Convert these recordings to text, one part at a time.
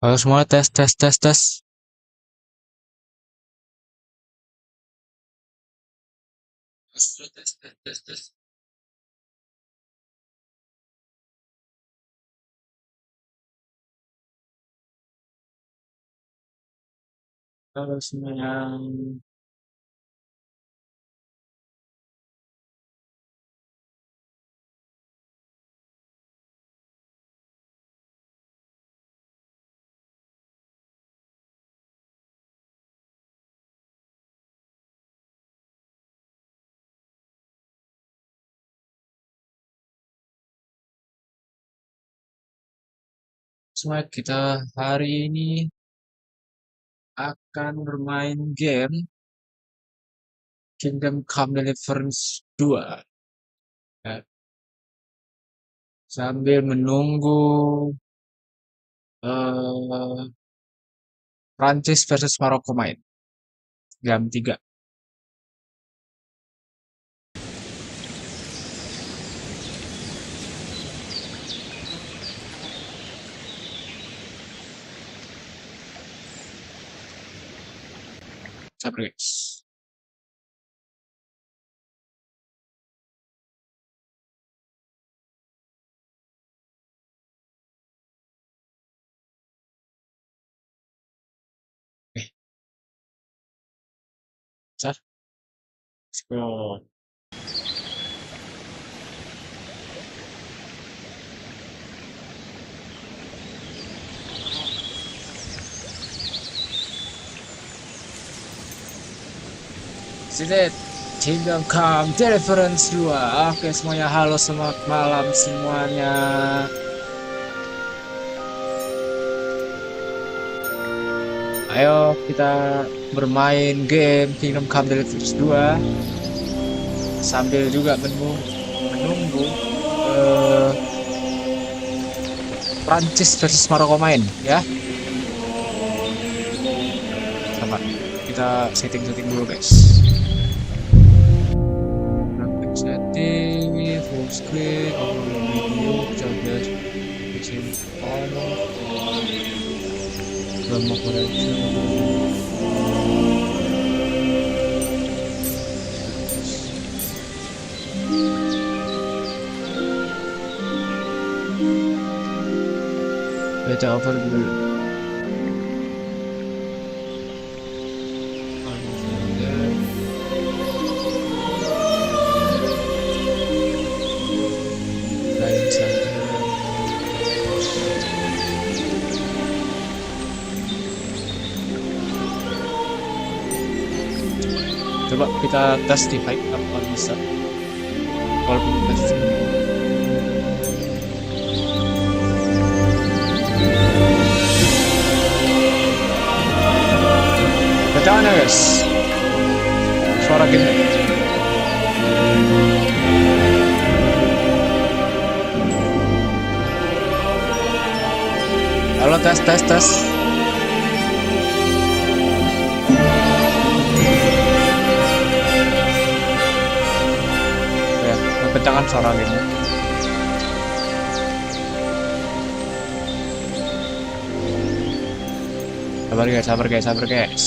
Halo semua, tes, tes, tes, tes. Tes, tes, tes, tes. Halo semuanya. Semua kita hari ini akan bermain game Kingdom Come Deliverance 2. Ya, sambil menunggu eh Prancis versus Maroko main jam 3. Sabar guys. Eh, Sar, let's go. Sini Kingdom Come Deliverance 2. Oke semuanya, halo, selamat malam semuanya. Ayo kita bermain game Kingdom Come Deliverance 2 sambil juga menunggu eh, Prancis versus Maroko main ya. Sabar, kita setting dulu guys. Graphic setting, full screen, overlay video, charger, fixing on, gamma correction. Baca overview. Lain saja. Coba kita tes di high apa bisa. Walaupun tes. Katanya guys, suara gini. Halo, tes, tes, tes. Ya, kencangkan suara gini. Sabar guys, sabar guys, sabar guys.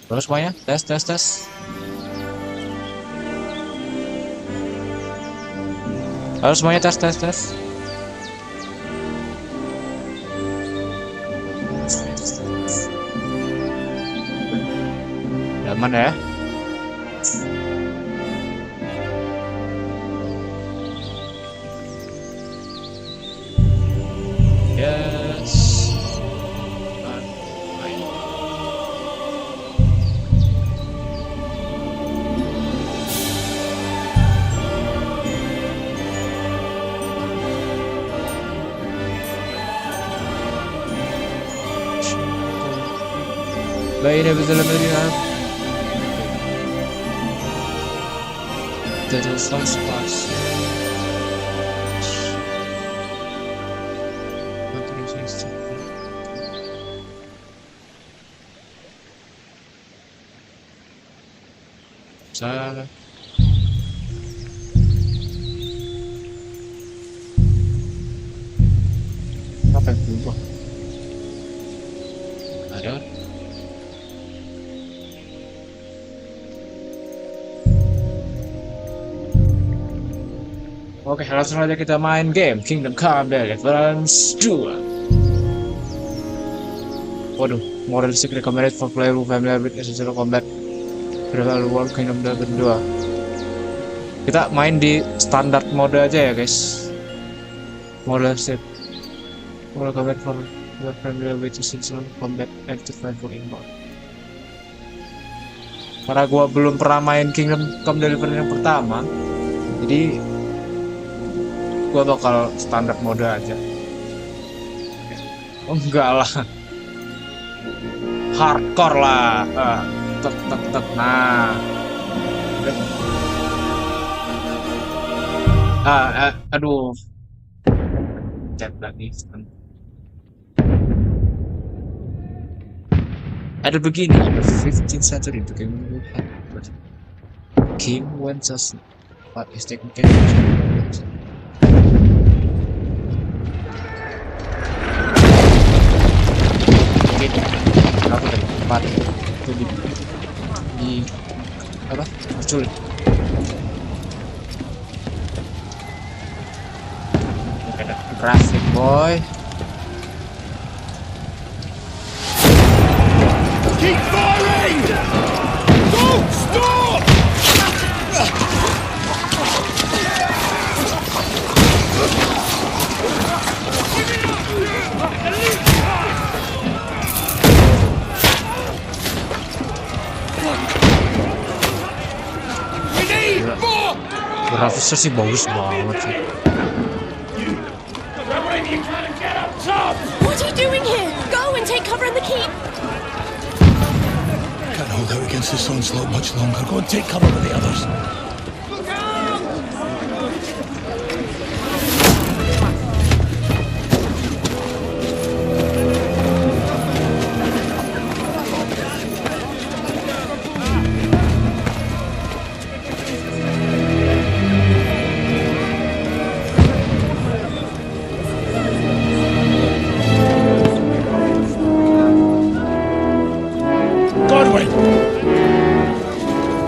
Halo semuanya, tes, tes, tes. Halo semuanya, tes, tes, tes. Aman ya? Yes. Baiknya betul betul. Total spas. Salah. Apa yang berubah? Ada. Oke, langsung aja kita main game Come Deliverance 2. Waduh, more realistic recommended for player who familiar with essential combat Real World Kingdom Deliverance 2. Kita main di standar mode aja ya guys. More realistic. More combat for player familiar with essential combat active for inbound. Karena gua belum pernah main Come Deliverance yang pertama, jadi gua bakal standar mode aja. Oh enggak lah, hardcore lah. Tek. Nah, aduh, chat lagi. At the beginning of the 15th century, the king Wenceslas, but his taken care of. Aku dari tempat itu di apa menculik. Ada grafik boy. Keep firing! Don't stop! Grafisnya sih bagus banget sih. What are you doing here? Go and take cover in the keep. Can't hold out against this onslaught much longer. Go and take cover with the others.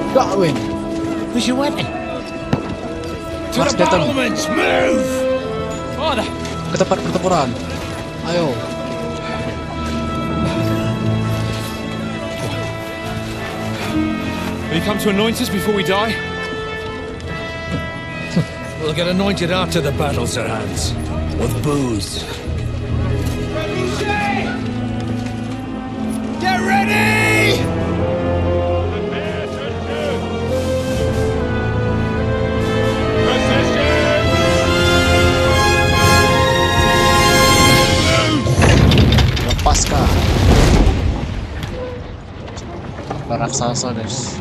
Godwin, Where's your weapon? To Mas the datang battlements! Move! Father! ke tempat pertempuran. Ayo. Will you come to anoint us before we die? We'll get anointed after the battles are hands. With booze. Get ready! Lepaskan raksasa guys.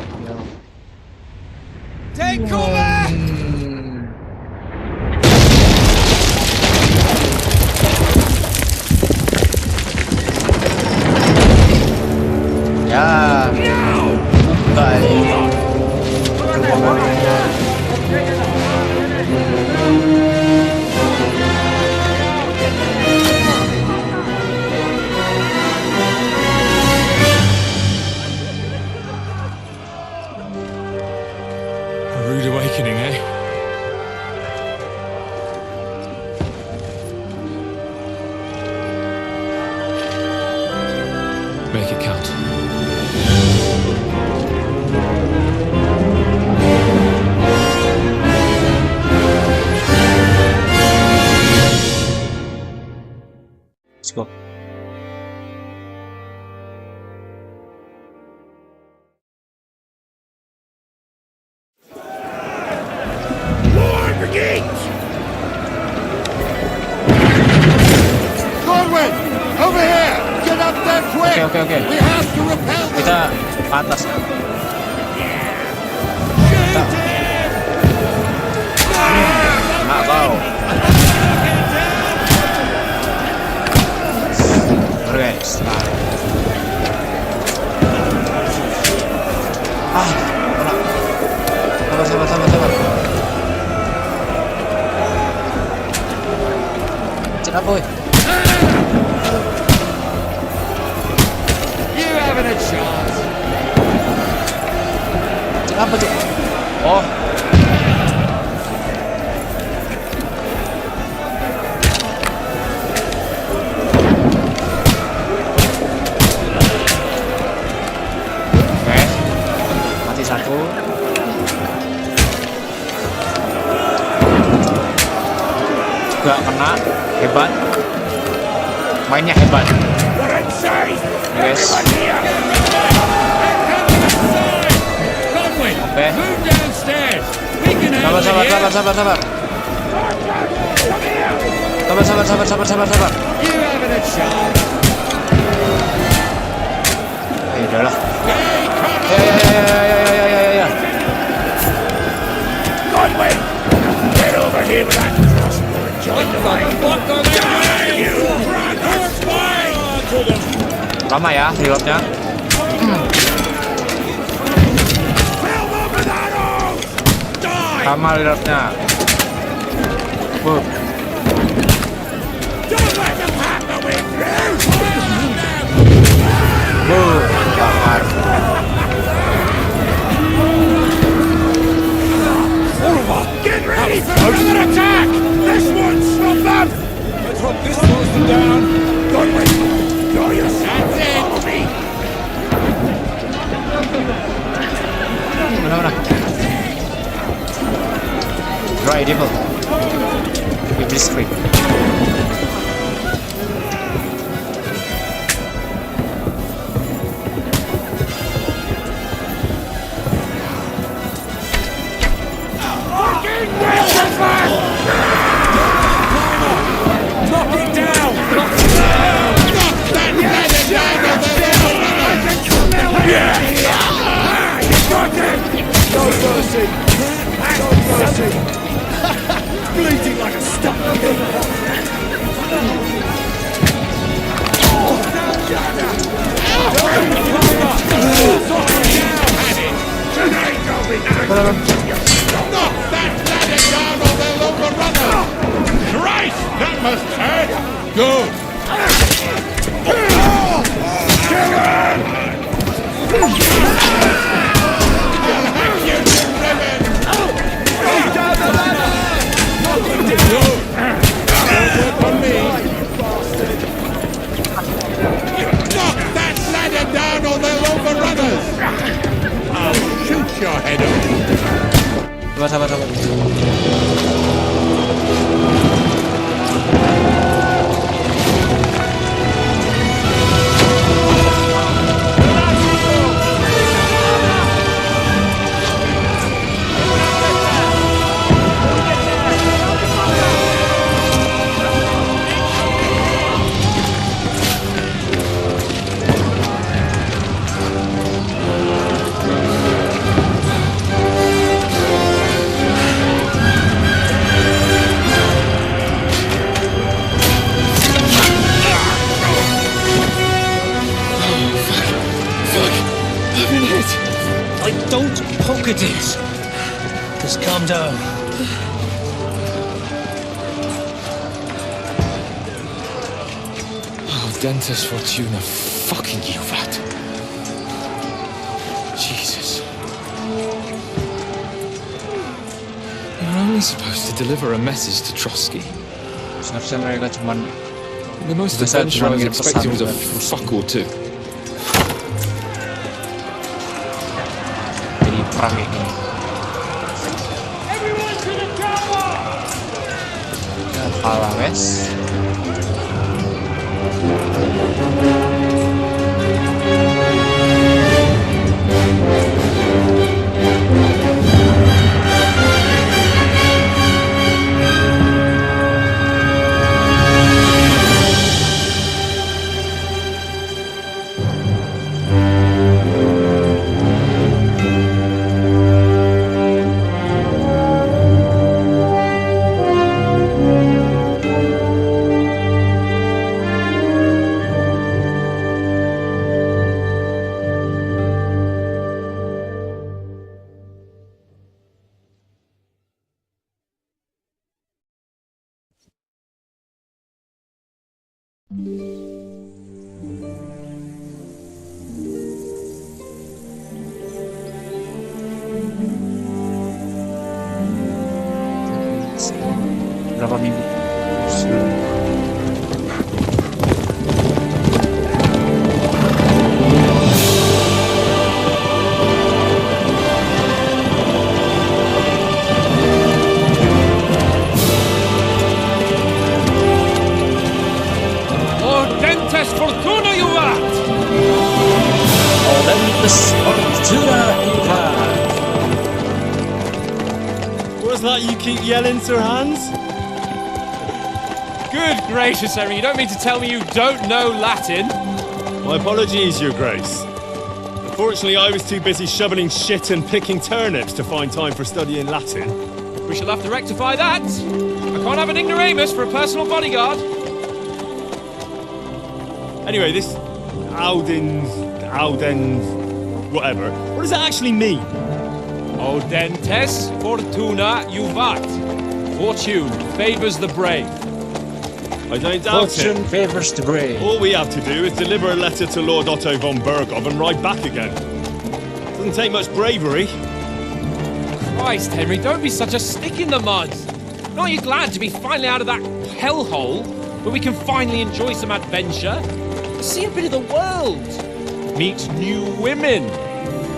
Take cover! Ya, baik. A rude awakening, eh? Make it count. Let's go. Lord Brigades! Godwin! Over here! Get up there quick! Oke. We have to repel them. Kita ke atas. Nggak kau. Oke guys. Sabar. Cek apa weh? You haven't a chance. Cek apa cek? Oh. Oke. Mati satu. Juga kena, hebat, mainnya hebat, guys. Conway, Oke. move downstairs. We can handle Sabar. it here. Sabar. You haven't a chance. Udahlah. Hey, come on. Ya. Conway, get over here with that crossbow and join the line. What the fuck are they doing? Lama ya reloadnya. Lama reloadnya. Bakar. Get ready for another attack! This one, stop them! Let's hope this slows them down. Conway, draw yourself and follow me. Mana? Dry devil. Iblis creep. Knock it down. No mercy. Bleeding like a stuck pig. Christ, that must hurt! Good. Knock that ladder down or they'll overrun us! I'll shoot your head off! Sabar. Don't poke at it. Just calm down. Oh, Dentist Fortuna, fucking you rat. Jesus. You're only supposed to deliver a message to Trotsky. Seharusnya mereka cuman The most Bisa adventure I was cuma expecting was a ngirim pesan fuck or two. jadi perang kayak gini. Ya, kalah guys. berapa minggu sebelumnya. Ordentes fortuna juvat! Ordentes fortuna juvat! What's that you keep yelling, Sir Hans? Good gracious, Henry, you don't mean to tell me you don't know Latin? My apologies, Your Grace. Unfortunately, I was too busy shoveling shit and picking turnips to find time for studying Latin. We shall have to rectify that. I can't have an ignoramus for a personal bodyguard. Anyway, this Audens, whatever. What does that actually mean? Audentes fortuna juvat. Fortune favours the brave. I don't doubt Fortune it. favors the brave. All we have to do is deliver a letter to Lord Otto von Bergov and ride back again. Doesn't take much bravery. Christ, Henry, don't be such a stick in the mud. Aren't you glad to be finally out of that hellhole where we can finally enjoy some adventure? See a bit of the world, meet new women,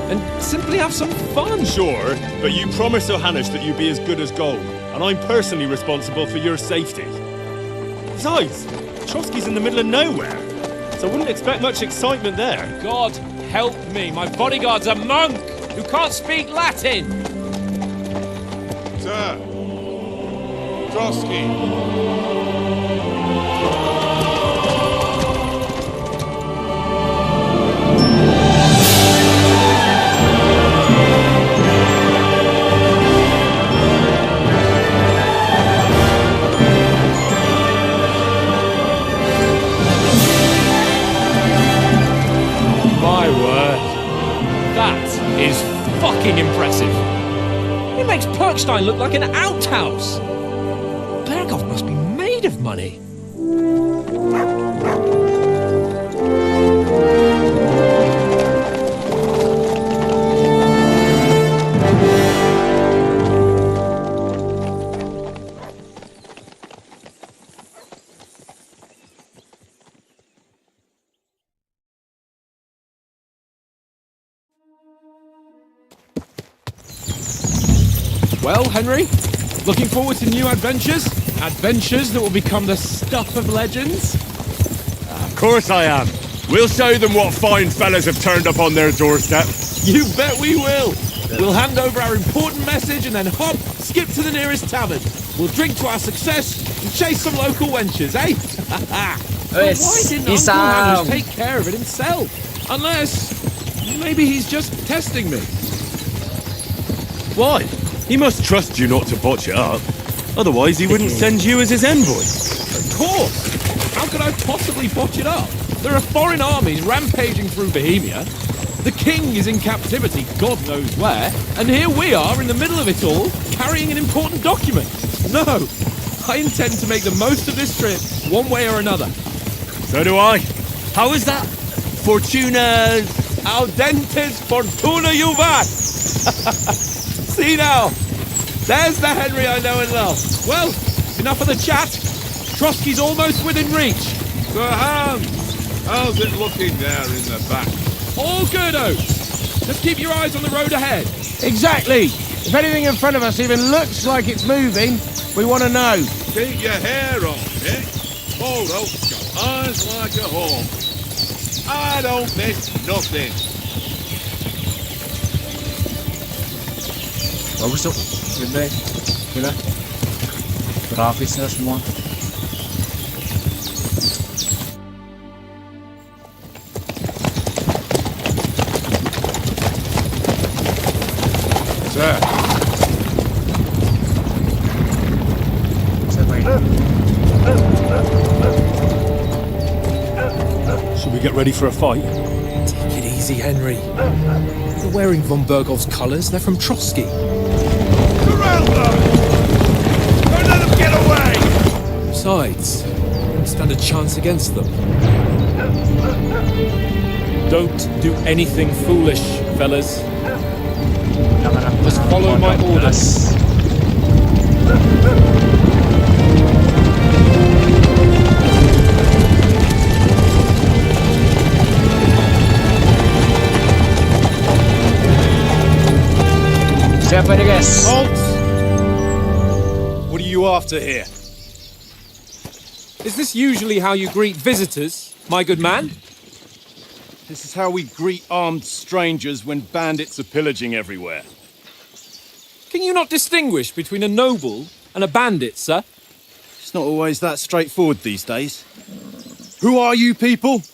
and simply have some fun. Sure, but you promised Johannes that you'd be as good as gold, and I'm personally responsible for your safety. Besides, Trotsky's in the middle of nowhere, so I wouldn't expect much excitement there. God help me, my bodyguard's a monk who can't speak Latin. Sir. Trotsky. My word, that is fucking impressive. It makes Perkstein look like an outhouse. Bergov must be made of money. Well, Henry, looking forward to new adventures? Adventures that will become the stuff of legends? Of course I am. We'll show them what fine fellas have turned up on their doorstep. You bet we will. We'll hand over our important message and then hop, skip to the nearest tavern. We'll drink to our success and chase some local wenches, eh? But why didn't Uncle Hannes take care of it himself? Unless, maybe he's just testing me. Why? He must trust you not to botch it up. Otherwise, he wouldn't send you as his envoy. Of course! How could I possibly botch it up? There are foreign armies rampaging through Bohemia. The king is in captivity, God knows where, and here we are in the middle of it all, carrying an important document. No, I intend to make the most of this trip, one way or another. So do I. How is that? Fortuna... Audentes fortuna juvat! See now, there's the Henry I know and love. Well, enough of the chat. Trotsky's almost within reach. Sir Hans, how's it looking there in the back? All good, Oates. Just keep your eyes on the road ahead. Exactly. If anything in front of us even looks like it's moving, we want to know. Keep your hair on, eh? Old Oak's got eyes like a hawk. I don't miss nothing. Bagus tuh, gede, gila, grafisnya semua. Sir. Siapa ini? Should we get ready for a fight? Take it easy, Henry. They're wearing von Bergov's colours. They're from Trotsky. Surround them! Don't let them get away! Besides, we don't stand a chance against them. Don't do anything foolish, fellas. Just follow my orders. Ada apa nih guys? Halt! What are you after here? Is this usually how you greet visitors, my good man? This is how we greet armed strangers when bandits are pillaging everywhere. Can you not distinguish between a noble and a bandit, sir? It's not always that straightforward these days. Who are you people?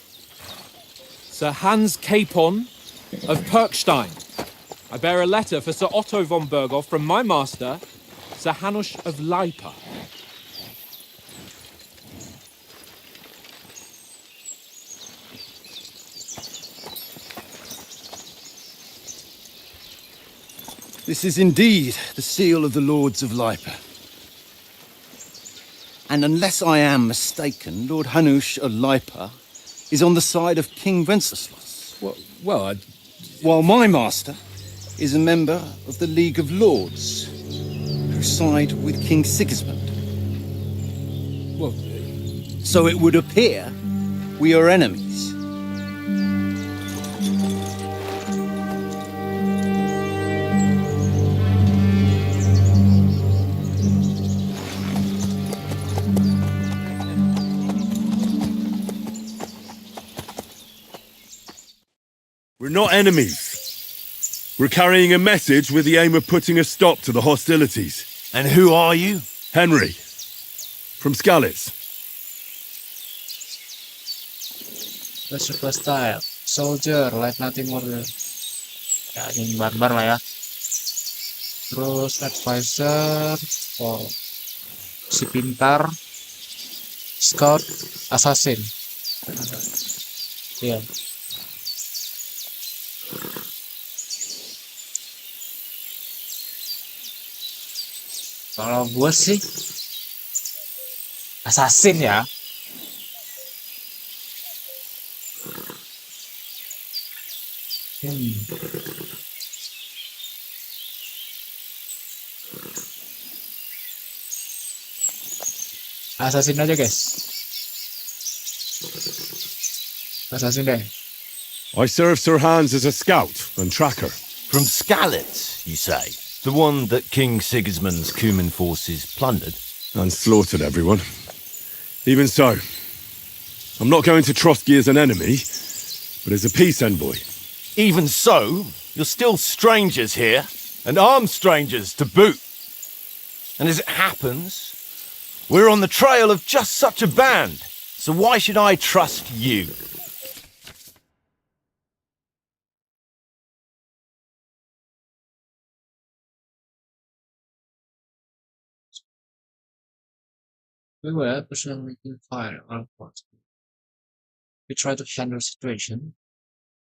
Sir Hans Capon of Perkstein. I bear a letter for Sir Otto von Berghoff from my master, Sir Hanush of Leipa. This is indeed the seal of the Lords of Leipa. And unless I am mistaken, Lord Hanush of Leipa is on the side of King Wenceslas, Well, while my master is a member of the League of Lords, who side with King Sigismund. well, So it would appear we are enemies. We're not enemies. We're carrying a message with the aim of putting a stop to the hostilities. And who are you? Henry, from Skalitz. The super style, soldier, like nothing more than ya ini barbar lah ya. Terus advisor, oh, si pintar, scout, assassin. Iya. Kalau gue sih assassin ya. Assassin aja guys. Assassin deh. I serve Sir Hans as a scout and tracker. From Skalitz, you say? The one that King Sigismund's Cuman forces plundered? And slaughtered everyone. Even so, I'm not going to Trotsky as an enemy, but as a peace envoy. Even so, you're still strangers here, and armed strangers to boot. And as it happens, we're on the trail of just such a band, so why should I trust you? We were personally making fire on point. We try to handle the situation.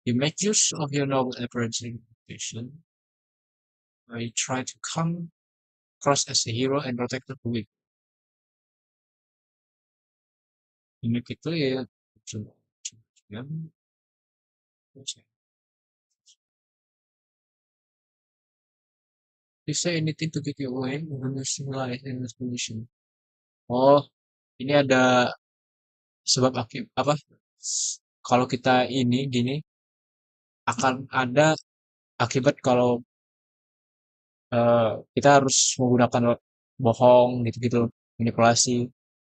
You make use of your noble appearance in situation. You try to come across as a hero and protect the weak. You make it clear to them. You say anything to get you away when you symbolize in this position. Oh, ini ada sebab akibat apa? Kalau kita ini gini akan ada akibat kalau kita harus menggunakan bohong gitu-gitu, manipulasi.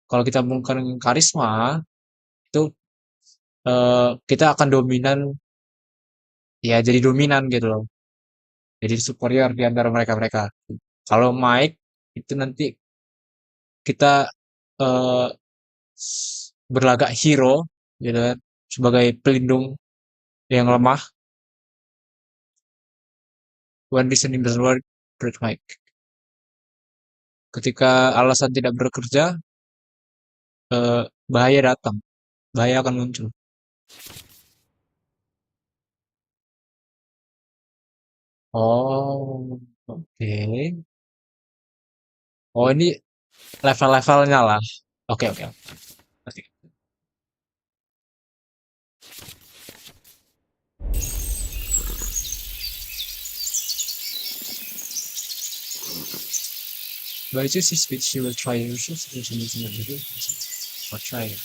Kalau kita menggunakan karisma itu kita akan dominan, ya jadi dominan gitu loh. Jadi superior di antara mereka-mereka. Kalau Mike itu nanti kita berlagak hero gitu kan, sebagai pelindung yang lemah. When listening the word break Mike. Ketika alasan tidak bekerja, bahaya datang. Bahaya akan muncul. Oh, oke. Oh, ini level-levelnya lah. Oke, oke. Ngerti. By choosing speech, you will try your situation using a video. Or try it.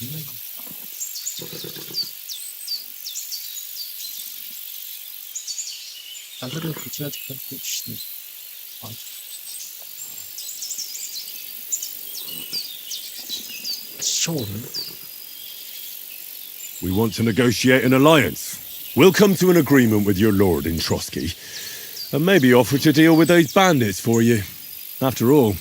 Under the future to complete. Sure. We want to negotiate an alliance. We'll come to an agreement with your lord in Trotsky, and maybe offer to deal with those bandits for you. After all,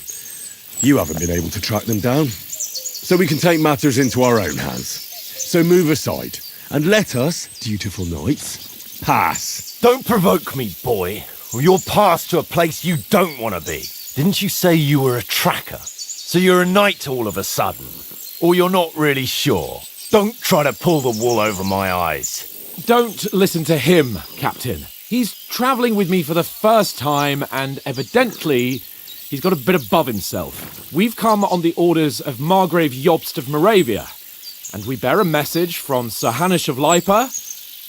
you haven't been able to track them down. So we can take matters into our own hands. So move aside, and let us, dutiful knights, pass. Don't provoke me, boy, or you'll pass to a place you don't want to be. Didn't you say you were a tracker? So you're a knight all of a sudden? Or you're not really sure? Don't try to pull the wool over my eyes. Don't listen to him, Captain. He's travelling with me for the first time, and evidently he's got a bit above himself. We've come on the orders of Margrave Jobst of Moravia, and we bear a message from Sir Hanush of Lipa,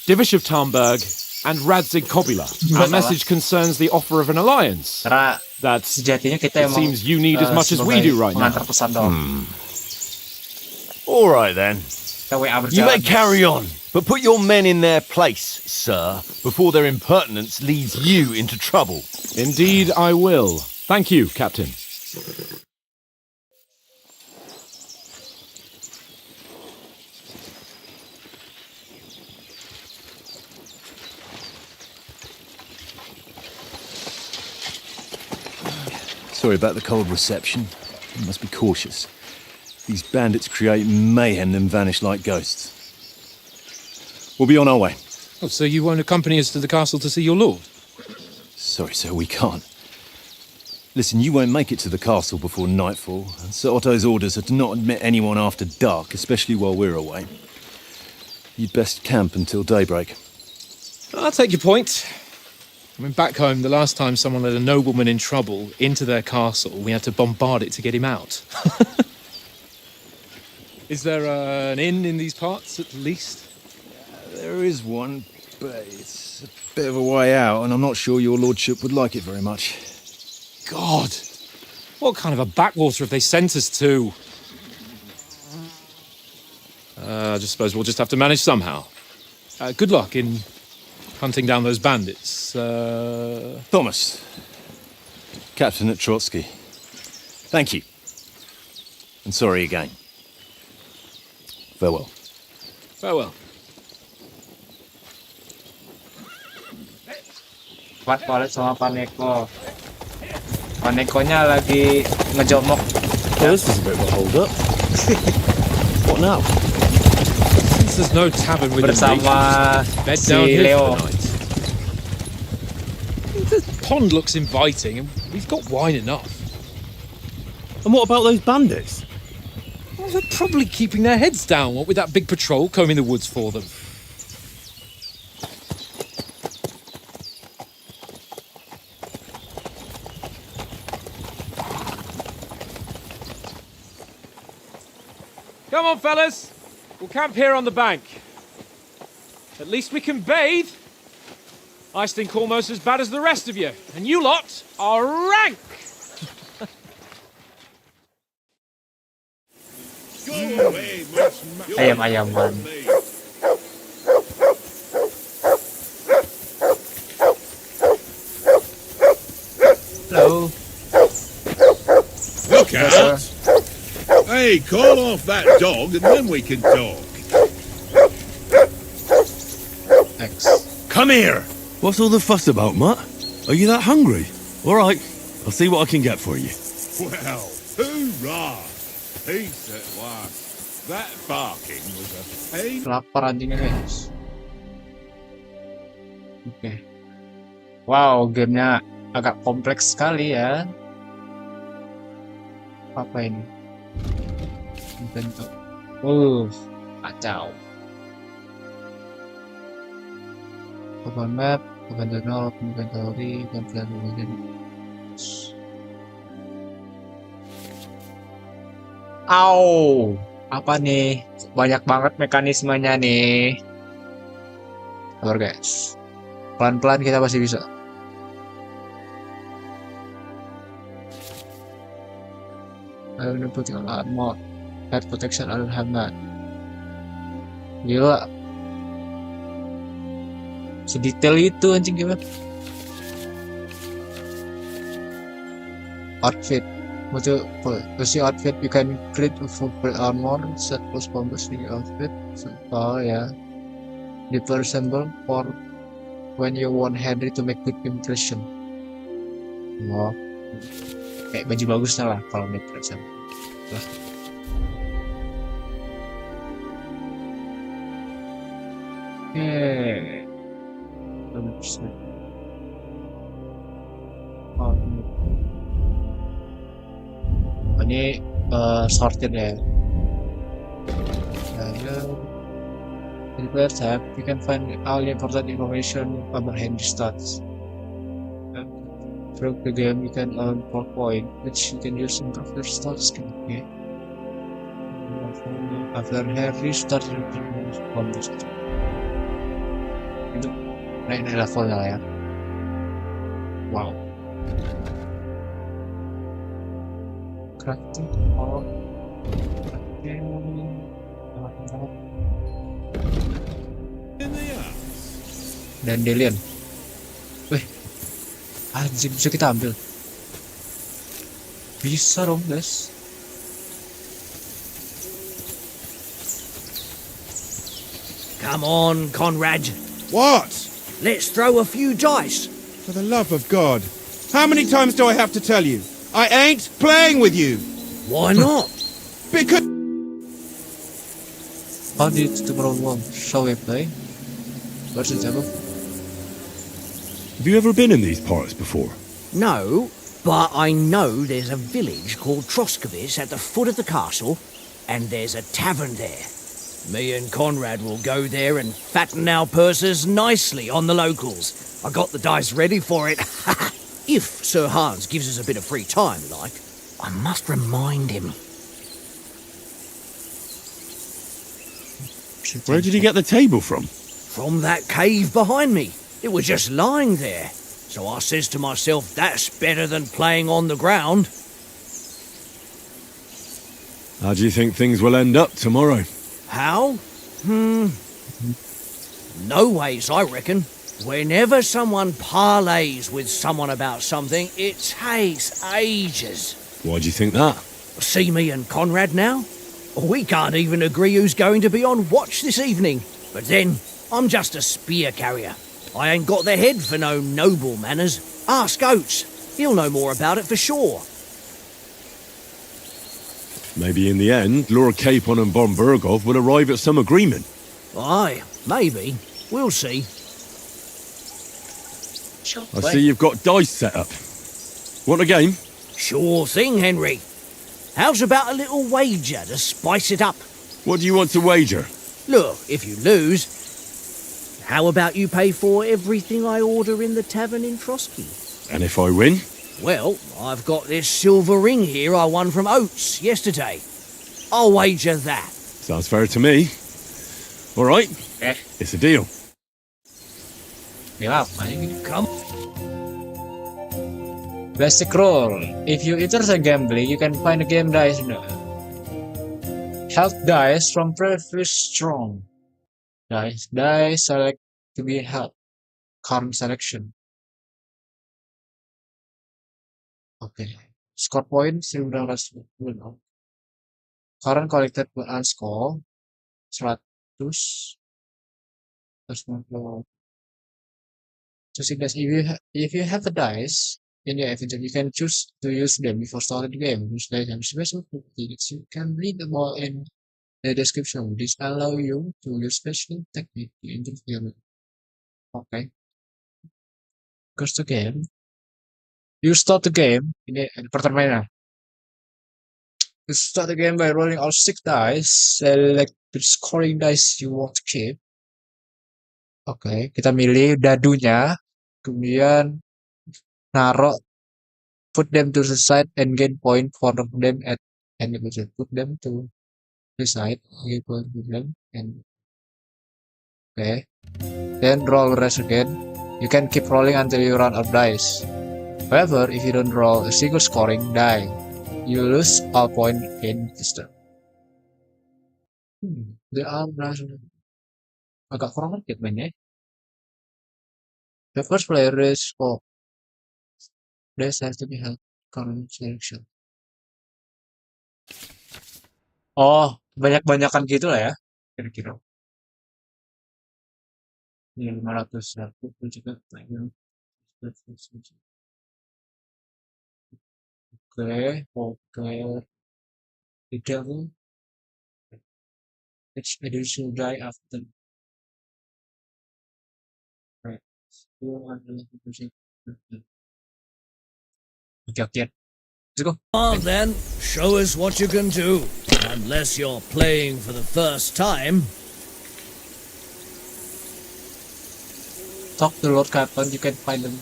Divish of Tarnberg, and Radzig Kobila. Our message concerns the offer of an alliance. Karena That sejatinya kita it emang seems you need as much as we do right now. pengantar pesan doang. All right then. Kita WA You may berjalan. carry on, but put your men in their place, sir, before their impertinence leads you into trouble. Indeed, I will. Thank you, Captain. Sorry about the cold reception. You must be cautious. These bandits create mayhem then vanish like ghosts. We'll be on our way. Oh, so you won't accompany us to the castle to see your lord? Sorry, sir, we can't. Listen, you won't make it to the castle before nightfall, and Sir Otto's orders are to not admit anyone after dark, especially while we're away. You'd best camp until daybreak. I'll take your point. I mean, back home, the last time someone let a nobleman in trouble into their castle, we had to bombard it to get him out. Is there an inn in these parts, at least? There is one, but it's a bit of a way out, and I'm not sure your lordship would like it very much. God! What kind of a backwater have they sent us to? I just suppose we'll just have to manage somehow. Good luck in hunting down those bandits. Thomas, Captain at Trotsky. Thank you. And sorry again. Farewell. Farewell. Pat Palet sama Paneko. Panekonya lagi ngejomok. Well, this is a bit of a hold-up. What now? Since there's no tavern within reach, Bersama bed si down here Leo. for the night. The pond looks inviting, and we've got wine enough. And what about those bandits? Well, they're probably keeping their heads down, what with that big patrol combing the woods for them. Come on, fellas. We'll camp here on the bank. At least we can bathe. I stink almost as bad as the rest of you, and you lot are rank. Ayam-ayaman. Hello. Look out! Hey, call off that dog and then we can talk. X. Come here! What's all the fuss about, Matt? Are you that hungry? All right, I'll see what I can get for you. Well, hoorah! Peace at last. That barking was a pain. Lapar anjingnya, guys. Oke. Wow, gamenya agak kompleks sekali ya. Apa ini? Bentuk. Kacau. Open map, open journal, open inventory, open calculation. Au, apa nih? Banyak banget mekanismenya nih. Sabar guys. Pelan-pelan kita pasti bisa. Ayo putih armor, head protection alhamdulillah. Gila. Sedetail itu anjing gimana? outfit. What's your outfit? You can create a full armor, set plus combos in your outfit. So, yeah. Deeper symbol for when you want Henry to make good impression. Oh, kayak baju bagusnya lah kalau make impression. Lah. Okay. Oh, ini sorted ya. In the player tab, you can find all the important information about handy stats. Throughout the game, you can earn 4 points, which you can use to improve your stats. Okay. After Harry starts combat, itu naik levelnya lah ya. Wow. Crafting all. Dandelion. Wih, anjing bisa kita ambil. Bisa dong guys. Come on, Conrad. What? Let's throw a few dice. For the love of God. How many times do I have to tell you? I ain't playing with you. Why not? Because... How did the problem? Shall we play? What's the table? Have you ever been in these parts before? No, but I know there's a village called Troskovic at the foot of the castle, and there's a tavern there. Me and Conrad will go there and fatten our purses nicely on the locals. I got the dice ready for it. If Sir Hans gives us a bit of free time, like. I must remind him. Where did you get the table from? From that cave behind me. It was just lying there. So I says to myself, that's better than playing on the ground. How do you think things will end up tomorrow? How? No ways, I reckon. Whenever someone parleys with someone about something, it takes ages. Why do you think that? See me and Conrad now? We can't even agree who's going to be on watch this evening. But then, I'm just a spear carrier. I ain't got the head for no noble manners. Ask Oates. He'll know more about it for sure. Maybe in the end, Lord Capon and Von Bergov will arrive at some agreement. Aye, maybe. We'll see. I see you've got dice set up. Want a game? Sure thing, Henry. How's about a little wager to spice it up? What do you want to wager? Look, if you lose, how about you pay for everything I order in the tavern in Trotsky? And if I win? Well, I've got this silver ring here I won from Oates yesterday. I'll wager that. Sounds fair to me. All right, it's a deal. Come. Basic rule. If you enter a gambling, you can find a game dice. Health dice from previous strong. Dice select to be health. Current selection. Okay. Score point 1910. Current collected per score 100. Terus choosing dice. If you have a dice in your inventory, you can choose to use them before starting the game. Use dice and special techniques. You can read them all in the description. This allow you to use special technique to interfere. Okay. Goes to game. You start the game. Ini permainan. You start the game by rolling all 6 dice. Select the scoring dice you want to keep. Oke, kita milih dadunya. Kemudian naruh, put them to the side and gain point for them at any budget. Put them to the side, gain point for them and okay. Then roll rest again. You can keep rolling until you run out of dice. However, if you don't roll a single scoring die, you lose all point in this turn. They are agak kurang market mainnya. The first player is this has to be held. current selection. Oh, banyak-banyakan gitu lah ya, kira-kira. Ini 500 aku juga pengen. Oke, tidak tuh. Each edition die after. Right. Oke, let's go. On then, show us what you can do. Unless you're playing for the first time. Talk to Lord Captain, you can find them.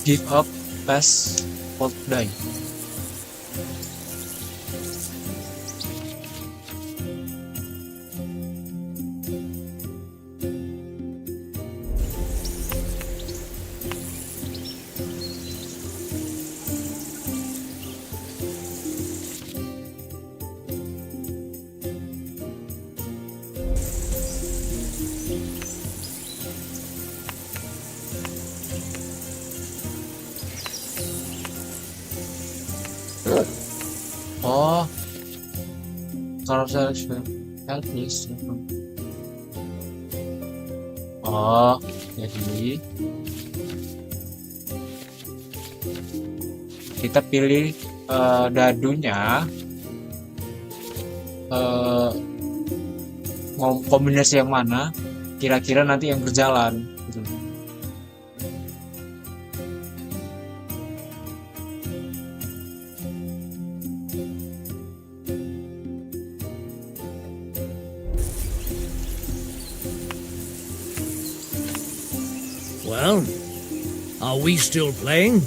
Give up, pass, or die. Oh, kalau selection help please. Oh, jadi kita pilih dadunya, mau kombinasi yang mana, kira-kira nanti yang berjalan gitu. Well, are we still playing?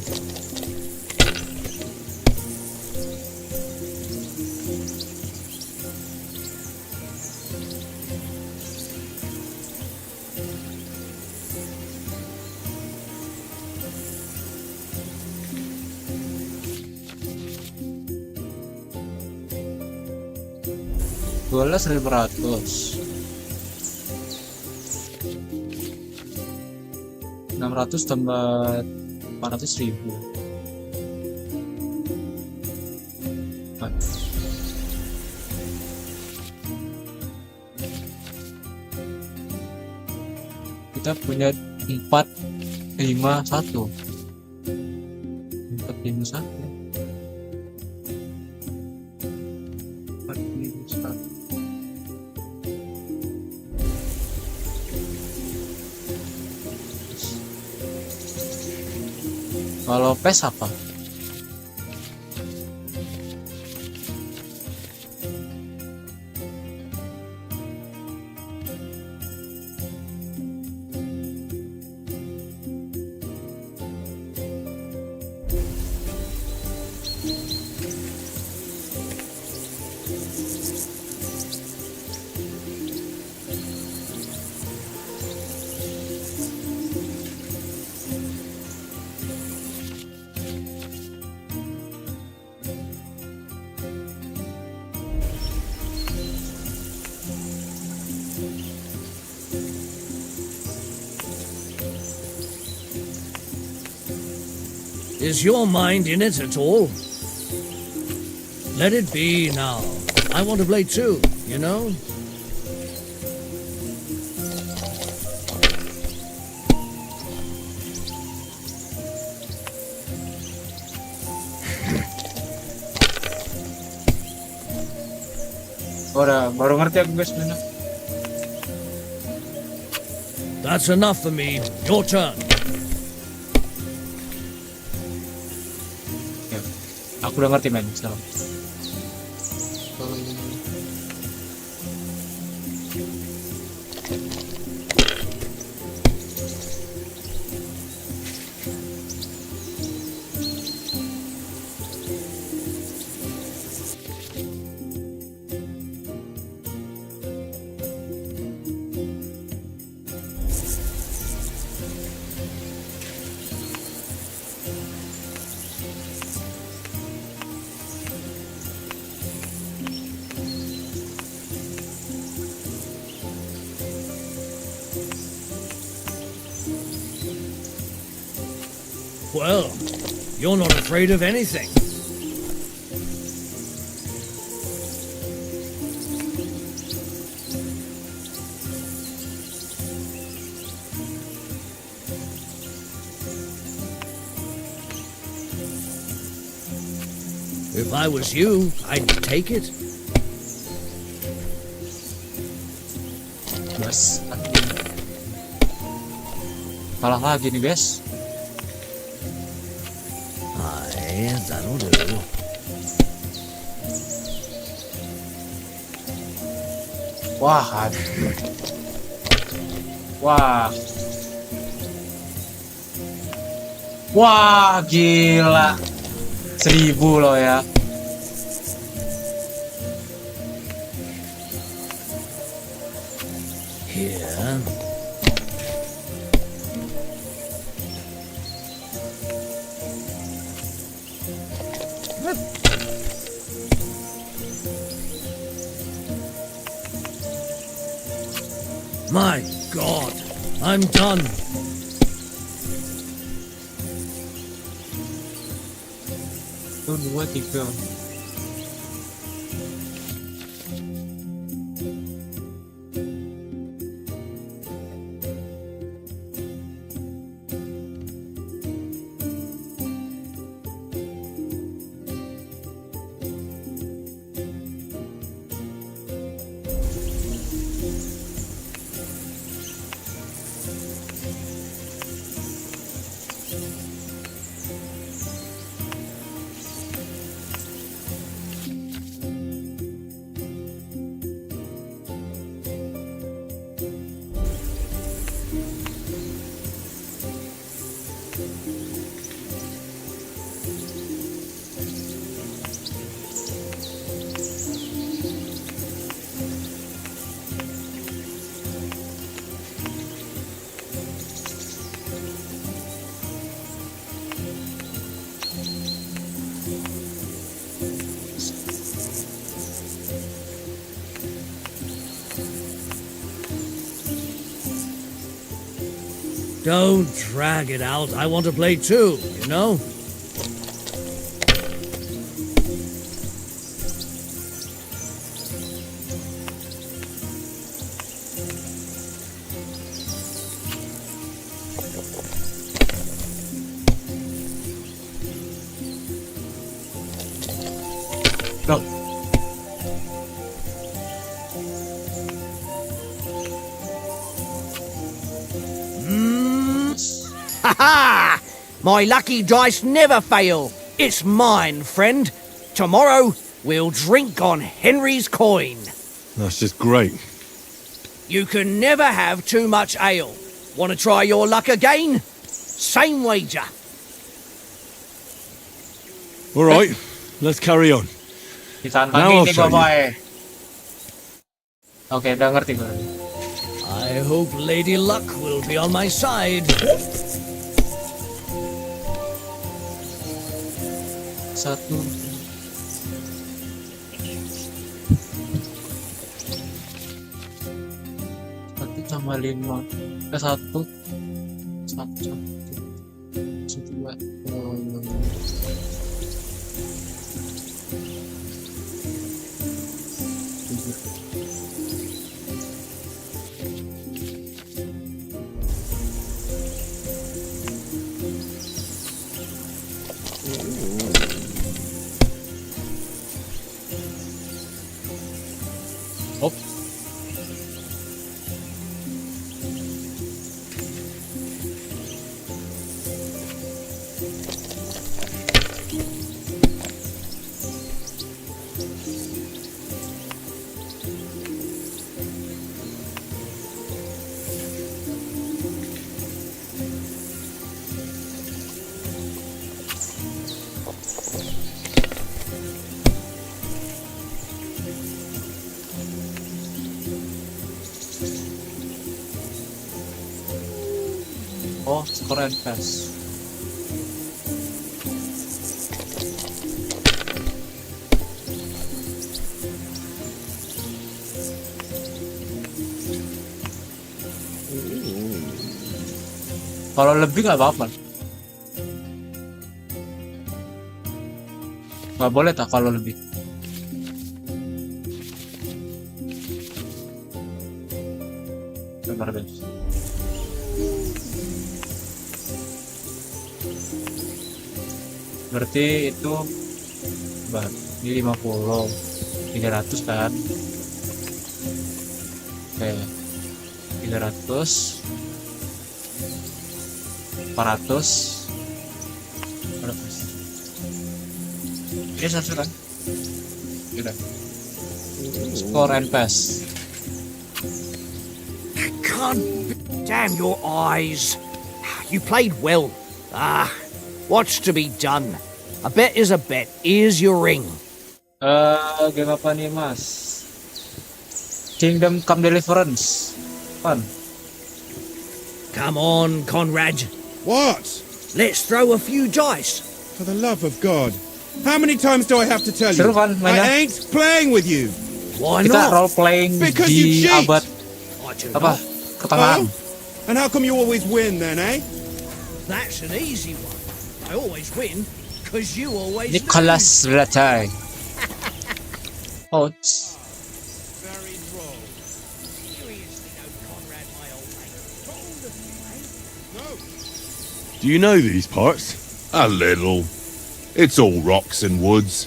$12.500 600 tambah 400.000. Kita punya 451. Kalau PES apa? Is your mind in it at all? Let it be now. I want to play too, you know? Baru ngerti aku guys bener. That's enough for me. Your turn. Ya, aku udah ngerti men sekarang. Well, you're not afraid of anything. If I was you, I'd take it. Guys, kalah lagi nih guys. Aye, that'll do. Wah, wah, wah, gila, 1000 loh ya. Here. My God, I'm done. Tuh 2, 3. Don't drag it out. I want to play too, you know? Loh, Ha! My lucky dice never fail. It's mine, friend. Tomorrow, we'll drink on Henry's coin. That's just great. You can never have too much ale. Want to try your luck again? Same wager. All right, let's carry on. ditantang Now I'll ini show you. Bapak. Oke, udah ngerti gue. I hope Lady Luck will be on my side. Satu. Satu tambah 5. Satu. Satu. Dua. Oh. Oh, skor invest. Kalau lebih nggak apa-apa. Nggak boleh tak kalau lebih. Bentar guys. Berarti itu ini 50, 300 kan? Oke, 300, 400, ini 100 kan? Udah. Score and pass. God damn your eyes. You played well. What's to be done? A bet is a bet. Here's your ring. Game apa nih mas? Kingdom Come Deliverance. Fun. Come on, Conrad. What? Let's throw a few dice. For the love of God. How many times do I have to tell Seru you? kan mainnya? I ain't playing with you. Why Kita not? role playing Because di you cheat. abad I do apa? not. Ketengahan. Oh? And how come you always win then, eh? That's an easy one. I always win because you always Nicholas Latai. Oh, Very droll. Seriously, no, Conrad, my old mate. Bold of you, eh? Do you know these parts? A little. It's all rocks and woods.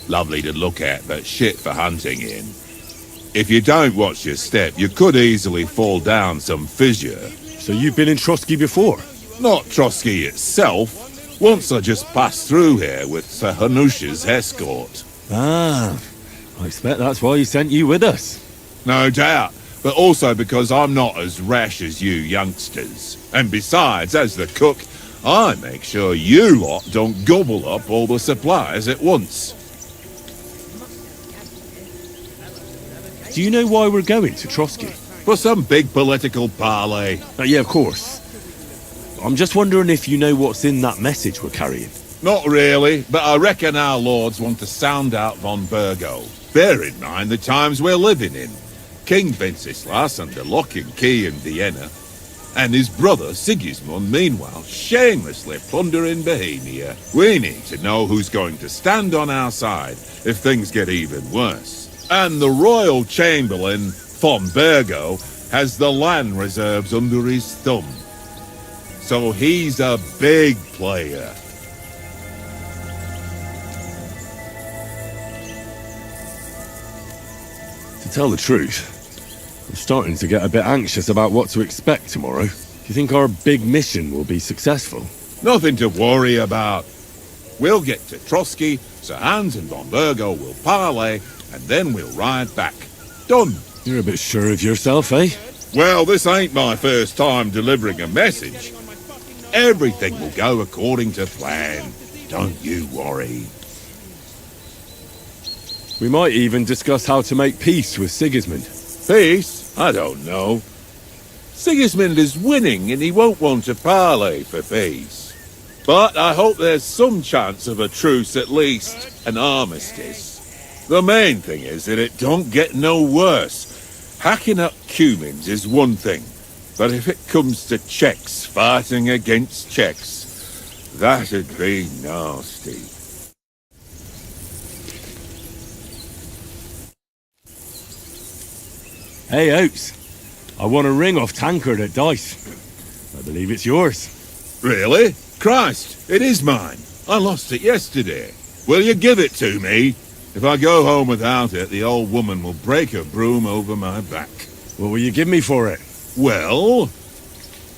Lovely to look at, but shit for hunting in. If you don't watch your step, you could easily fall down some fissure. So you've been in Trotsky before? Not Trotsky itself. Once I just passed through here with Sir Hanusha's escort. Ah, I expect that's why he sent you with us. No doubt, but also because I'm not as rash as you youngsters. And besides, as the cook, I make sure you lot don't gobble up all the supplies at once. Do you know why we're going to Trotsky? For some big political parley. Yeah, of course. I'm just wondering if you know what's in that message we're carrying. Not really, but I reckon our lords want to sound out von Burgo. Bear in mind the times we're living in. King Wenceslas under lock and key in Vienna, and his brother Sigismund meanwhile shamelessly plundering Bohemia. We need to know who's going to stand on our side if things get even worse. And the royal chamberlain, von Burgo, has the land reserves under his thumb. So he's a big player. To tell the truth, I'm starting to get a bit anxious about what to expect tomorrow. Do you think our big mission will be successful? Nothing to worry about. We'll get to Trotsky, Sir Hans and von Burgo will parley, and then we'll ride back. Done. You're a bit sure of yourself, eh? Well, this ain't my first time delivering a message. Everything will go according to plan. Don't you worry. We might even discuss how to make peace with Sigismund. Peace? I don't know. Sigismund is winning and he won't want to parley for peace. But I hope there's some chance of a truce at least, an armistice. The main thing is that it don't get no worse. Hacking up Cumans is one thing, but if it comes to Czechs fighting against Czechs, that'd be nasty. Hey, Oates. I won a ring off Tankard at Dice. I believe it's yours. Really? Christ, it is mine. I lost it yesterday. Will you give it to me? If I go home without it, the old woman will break her broom over my back. What will you give me for it? Well,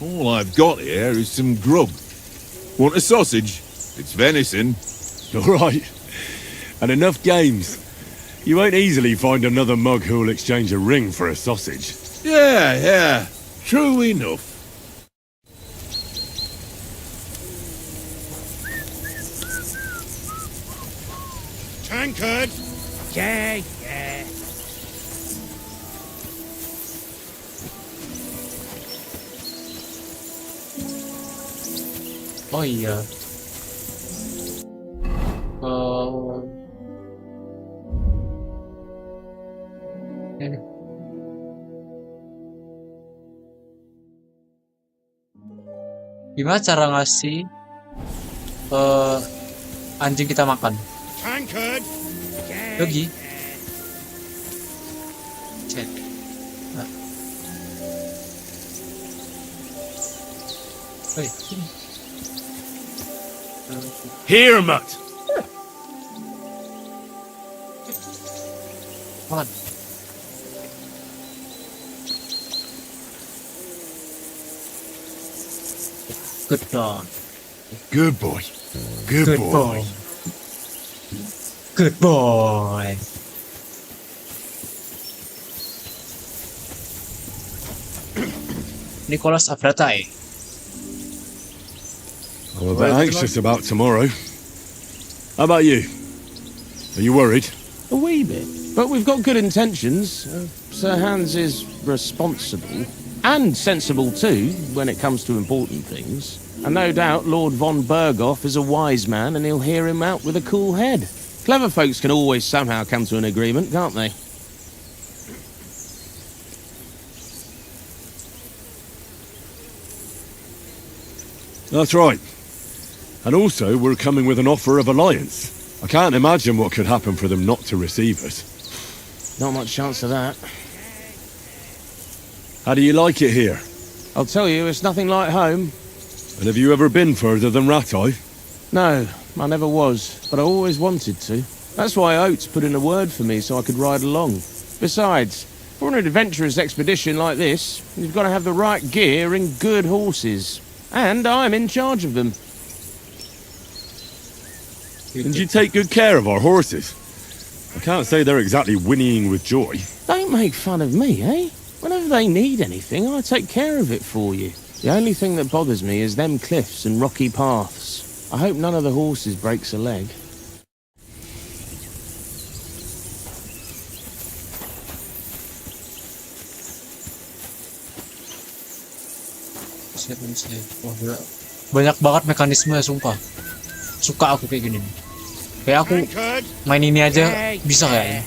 all I've got here is some grub. Want a sausage? It's venison. All right. And enough games. You won't easily find another mug who'll exchange a ring for a sausage. Yeah. True enough. Tankard! Yeah. oh iya. Ini. Gimana cara ngasih anjing kita makan? Tankard! Yogi. Cek. Ah. Hey, sini. Here, Mutt! Makan. Good dog. Good boy. Good, Good boy. boy. Good boy. Nicholas Afratai. I'm a bit anxious about tomorrow. How about you? Are you worried? A wee bit. But we've got good intentions. Sir Hans is responsible. And sensible too, when it comes to important things. And no doubt Lord von Berghoff is a wise man and he'll hear him out with a cool head. Clever folks can always somehow come to an agreement, can't they? That's right. And also, we're coming with an offer of alliance. I can't imagine what could happen for them not to receive us. Not much chance of that. How do you like it here? I'll tell you, it's nothing like home. And have you ever been further than Rattay? No, I never was, but I always wanted to. That's why Oates put in a word for me so I could ride along. Besides, for an adventurous expedition like this, you've got to have the right gear and good horses. And I'm in charge of them. And you take good care of our horses. I can't say they're exactly whinnying with joy. Don't make fun of me, eh? Whenever they need anything, I take care of it for you. The only thing that bothers me is them cliffs and rocky paths. I hope none of the horses breaks a leg. Wah, gila. Banyak banget mekanisme, sumpah. Suka aku kayak gini. Kayak aku main ini aja bisa kayaknya.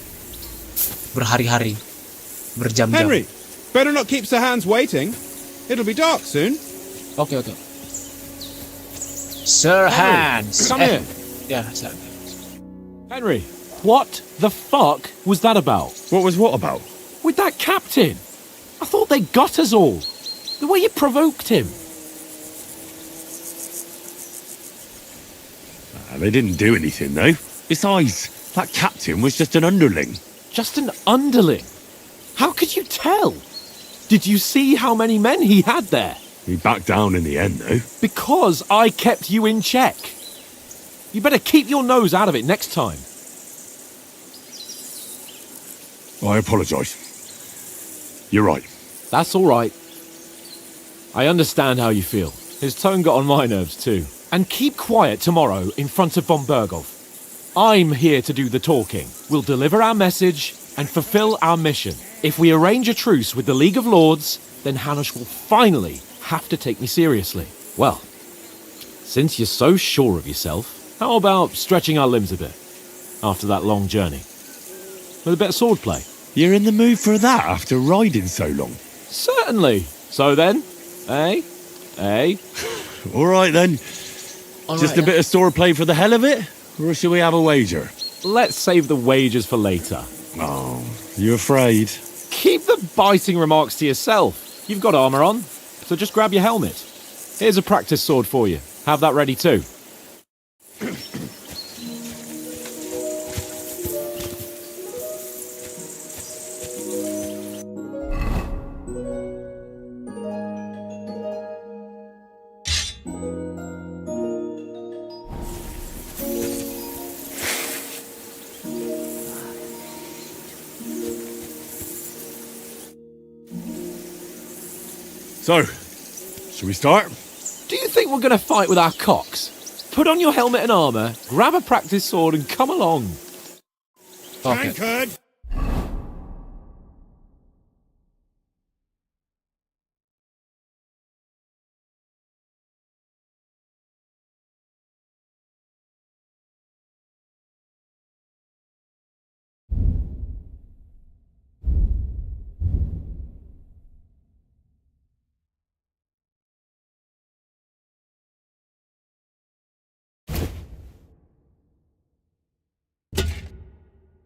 Berhari-hari. Berjam-jam. Henry, better not keep Sir Hans waiting. It'll be dark soon. Oke. Sir Hans. Come here. Yeah, Sir. Henry, what the fuck was that about? What was what about? With that captain? I thought they got us all. The way you provoked him. They didn't do anything, though. Besides, that captain was just an underling. Just an underling? How could you tell? Did you see how many men he had there? He backed down in the end, though. Because I kept you in check. You better keep your nose out of it next time. I apologise. You're right. That's all right. I understand how you feel. His tone got on my nerves too. And keep quiet tomorrow in front of von Berghoff. I'm here to do the talking. We'll deliver our message and fulfill our mission. If we arrange a truce with the League of Lords, then Hanush will finally have to take me seriously. Well, since you're so sure of yourself, how about stretching our limbs a bit after that long journey? With a bit of swordplay. You're in the mood for that after riding so long? Certainly. So then, eh? All right then. Just a bit of swordplay for the hell of it? Or shall we have a wager? Let's save the wagers for later. Oh, you afraid? Keep the biting remarks to yourself. You've got armour on, so just grab your helmet. Here's a practice sword for you. Have that ready too. So, shall we start? Do you think we're going to fight with our cocks? Put on your helmet and armour, grab a practice sword and come along. Tankard!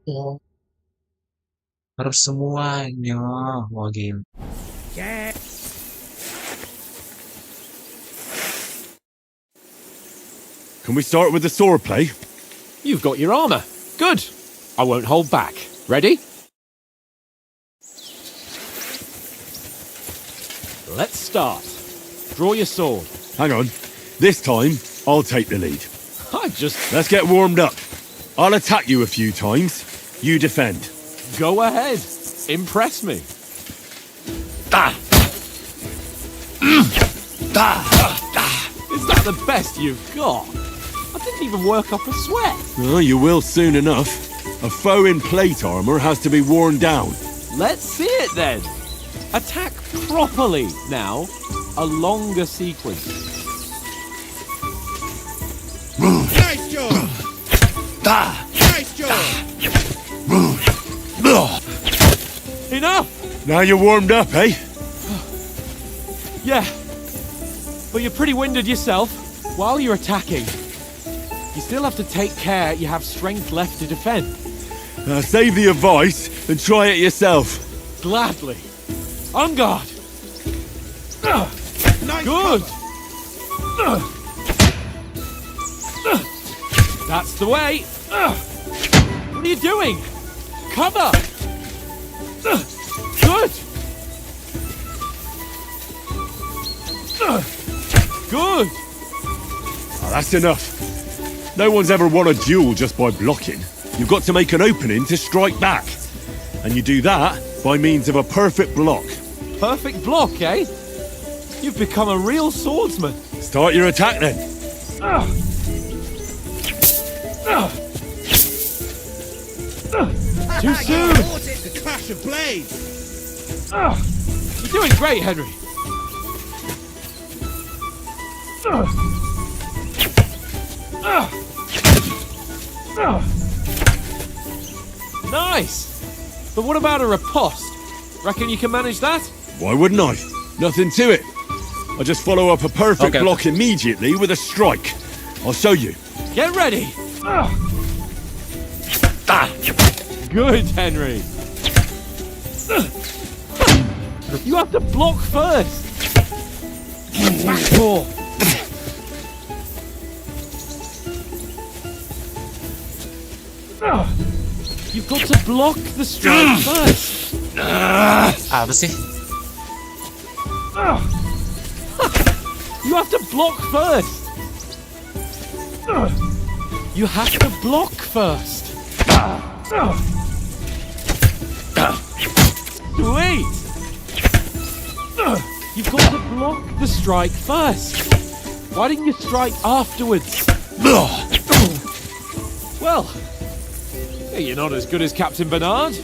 Oh, harus semuanya. Wah, gila. Can we start with the swordplay? You've got your armor. Good. I won't hold back. Ready? Let's start. Draw your sword. Hang on. This time, I'll take the lead. I just... Let's get warmed up. I'll attack you a few times. You defend. Go ahead. Impress me. Is that the best you've got? I didn't even work up a sweat. Oh, you will soon enough. A foe in plate armor has to be worn down. Let's see it then. Attack properly now. A longer sequence. Nice job! Nice job! Enough! Now you're warmed up, eh? Yeah. But you're pretty winded yourself. While you're attacking, you still have to take care you have strength left to defend. Save the advice and try it yourself. Gladly. On guard. Nice Good. That's the way. What are you doing? Cover. Good. Good. Oh, that's enough. No one's ever won a duel just by blocking. You've got to make an opening to strike back. And you do that by means of a perfect block. Perfect block, eh? You've become a real swordsman. Start your attack then. Too soon. The clash of blades! You're doing great, Henry. Nice! But what about a riposte? Reckon you can manage that? Why wouldn't I? Nothing to it. I just follow up a perfect block immediately with a strike. I'll show you. Get ready! Good, Henry. You have to block first. You've got to block the strike first. Apa sih? You have to block first. You have to block first. Sweet. You've got to block the strike first. Why didn't you strike afterwards? Well, you're not as good as Captain Bernard,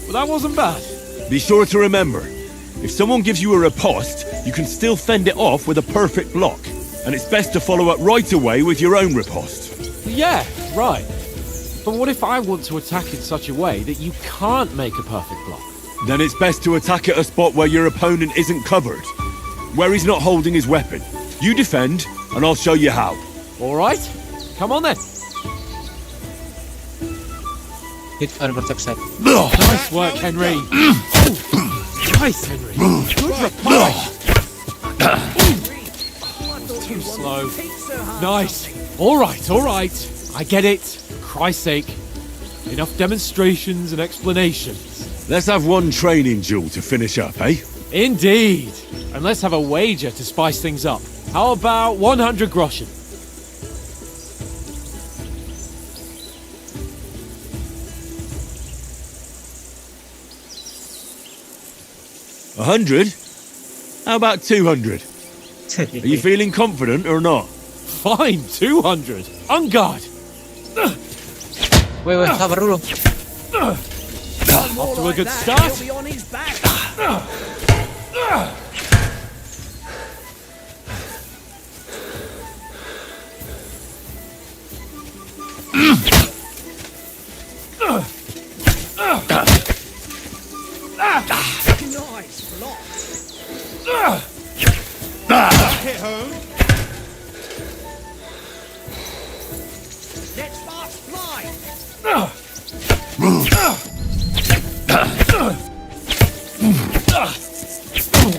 but that wasn't bad. Be sure to remember, if someone gives you a riposte, you can still fend it off with a perfect block. And it's best to follow up right away with your own riposte. Yeah, right. But what if I want to attack in such a way that you can't make a perfect block? Then it's best to attack at a spot where your opponent isn't covered, where he's not holding his weapon. You defend, and I'll show you how. All right, come on then. Hit on protect side. Nice work, Henry. Nice, Henry. Good reply. Too slow. Nice. All right. I get it. For Christ's sake. Enough demonstrations and explanations. Let's have one training duel to finish up, eh? Indeed. And let's have a wager to spice things up. How about 100 groschen? 100? How about 200? Are you feeling confident or not? Fine, 200. On guard. Wait, sabar dulu. Off to a good start. He'll be on his back. Nice block. Hit home. Let's fast fly. Now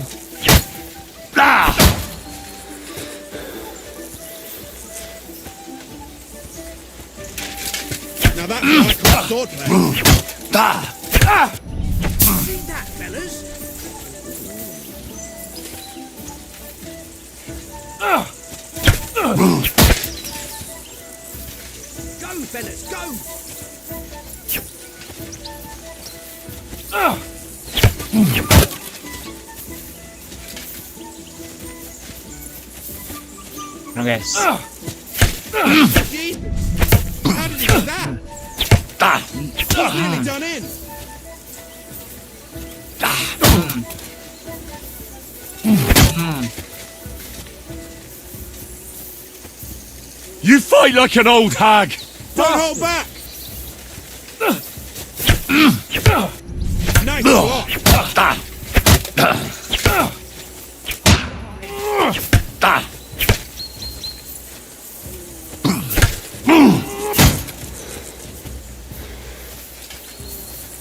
that's what I call sword play. See that, fellas? Go, fellas, go! Nah guys. Jesus! How did he do that? He's nearly done in. You fight like an old hag! Don't hold back! Nice block!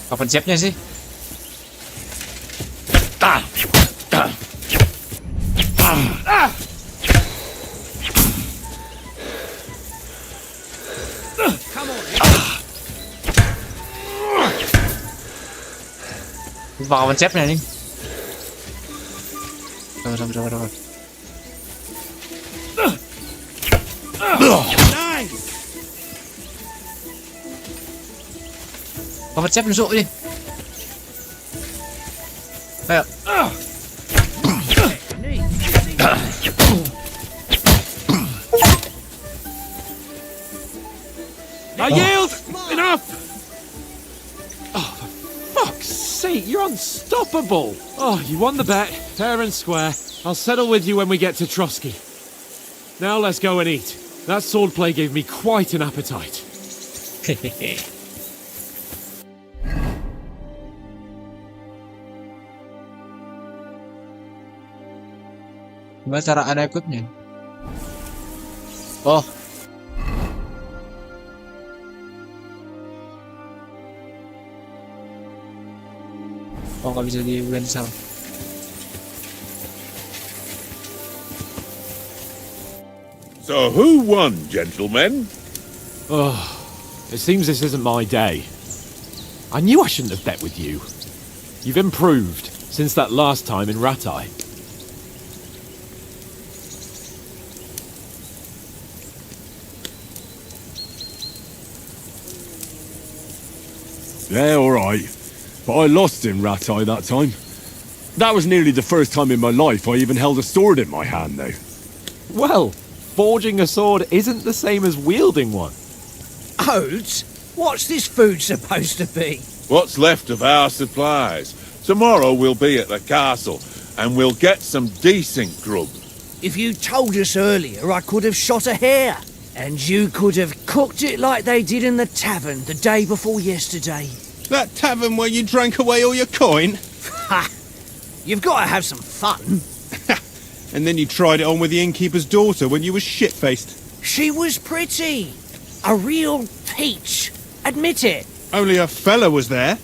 Kapan siapnya sih? Lupa kapan siapnya nih? Sabar. Nice! Kapan siap nusuk nih? Ayo. I yield! Enough! Oh, for fuck's sake, you're unstoppable! Oh, you won the bet, fair and square. I'll settle with you when we get to Trotsky. Now let's go and eat. That swordplay gave me quite an appetite. Gimana cara Anda ikutnya? Oh. Oh, nggak bisa di cancel. So who won, gentlemen? Oh, it seems this isn't my day. I knew I shouldn't have bet with you. You've improved since that last time in Ratai. Yeah, alright. But I lost in Ratai that time. That was nearly the first time in my life I even held a sword in my hand, though. Well, forging a sword isn't the same as wielding one. Oats? What's this food supposed to be? What's left of our supplies. Tomorrow we'll be at the castle, and we'll get some decent grub. If you told us earlier, I could have shot a hare. And you could have cooked it like they did in the tavern the day before yesterday. That tavern where you drank away all your coin? Ha! You've got to have some fun. And then you tried it on with the innkeeper's daughter when you were shit-faced. She was pretty. A real peach. Admit it. Only a fella was there.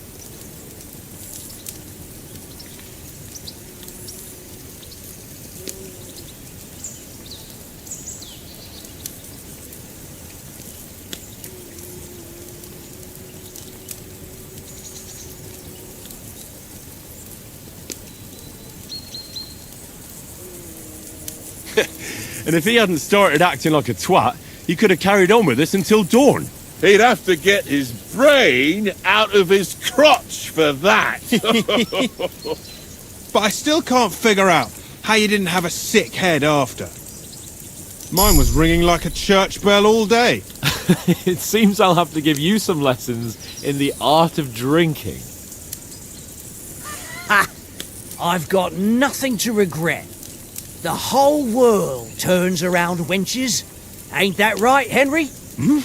And if he hadn't started acting like a twat, he could have carried on with us until dawn. He'd have to get his brain out of his crotch for that. But I still can't figure out how you didn't have a sick head after. Mine was ringing like a church bell all day. It seems I'll have to give you some lessons in the art of drinking. Ha! I've got nothing to regret. The whole world turns around wenches. Ain't that right, Henry? Hmm?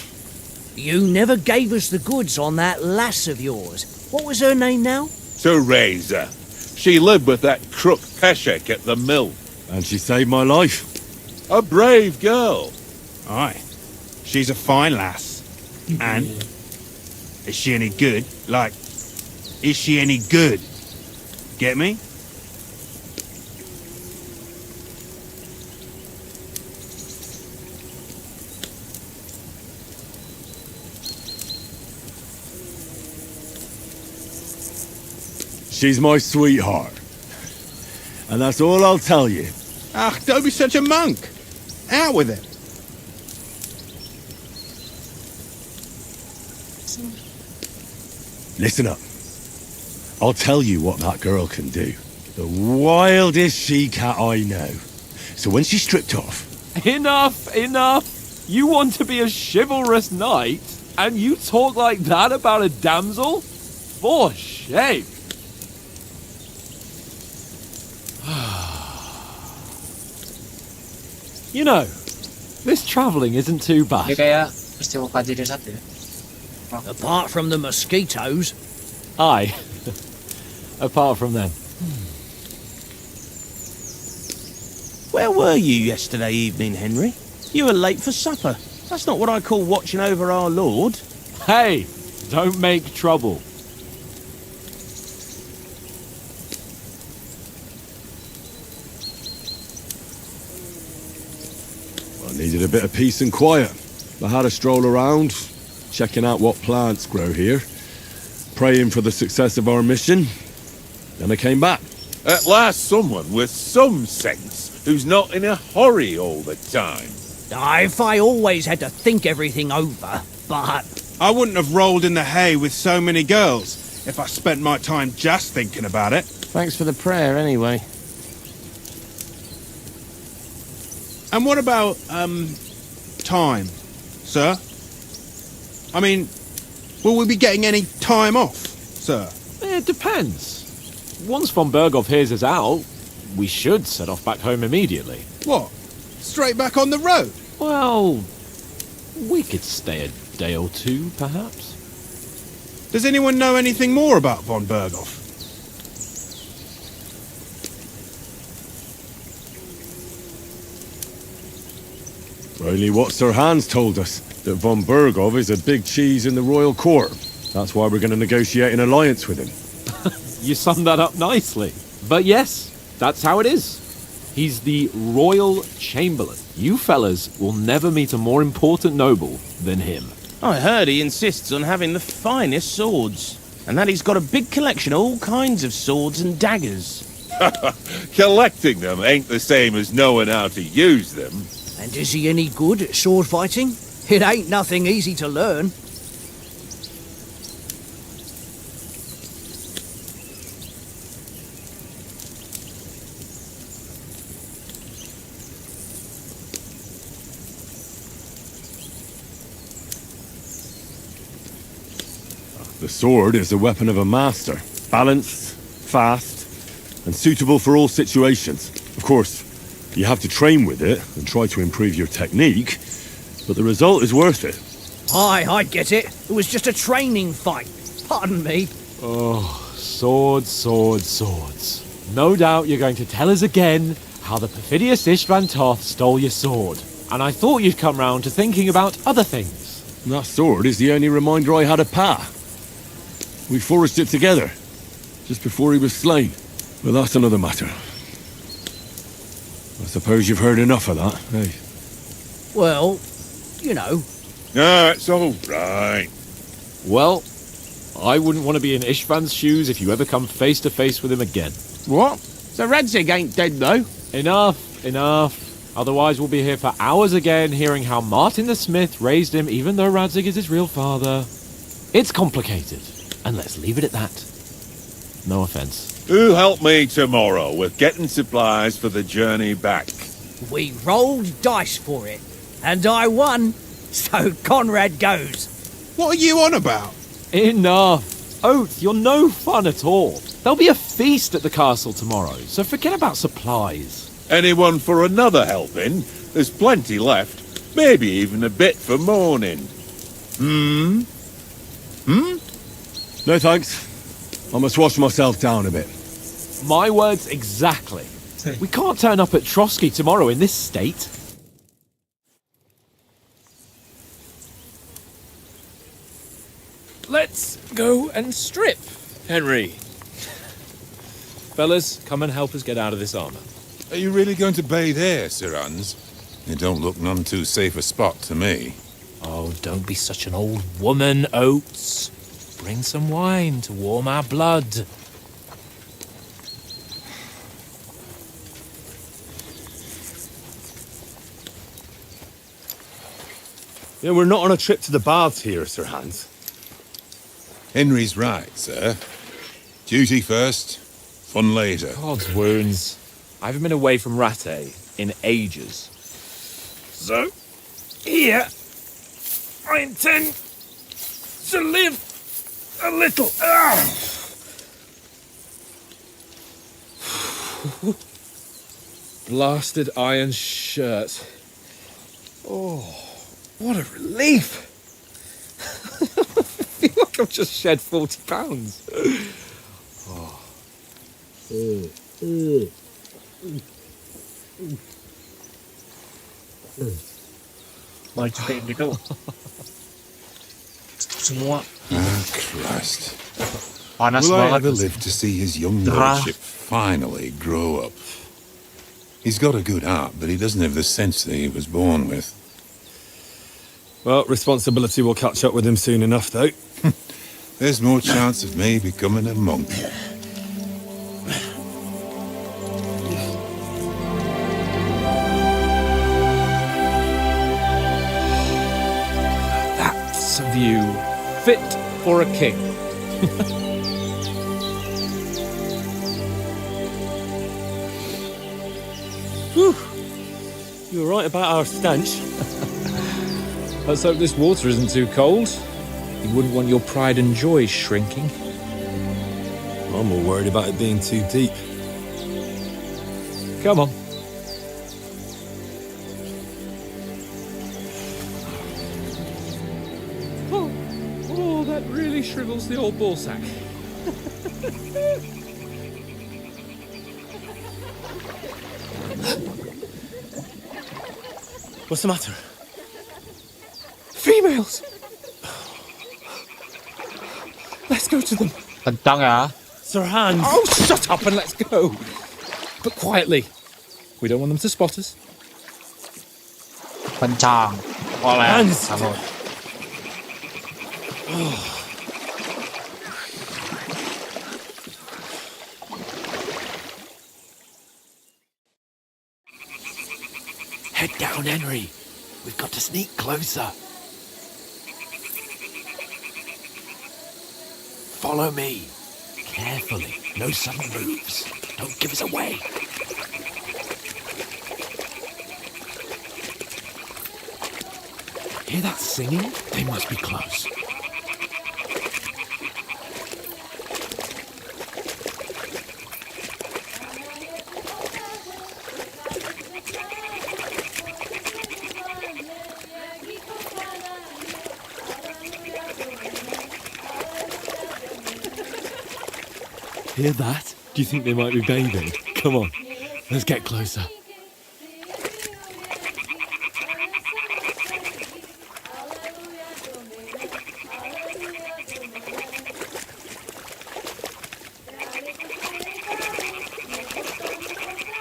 You never gave us the goods on that lass of yours. What was her name now? Teresa. She lived with that crook Peshek at the mill. And she saved my life. A brave girl. Aye. She's a fine lass. And? Is she any good? Like, is she any good? Get me? She's my sweetheart. And that's all I'll tell you. Ah, don't be such a monk. Out with it. Listen up. I'll tell you what that girl can do. The wildest she-cat I know. So when she's stripped off... Enough, enough! You want to be a chivalrous knight, and you talk like that about a damsel? For shame! You know, this travelling isn't too Dia bad. kayak peristiwa jadi satu ya. Apart from the mosquitoes. Aye. Apart from them. Where were you yesterday evening, Henry? You were late for supper. That's not what I call watching over our Lord. Hey, don't make trouble. I needed a bit of peace and quiet. I had a stroll around, checking out what plants grow here, praying for the success of our mission. Then I came back. At last someone with some sense, who's not in a hurry all the time. If I always had to think everything over, but... I wouldn't have rolled in the hay with so many girls if I spent my time just thinking about it. Thanks for the prayer, anyway. And what about, time, sir? I mean, will we be getting any time off, sir? It depends. Once von Berghoff hears us out, we should set off back home immediately. What? Straight back on the road? Well, we could stay a day or two, perhaps. Does anyone know anything more about von Berghoff? Only what Sir Hans told us, that von Berghoff is a big cheese in the royal court. That's why we're going to negotiate an alliance with him. You summed that up nicely. But yes, that's how it is. He's the Royal Chamberlain. You fellas will never meet a more important noble than him. I heard he insists on having the finest swords, and that he's got a big collection of all kinds of swords and daggers. Collecting them ain't the same as knowing how to use them. And is he any good at sword fighting? It ain't nothing easy to learn. The sword is the weapon of a master. Balanced, fast, and suitable for all situations. Of course, you have to train with it and try to improve your technique, but the result is worth it. Aye, I get it. It was just a training fight. Pardon me. Oh, swords, swords, swords. No doubt you're going to tell us again how the perfidious Ishvan Toth stole your sword. And I thought you'd come round to thinking about other things. And that sword is the only reminder I had of Pa. We forged it together, just before he was slain. But that's another matter. I suppose you've heard enough of that, eh? Well, you know. No, it's all right. Well, I wouldn't want to be in Ishvan's shoes if you ever come face to face with him again. What? So Radzig ain't dead, though? Enough, enough. Otherwise we'll be here for hours again hearing how Martin the Smith raised him even though Radzig is his real father. It's complicated, and let's leave it at that. No offence. Who'll help me tomorrow with getting supplies for the journey back? We rolled dice for it, and I won, so Conrad goes. What are you on about? Enough. Oath, you're no fun at all. There'll be a feast at the castle tomorrow, so forget about supplies. Anyone for another helping? There's plenty left. Maybe even a bit for morning. No thanks. I must wash myself down a bit. My words exactly. We can't turn up at Trotsky tomorrow in this state. Let's go and strip, Henry. Fellas, come and help us get out of this armor. Are you really going to bathe here, Sir Hans? It don't look none too safe a spot to me. Oh, don't be such an old woman, Oates. Bring some wine to warm our blood. Yeah, we're not on a trip to the baths here, Sir Hans. Henry's right, sir. Duty first, fun later. God's wounds. I haven't been away from Rattay in ages. So, here, I intend to live a little. Blasted iron shirt. Oh, what a relief. I feel like I've just shed 40 pounds. Oh. Baju kayak gitu. Semua Christ. panas Will I banget. ever live to see his young Gerah. lordship finally grow up? He's got a good heart, but he doesn't have the sense that he was born with. Well, responsibility will catch up with him soon enough, though. There's more chance of me becoming a monk. That's a view fit for a king. Whew. You're right about our stench. Let's hope this water isn't too cold. You wouldn't want your pride and joy shrinking. I'm more worried about it being too deep. Come on. Oh, that really shrivels the old ball sack. What's the matter? Females! Let's go to them. Kentang ya. Sir Hans. Oh, shut up and let's go. But quietly. We don't want them to spot us. Kencang. Oleh. Hans. Kamu. Head down, Henry. We've got to sneak closer. Follow me. Carefully. No sudden moves. Don't give us away. Hear that singing? They must be close. Hear that? Do you think they might be bathing? Come on, let's get closer.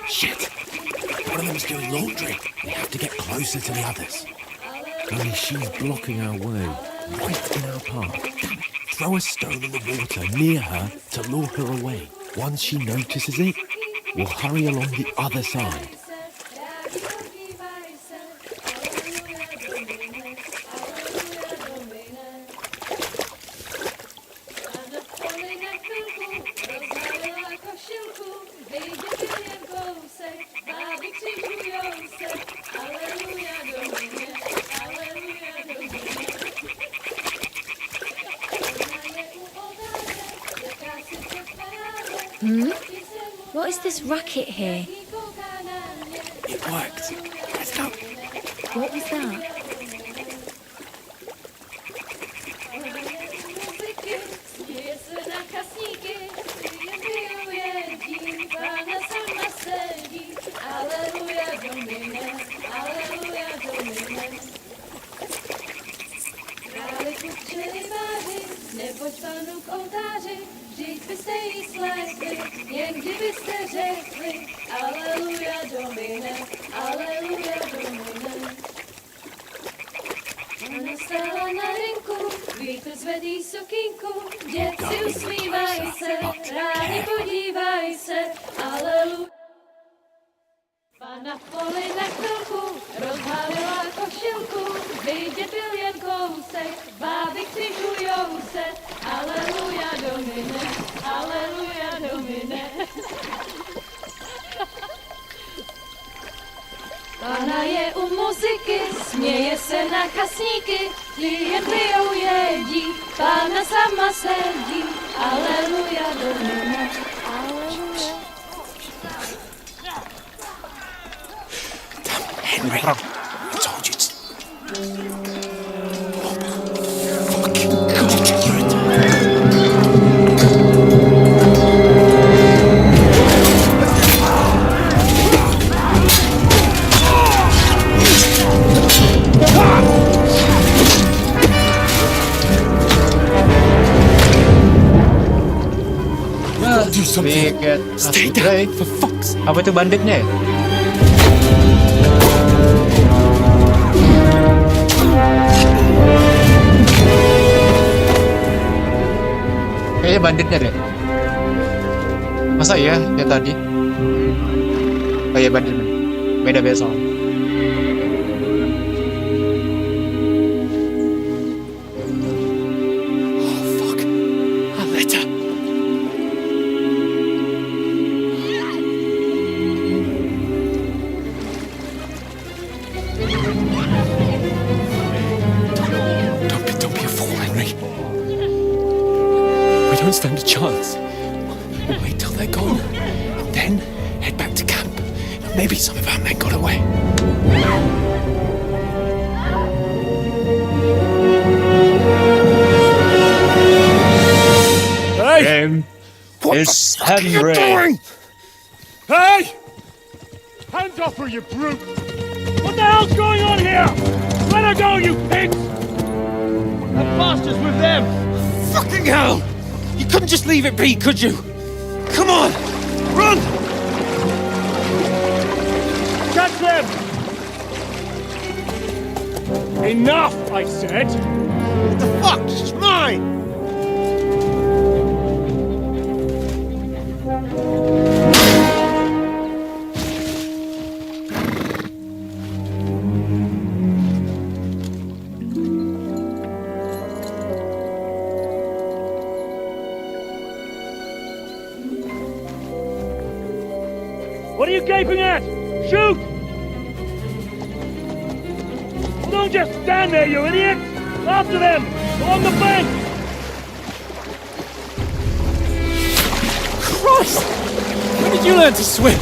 Shit! One of them's doing laundry. We have to get closer to the others. Only she's blocking our way. Right in our path. Damn it. Throw a stone in the water near her to lure her away. Once she notices it, we'll hurry along the other side. What is this racket here? It worked. Let's go. What was that? Neboť panu k oltáři, vždyť byste jí slekli, jen kdybyste řekli, aleluja domine, aleluja domine. Ona stála na rynku, vítr zvedí sukínku, děti usmívají se, rádi podívají se, aleluja. Pana v poli na chvilku, rozhálila košilku, vidět byl jen kousek, báby křižujou se, aleluja Domine, aleluja Domine. Pana je u muziky, směje se na kasníky, klienty jen jedí, Pána sama sedí, aleluja Domine, aleluja. Henry, I told you to... Fucking God, you're a... Stay down, for fuck's. Apa itu banditnya ya? Kayaknya banditnya deh. Masa iya ya tadi? Oh iya bandit. Beda-beda soalnya. Stand a chance. We'll wait till they're gone, and then head back to camp. Maybe some of our men got away. Hey! It's Henry! Hey! Hands off her, you brute! What the hell's going on here? Let her go, you pigs! That bastard's with them! Fucking hell! You couldn't just leave it be, could you? Come on! Run! Catch them! Enough, I said! What the fuck? It's mine! What are you gaping at? Shoot! Well, don't just stand there, you idiot! After them! Along the bank! Christ! When did you learn to swim?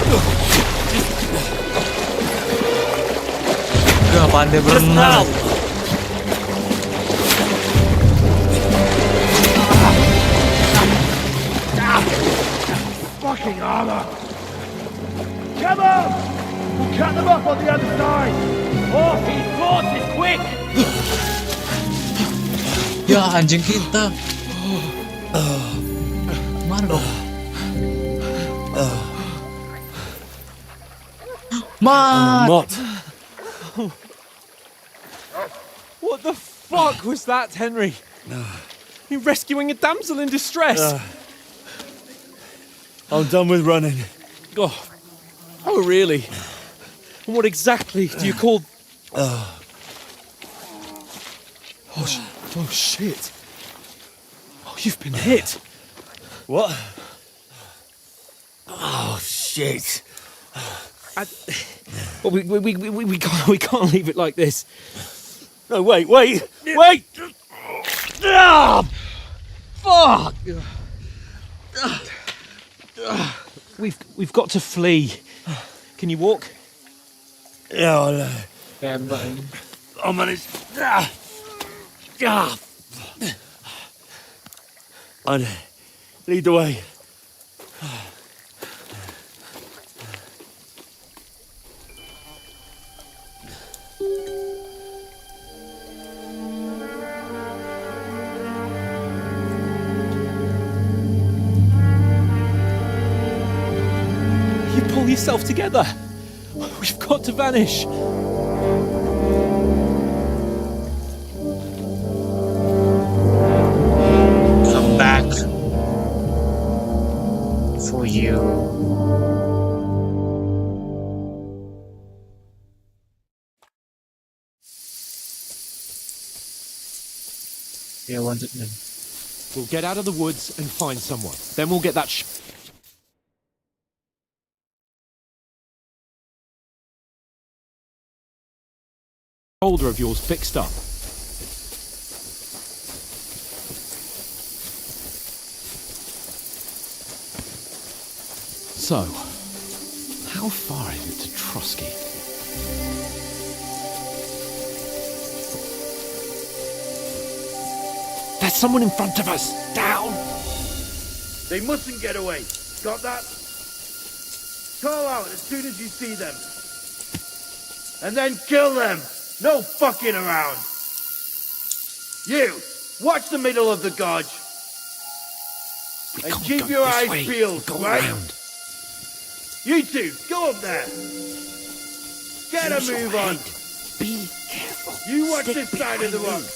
Gak pandai berenang. Fucking armor! Come on! We'll cut them up on the other side! Oh, these horses, quick! Ya anjing kita. Mana dong? Mott! What the fuck was that, Henry? You rescuing a damsel in distress? I'm done with running. Oh, really? And what exactly do you call... Oh, shit. Oh, you've been hit. What? Oh, shit. Well, we can't leave it like this. No, wait! Ah, fuck! We've got to flee. Can you walk? Yeah, I know. Tembak. I'll manage. I'd lead the way. You pull yourself together. We've got to vanish. Come back for you. Yeah, wanted men. We'll get out of the woods and find someone. Then we'll get that shoulder of yours fixed up. So, how far is it to Trusky? There's someone in front of us! Down! They mustn't get away. Got that? Call out as soon as you see them. And then kill them! No fucking around! You! Watch the middle of the gorge! And keep your eyes peeled, right? Around. You two, go up there! Get a move on! Be careful. You watch Stick this side of the behind rock! me.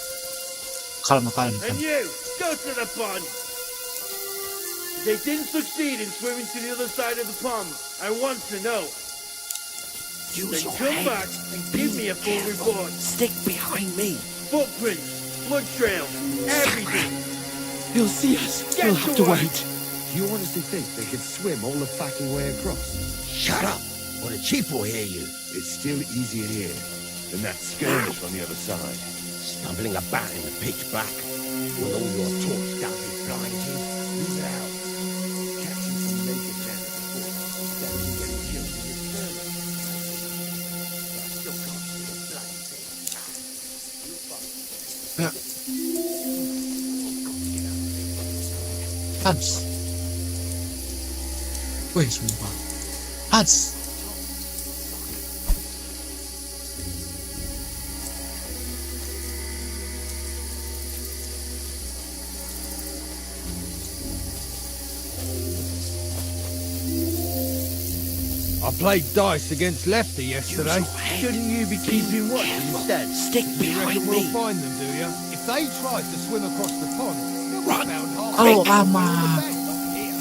Kalma, kalma. And you, go to the pond! They didn't succeed in swimming to the other side of the pond. I want to know. Use Then your come head. back and give me a full Careful. report. Stick behind me. Footprints, blood trails, everything. He'll see us. Get We'll have to to work. wait. Do you honestly think they could swim all the fucking way across? Shut up, or the chief will hear you. It's still easier here than that skirmish on the other side. Stumbling about in the pitch black, with all your torch darkly blind you. Leave it out. Catching some naked men at the fort instead of getting killed in this skirmish. I still can't see a bloody thing. Hans. Wih, sumpah. Hans. I played dice against Lefty yesterday. Shouldn't you be keeping watch instead? Stick You reckon behind we'll me. find them, do you? If they tried to swim across the pond, they'll be Run. found half Oh, dead. Ama. Not here.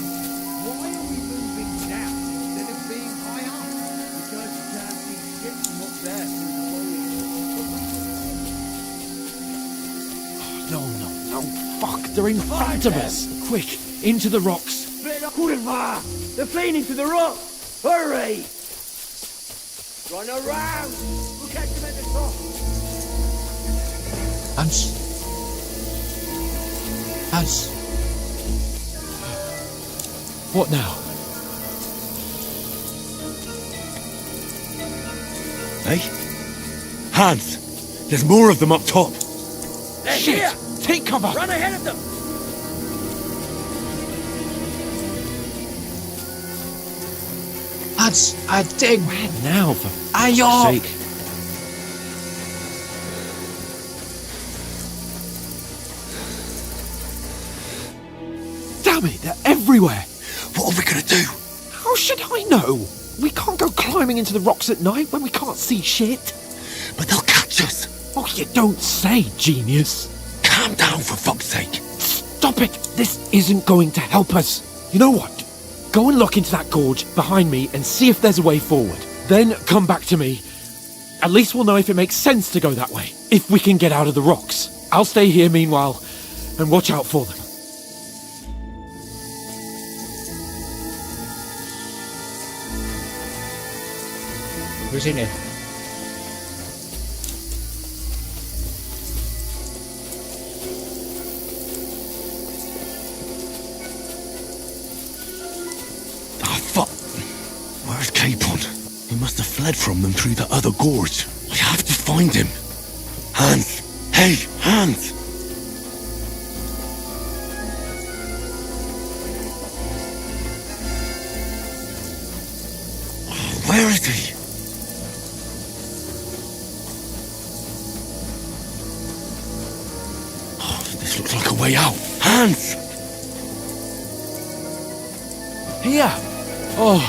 Why are we moving down instead of being high up? Because you can't see shit from up there through the foliage. No. Fuck, they're in front of us. Quick, into the rocks. Kurva! They're fleeing into the rock! Hurry! Run around! We'll catch them at the top! Hans. Hans. What now? Hey? Hans! There's more of them up top! They're Shit! here! Take cover! Run ahead of them! Hans, I think. Where now, for Ayo! fuck's sake? Damn it, they're everywhere! What are we gonna do? How should I know? We can't go climbing into the rocks at night when we can't see shit. But they'll catch us! Oh, you don't say, genius. Calm down, for fuck's sake! Stop it! This isn't going to help us. You know what? Go and look into that gorge behind me and see if there's a way forward. Then come back to me. At least we'll know if it makes sense to go that way. If we can get out of the rocks. I'll stay here meanwhile and watch out for them. Di sini. Ah, fuck! Where's Capon? He must have fled from them through the other gorge. I have to find him. Hans! Hey, Hans! Where is he? Oh, this looks like a way out. Hans! Here! Oh,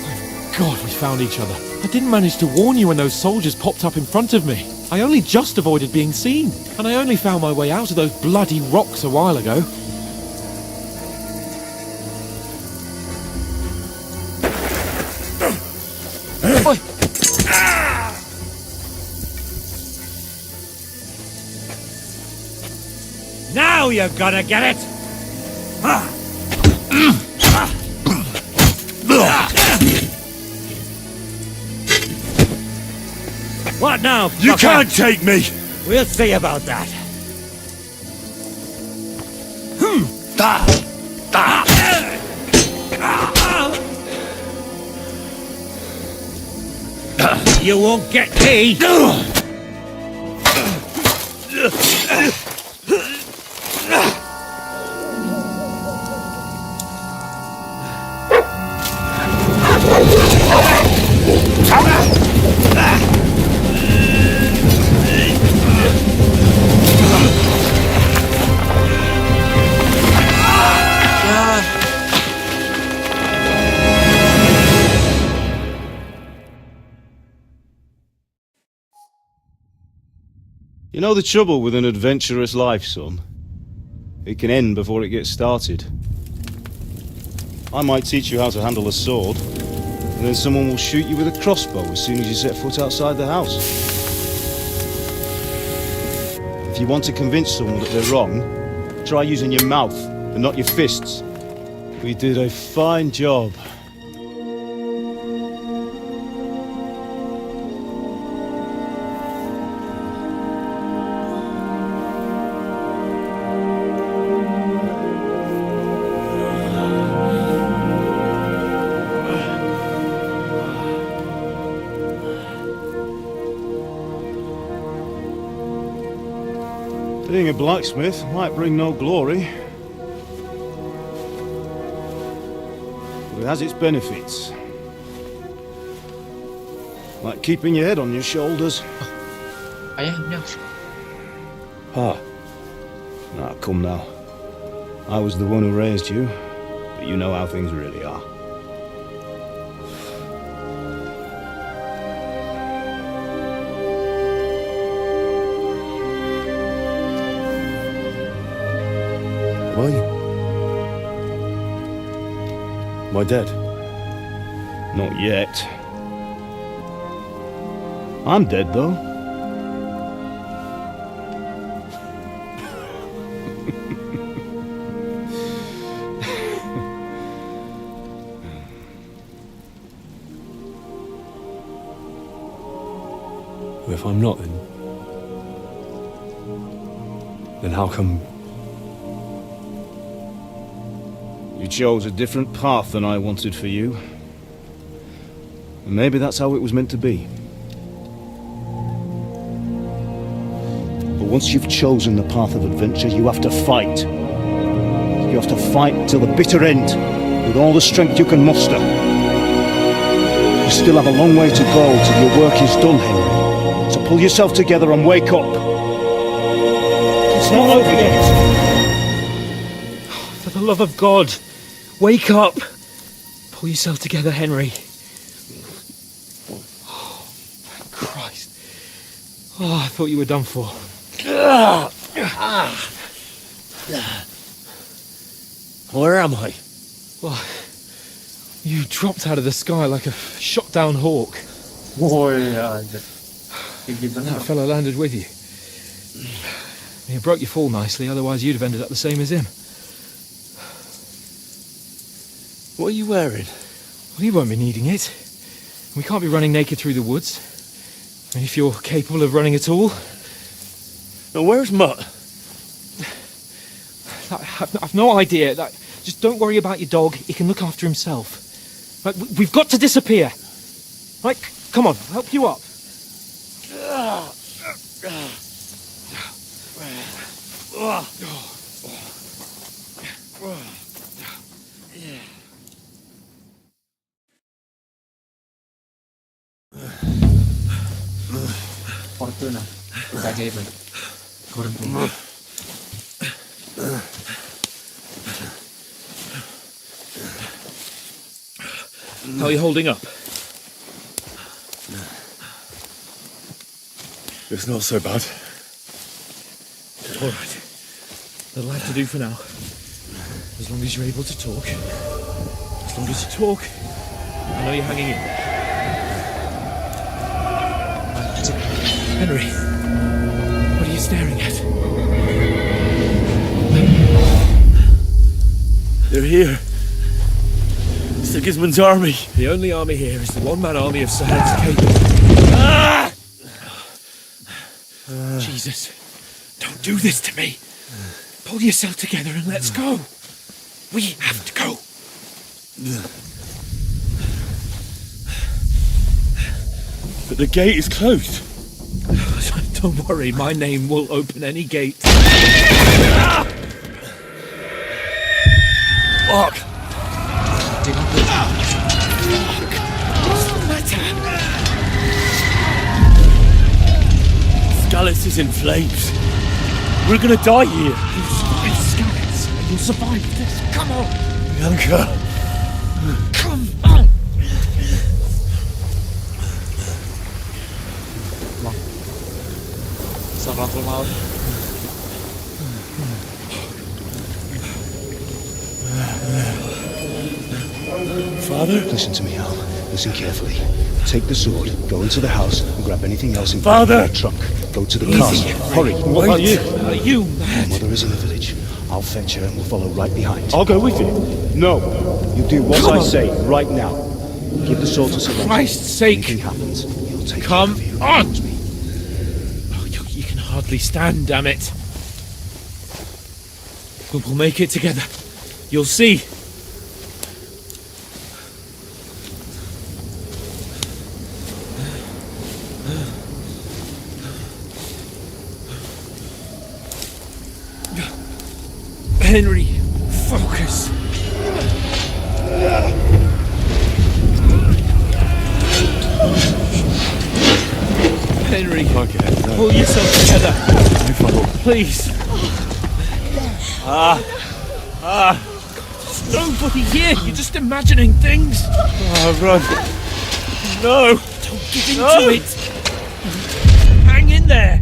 thank God we found each other. I didn't manage to warn you when those soldiers popped up in front of me. I only just avoided being seen. And I only found my way out of those bloody rocks a while ago. Oi! Now Now you're gonna get it! What now? You fucker? can't take me! We'll see about that. You won't get me! You know the trouble with an adventurous life, son? It can end before it gets started. I might teach you how to handle a sword, and then someone will shoot you with a crossbow as soon as you set foot outside the house. If you want to convince someone that they're wrong, try using your mouth and not your fists. We did a fine job. Being a blacksmith might bring no glory, but it has its benefits. Like keeping your head on your shoulders. Ayahnya. Ah. Now, come now. I was the one who raised you, but you know how things really are. Why? Am I dead? Not yet. I'm dead, though. If I'm not, then how come... You chose a different path than I wanted for you. And maybe that's how it was meant to be. But once you've chosen the path of adventure, you have to fight. You have to fight till the bitter end, with all the strength you can muster. You still have a long way to go till your work is done, Henry. So pull yourself together and wake up. It's not over yet. For the love of God, wake up! Pull yourself together, Henry. Oh, thank Christ. Oh, I thought you were done for. Where am I? Well, you dropped out of the sky like a shot-down hawk. Oh, yeah. That fellow landed with you. He broke your fall nicely, otherwise you'd have ended up the same as him. What are you wearing? Well, you won't be needing it. We can't be running naked through the woods. I mean, if you're capable of running at all. Now, where's Mutt? I've no idea. Just don't worry about your dog. He can look after himself. We've got to disappear. Right, come on, I'll help you up. Fortuna. Keajaiban. Gordon. How are you holding up? It's not so bad. All right. That'll have to do for now. As long as you're able to talk. As long as you talk, I know you're hanging in. Henry, what are you staring at? here. Sigismund's army. The only army here is the one-man army of Sir Hans Cable. Ah! Jesus, don't do this to me. Pull yourself together and let's go. We have to go. But the gate is closed. Don't worry, my name will open any gate. Fuck! What's the matter? Scallis is in flames. We're gonna die here. You'll survive Scallis. You'll survive this. Come on! Bianca! Come on! Salatul maut. Father? Listen to me, Al. Listen carefully. Take the sword, go into the house, and grab anything else in Father! the truck. Go to the castle. Hurry. What are you mad? Your mother is in the village. I'll fetch her and we'll follow right behind. I'll go with you. No. You do what I say right now. Give the sword to Sir Roger. Christ's sake! If anything happens, he'll take Come care of you. on! Promise me. Oh, you can hardly stand, damn it. We'll make it together. You'll see. Henry, focus. Henry, pull yourself together. Please. There's nobody here. You're just imagining things. Run. No. Don't give in to it. Hang in there.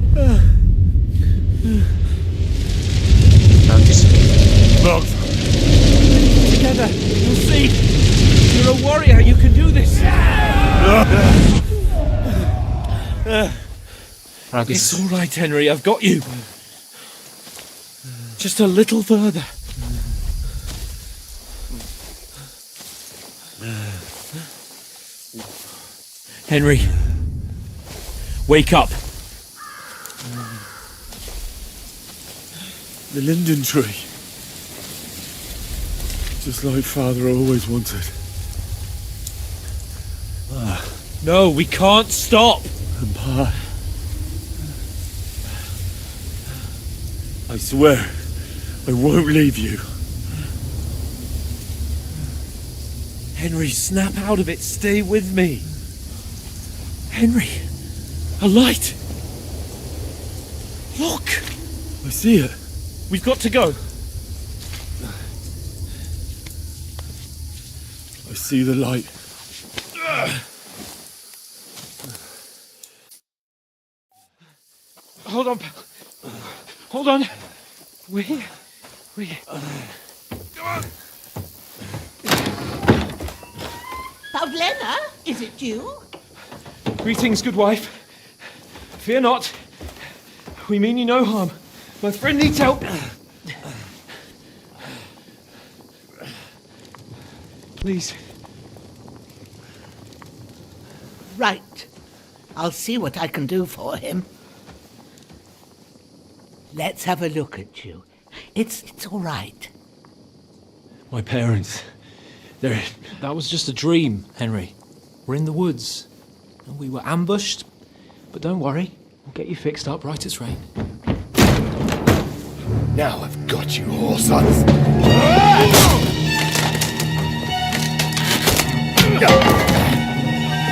Together, you'll see. You're a warrior. You can do this. It's all right, Henry. I've got you. Just a little further. Henry, wake up. The linden tree. Just like Father always wanted. No, we can't stop. And Pa, I swear, I won't leave you. Henry, snap out of it. Stay with me. Henry, a light. Look. I see it. We've got to go. I see the light. Hold on, pal. Hold on. We're here. We're here. Come on. Pavlena, is it you? Greetings, good wife. Fear not. We mean you no harm. My friend needs help. Please. Right. I'll see what I can do for him. Let's have a look at you. It's all right. My parents. That was just a dream, Henry. We're in the woods. We were ambushed. But don't worry. We'll get you fixed up right as rain. Now I've got you, whore sons.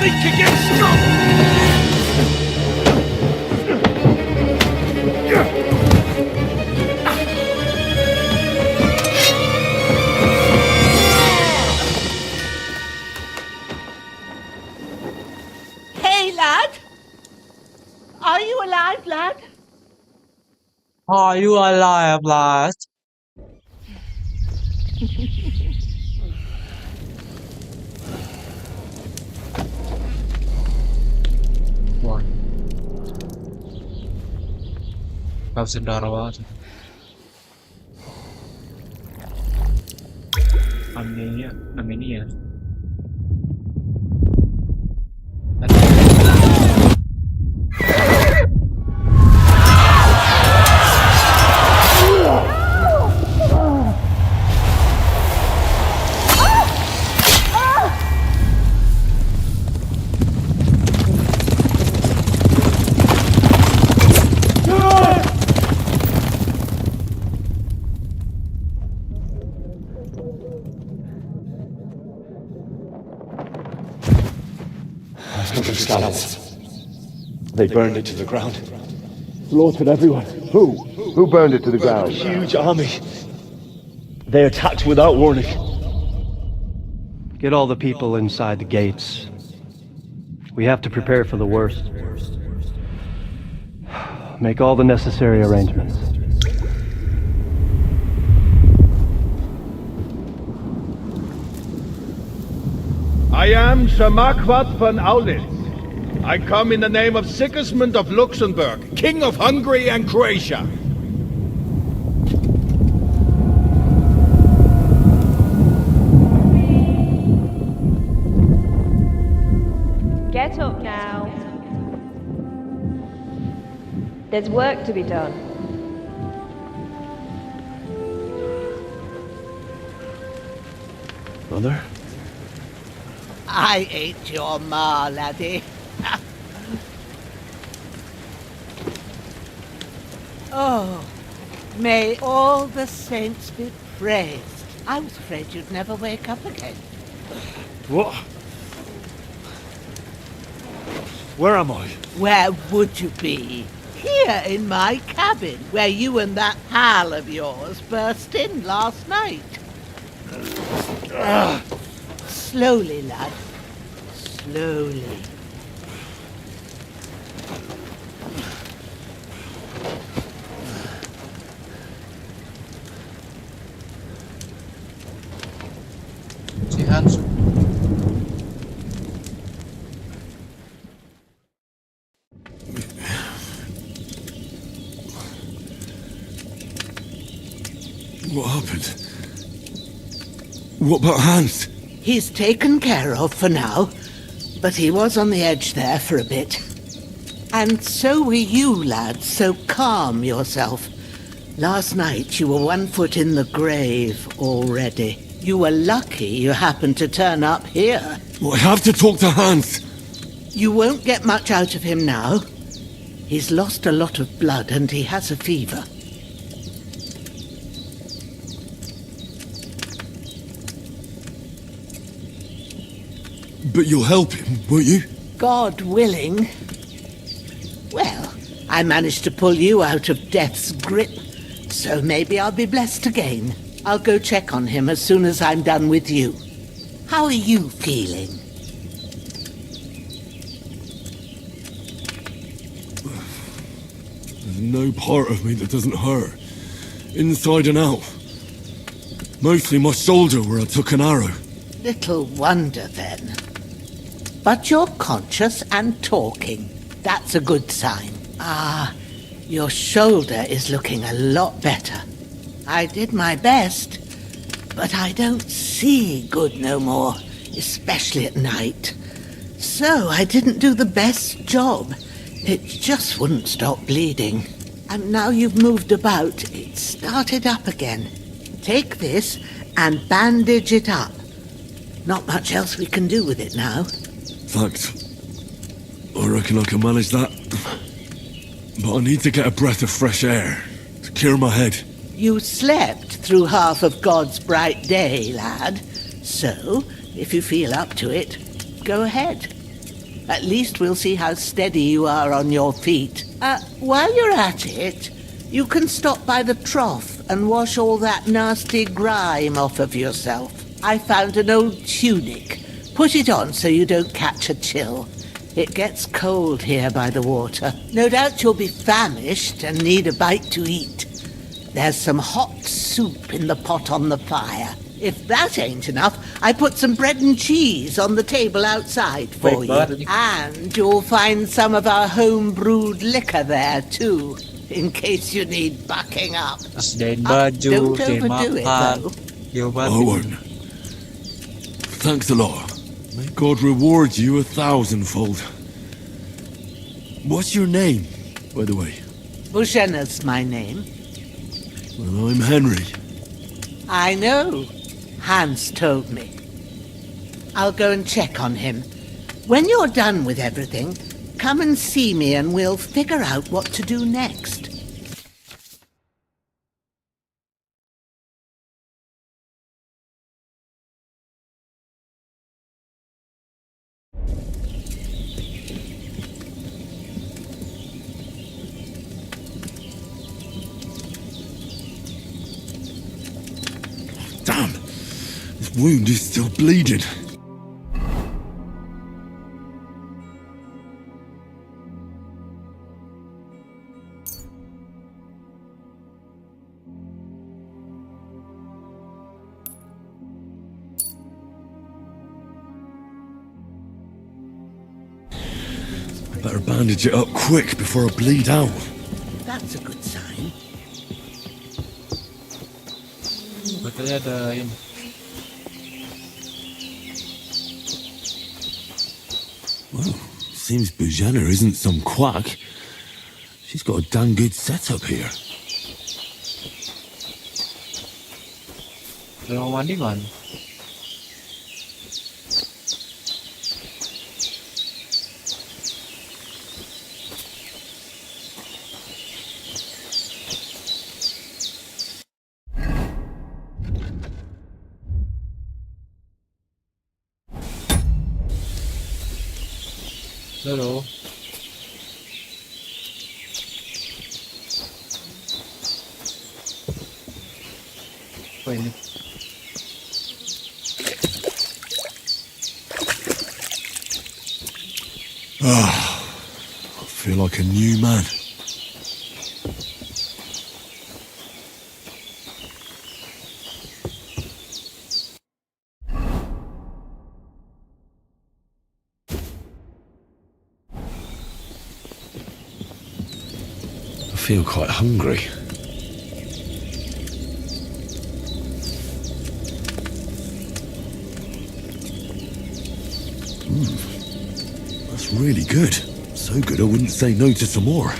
Think again, stop! Hey, lad! Are you alive, lad? Are you alive, lad? Wah. Gak bisa darah banget. Armenia. The scallops. They burned it to the ground. Slaughtered everyone. Who? Who burned it to the ground? A huge army. They attacked without warning. Get all the people inside the gates. We have to prepare for the worst. Make all the necessary arrangements. I am Sir Marquardt von Aulitz. I come in the name of Sigismund of Luxembourg, King of Hungary and Croatia. Get up now. There's work to be done. Mother? I ain't your ma, laddie. Oh, may all the saints be praised. I was afraid you'd never wake up again. What? Where am I? Where would you be? Here in my cabin, where you and that pal of yours burst in last night. Slowly, lad. Slowly. Si Hans. What happened? What about Hans? He's taken care of for now, but he was on the edge there for a bit. And so were you, lad, so calm yourself. Last night you were 1 foot in the grave already. You were lucky you happened to turn up here. Well, I have to talk to Hans. You won't get much out of him now. He's lost a lot of blood and he has a fever. But you'll help him, won't you? God willing. Well, I managed to pull you out of death's grip, so maybe I'll be blessed again. I'll go check on him as soon as I'm done with you. How are you feeling? There's no part of me that doesn't hurt. Inside and out. Mostly my shoulder where I took an arrow. Little wonder then. But you're conscious and talking. That's a good sign. Ah, your shoulder is looking a lot better. I did my best, but I don't see good no more, especially at night. So I didn't do the best job. It just wouldn't stop bleeding. And now you've moved about, it started up again. Take this and bandage it up. Not much else we can do with it now. Thanks. I reckon I can manage that. But I need to get a breath of fresh air to clear my head. You slept through half of God's bright day, lad. So, if you feel up to it, go ahead. At least we'll see how steady you are on your feet. While you're at it, you can stop by the trough and wash all that nasty grime off of yourself. I found an old tunic. Put it on so you don't catch a chill. It gets cold here by the water. No doubt you'll be famished and need a bite to eat. There's some hot soup in the pot on the fire. If that ain't enough, I put some bread and cheese on the table outside for you. And you'll find some of our home-brewed liquor there, too, in case you need bucking up. Sediain baju, Don't sediain overdo it, makan. though. Diobatin. I won't. Thanks a lot. May God reward you 1,000-fold. What's your name, by the way? Bushena's my name. Well, I'm Henry. I know. Hans told me. I'll go and check on him. When you're done with everything, come and see me and we'll figure out what to do next. Damn! This wound is still bleeding. Better bandage it up quick before I bleed out. That's a good sign. Betulnya ada ini. Well, seems Bujana isn't some quack. She's got a damn good setup here. Ruang mandi mana? Halo. Apa ini? I feel like a new man. I feel quite hungry. That's really good. So good I wouldn't say no to some more.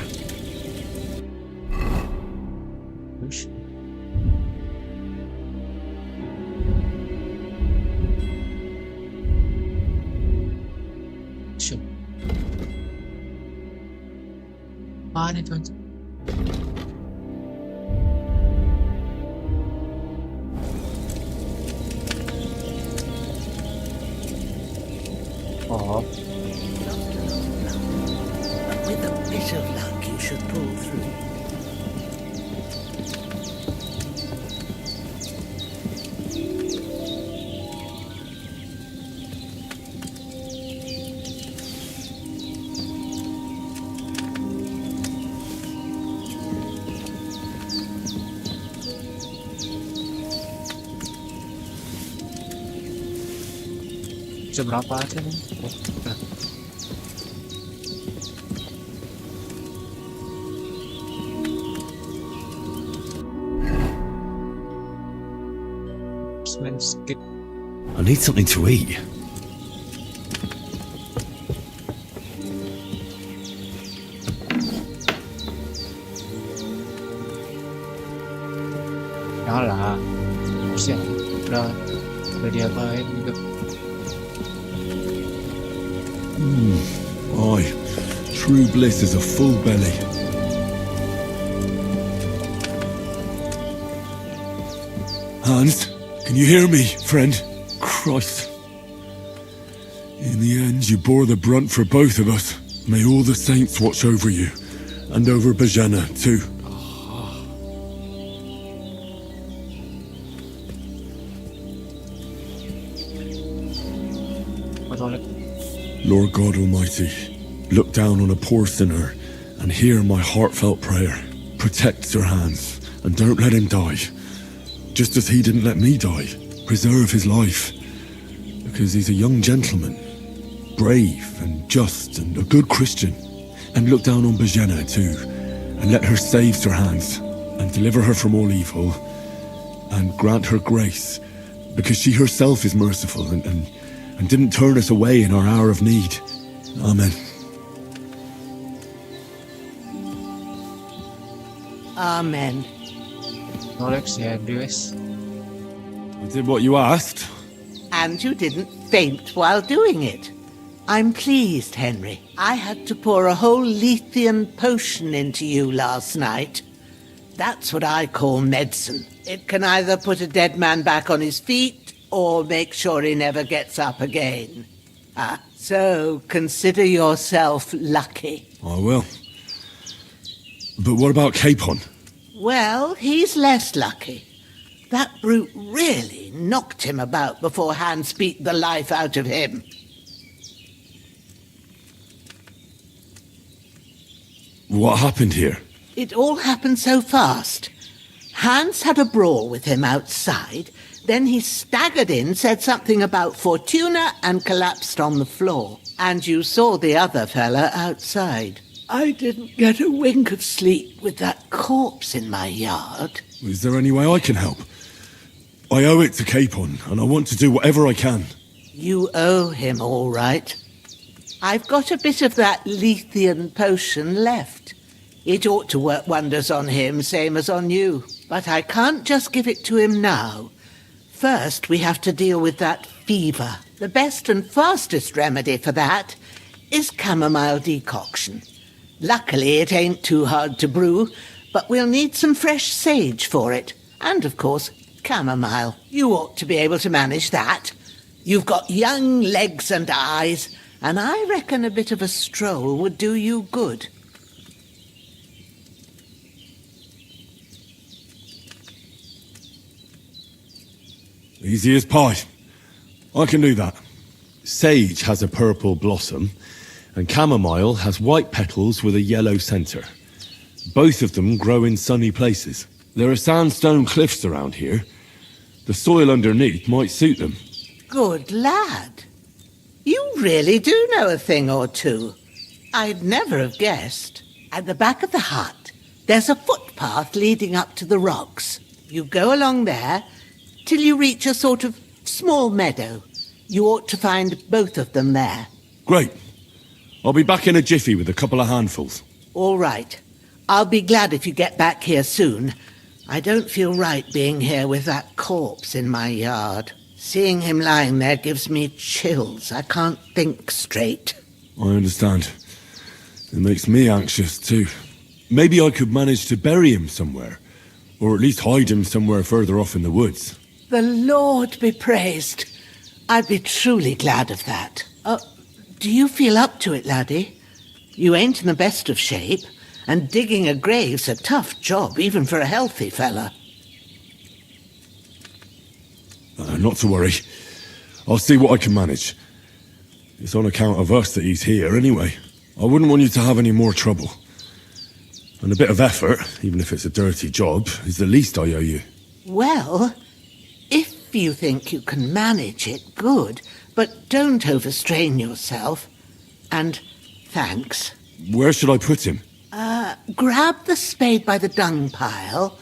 Apaan itu? Oh. But with a bit of luck, you should pull through. Jam berapa aja nih? Skip. I need something to eat. Yalah, siap. Udah diapain juga. Aye, true bliss is a full belly. Hans, can you hear me, friend? Christ. In the end, you bore the brunt for both of us. May all the saints watch over you, and over Bajana, too. Lord God Almighty, look down on a poor sinner and hear my heartfelt prayer. Protect Sir Hans, and don't let him die. Just as he didn't let me die. Preserve his life. Because he's a young gentleman, brave and just and a good Christian. And look down on Bajana too, and let her save Sir Hans, and deliver her from all evil, and grant her grace, because she herself is merciful and didn't turn us away in our hour of need. Amen. Amen. Alex, yeah, do this. I did what you asked. And you didn't faint while doing it. I'm pleased, Henry. I had to pour a whole Lethean potion into you last night. That's what I call medicine. It can either put a dead man back on his feet or make sure he never gets up again. So consider yourself lucky. I will. But what about Capon? Well, he's less lucky. That brute really knocked him about before Hans beat the life out of him. What happened here? It all happened so fast. Hans had a brawl with him outside, then he staggered in, said something about Fortuna, and collapsed on the floor. And you saw the other fella outside. I didn't get a wink of sleep with that corpse in my yard. Is there any way I can help? I owe it to Capon, and I want to do whatever I can. You owe him, all right. I've got a bit of that Lethean potion left. It ought to work wonders on him, same as on you. But I can't just give it to him now. First, we have to deal with that fever. The best and fastest remedy for that is chamomile decoction. Luckily, it ain't too hard to brew, but we'll need some fresh sage for it. And, of course, chamomile. You ought to be able to manage that. You've got young legs and eyes, and I reckon a bit of a stroll would do you good. Easy as pie. I can do that. Sage has a purple blossom, and chamomile has white petals with a yellow centre. Both of them grow in sunny places. There are sandstone cliffs around here. The soil underneath might suit them. Good lad. You really do know a thing or two. I'd never have guessed. At the back of the hut, there's a footpath leading up to the rocks. You go along there till you reach a sort of small meadow. You ought to find both of them there. Great. I'll be back in a jiffy with a couple of handfuls. All right. I'll be glad if you get back here soon. I don't feel right being here with that corpse in my yard. Seeing him lying there gives me chills. I can't think straight. I understand. It makes me anxious too. Maybe I could manage to bury him somewhere, or at least hide him somewhere further off in the woods. The Lord be praised. I'd be truly glad of that. Do you feel up to it, laddie? You ain't in the best of shape, and digging a grave's a tough job, even for a healthy fella. Not to worry. I'll see what I can manage. It's on account of us that he's here anyway. I wouldn't want you to have any more trouble. And a bit of effort, even if it's a dirty job, is the least I owe you. Well, if you think you can manage it, good, but don't overstrain yourself. And thanks. Where should I put him? Grab the spade by the dung pile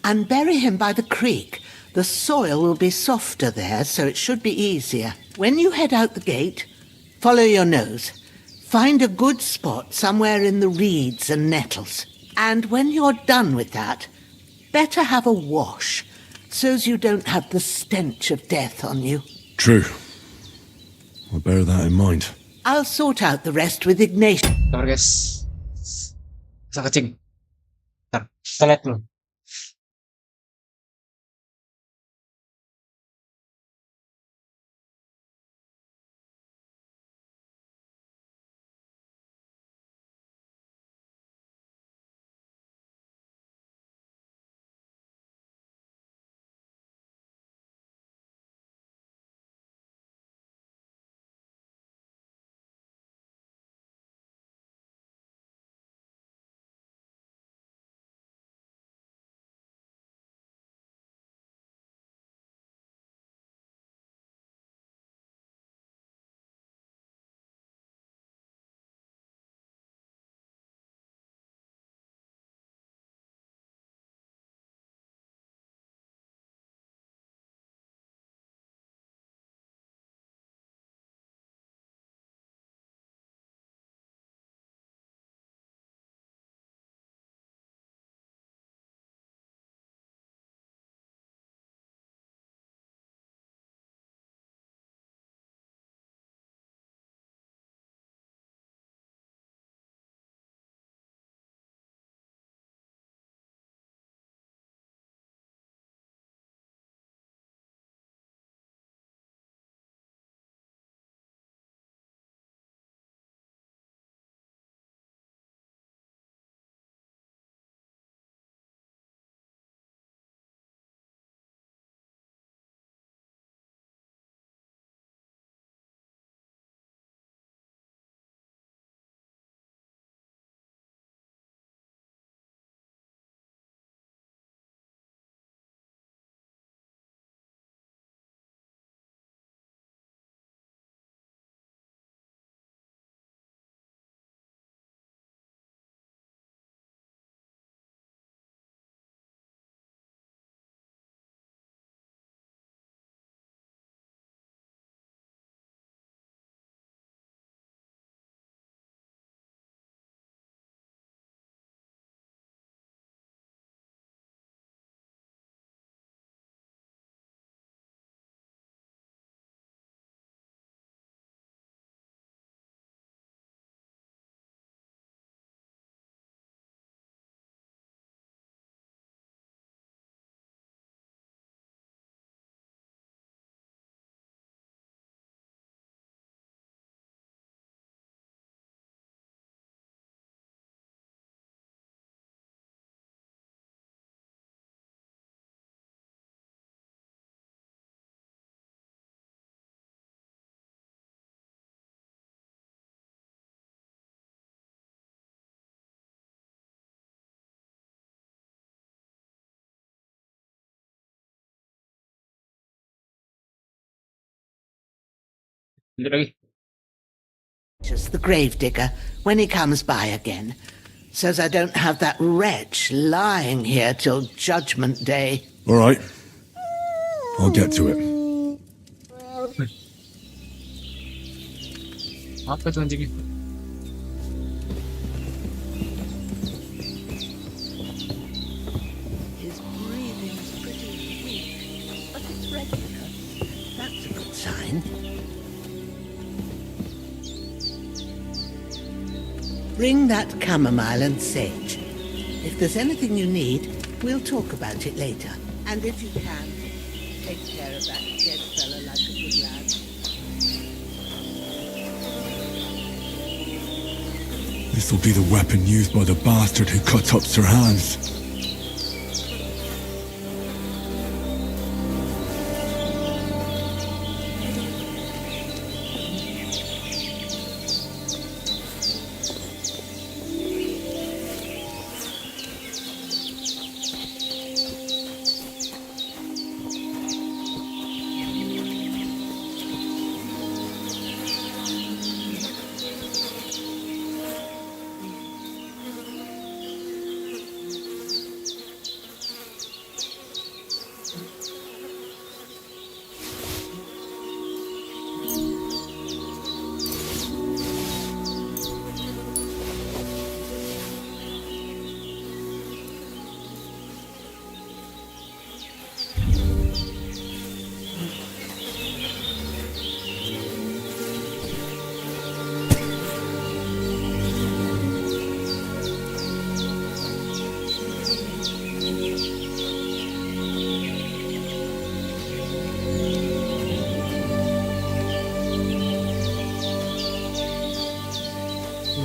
and bury him by the creek. The soil will be softer there, so it should be easier. When you head out the gate, follow your nose. Find a good spot somewhere in the reeds and nettles. And when you're done with that, better have a wash, so's you don't have the stench of death on you. True. I'll bear that in mind. I'll sort out the rest with Ignatius. Sabar guys. Bisa kecing. Ntar, kita lihat dulu. Lanjut lagi. Just the gravedigger, when he comes by again, says I don't have that wretch lying here till Judgment Day. All right. I'll get to it. Apa itu anjingnya? His breathing's pretty weak, but it's regular. That's a good sign. Bring that chamomile and sage. If there's anything you need, we'll talk about it later. And if you can, take care of that dead fella like a good lad. This will be the weapon used by the bastard who cut up Sir Hans.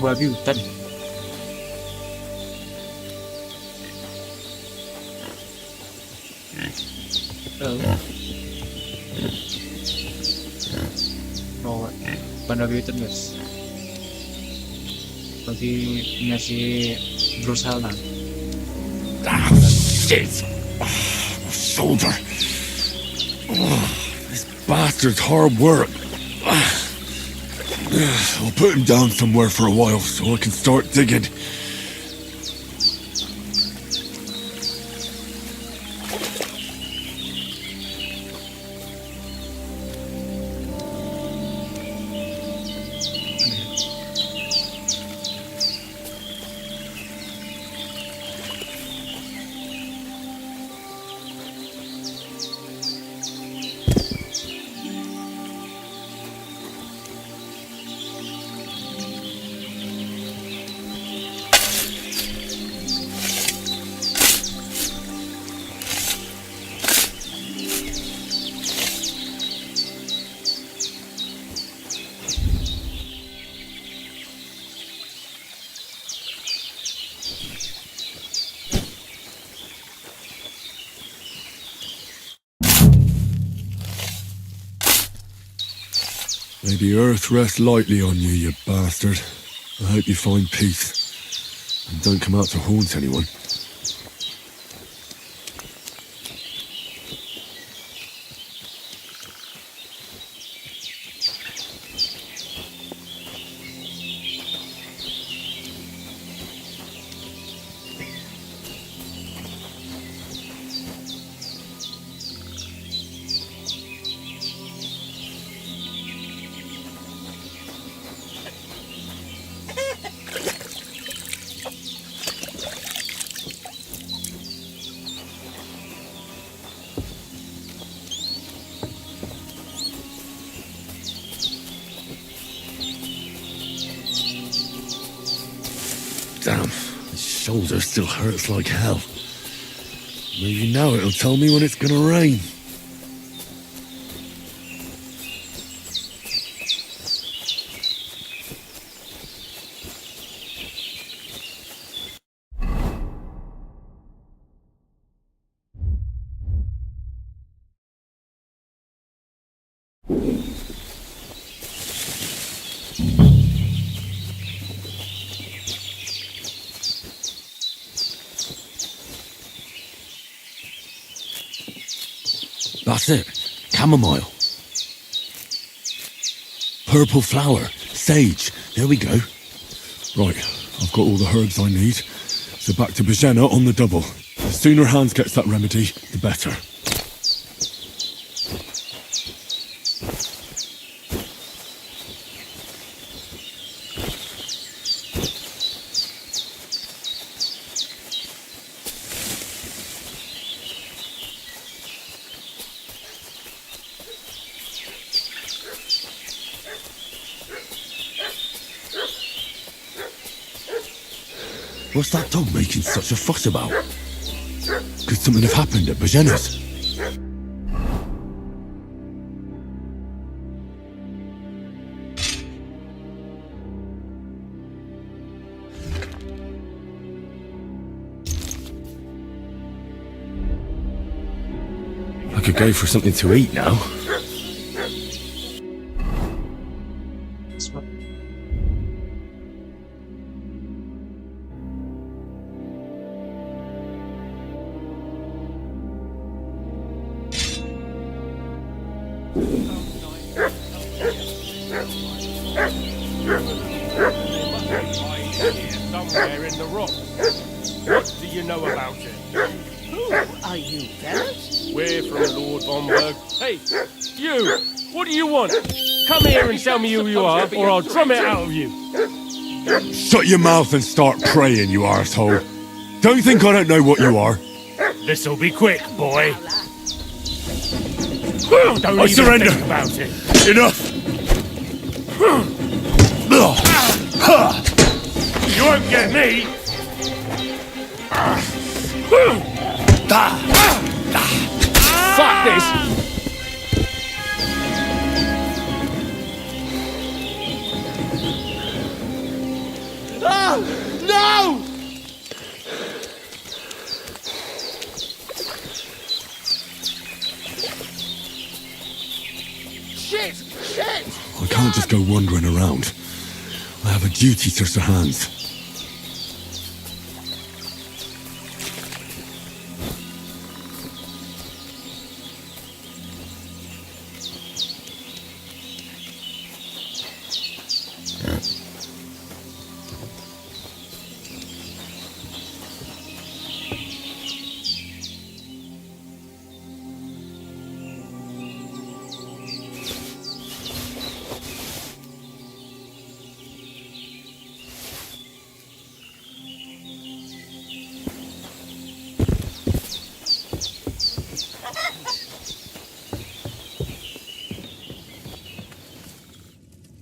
Babi hutan. Oh, bukan babi hutan guys. Bagi punya si Bruce Helena. Ah, shit! My shoulder. This bastard's hard work. I'll put him down somewhere for a while so I can start digging. May the earth rest lightly on you, you bastard. I hope you find peace. And don't come out to haunt anyone. Damn, my shoulder still hurts like hell. Maybe now it'll tell me when it's gonna rain. That's it. Chamomile. purple flower. Sage. There we go. Right, I've got all the herbs I need. So back to Bajena on the double. The sooner Hans gets that remedy, the better. What's that dog making such a fuss about? Could something have happened at Bajena's? I could go for something to eat now. Somewhere in the rock. What do you know about it? Who are you, fellas? We're from Lord Vonberg. Hey, you! What do you want? Come here and tell me who you are, or I'll drum it out of you. Shut your mouth and start praying, you arsehole. Don't think I don't know what you are. This'll be quick, boy. Don't I even surrender. think about it. Enough! You won't get me! Fuck this! No! Shit! Shit! I can't just go wandering around. I have a duty to Sir Hans.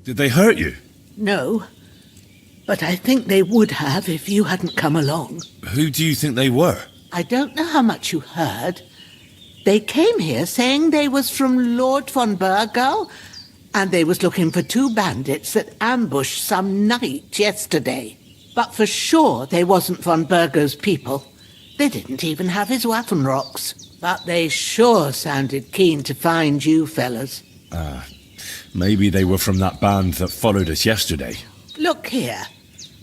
Did they hurt you? No. But I think they would have if you hadn't come along. Who do you think they were? I don't know how much you heard. They came here saying they was from Lord von Burgo, and they was looking for 2 bandits that ambushed some knight yesterday. But for sure they wasn't von Burgo's people. They didn't even have his Waffenrocks. But they sure sounded keen to find you fellas. Maybe they were from that band that followed us yesterday. Look here.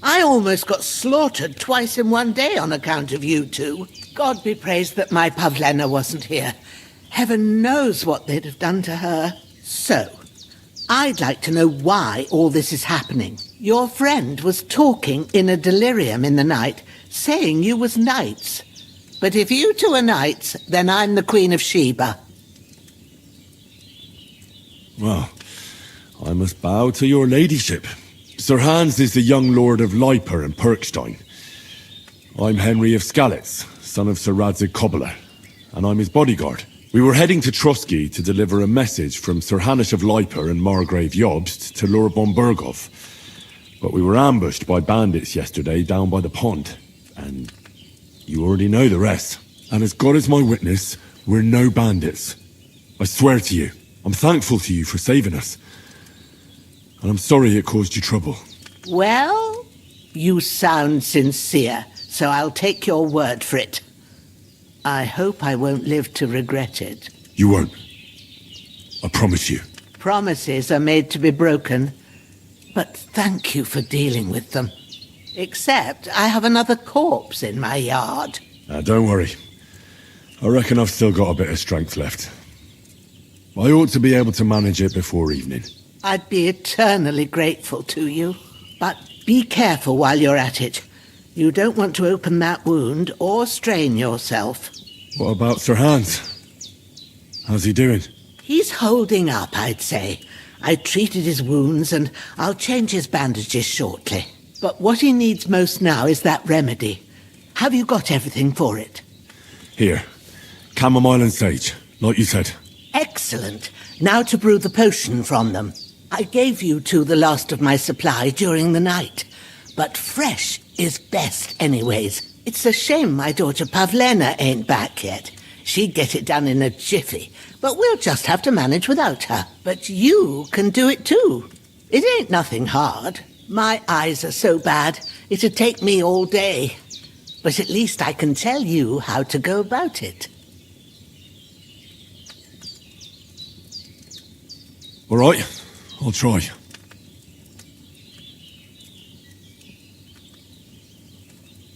I almost got slaughtered twice in one day on account of you two. God be praised that my Pavlena wasn't here. Heaven knows what they'd have done to her. So, I'd like to know why all this is happening. Your friend was talking in a delirium in the night, saying you was knights. But if you two are knights, then I'm the Queen of Sheba. Well, I must bow to your ladyship. Sir Hans is the young lord of Leiper and Perkstein. I'm Henry of Skalitz, son of Sir Radzig Cobbler, and I'm his bodyguard. We were heading to Trotsky to deliver a message from Sir Hanish of Leiper and Margrave Jobst to Lord von Berghoff. But we were ambushed by bandits yesterday down by the pond, and you already know the rest. And as God is my witness, we're no bandits. I swear to you, I'm thankful to you for saving us. And I'm sorry it caused you trouble. Well, you sound sincere, so I'll take your word for it. I hope I won't live to regret it. You won't. I promise you. Promises are made to be broken, but thank you for dealing with them. Except I have another corpse in my yard. Don't worry. I reckon I've still got a bit of strength left. I ought to be able to manage it before evening. I'd be eternally grateful to you. But be careful while you're at it. You don't want to open that wound or strain yourself. What about Sir Hans? How's he doing? He's holding up, I'd say. I treated his wounds and I'll change his bandages shortly. But what he needs most now is that remedy. Have you got everything for it? Here. Chamomile and sage, like you said. Excellent. Now to brew the potion from them. I gave you two the last of my supply during the night. But fresh is best anyways. It's a shame my daughter Pavlena ain't back yet. She'd get it done in a jiffy. But we'll just have to manage without her. But you can do it too. It ain't nothing hard. My eyes are so bad, it'd take me all day. But at least I can tell you how to go about it. All right, I'll try.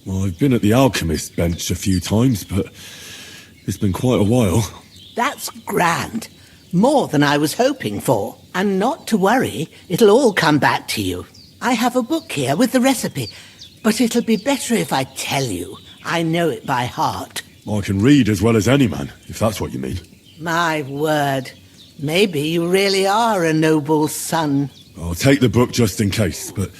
Well, I've been at the alchemist bench a few times, but it's been quite a while. That's grand. More than I was hoping for. And not to worry, it'll all come back to you. I have a book here with the recipe, but it'll be better if I tell you. I know it by heart. I can read as well as any man, if that's what you mean. My word. Maybe you really are a noble son. I'll take the book just in case, but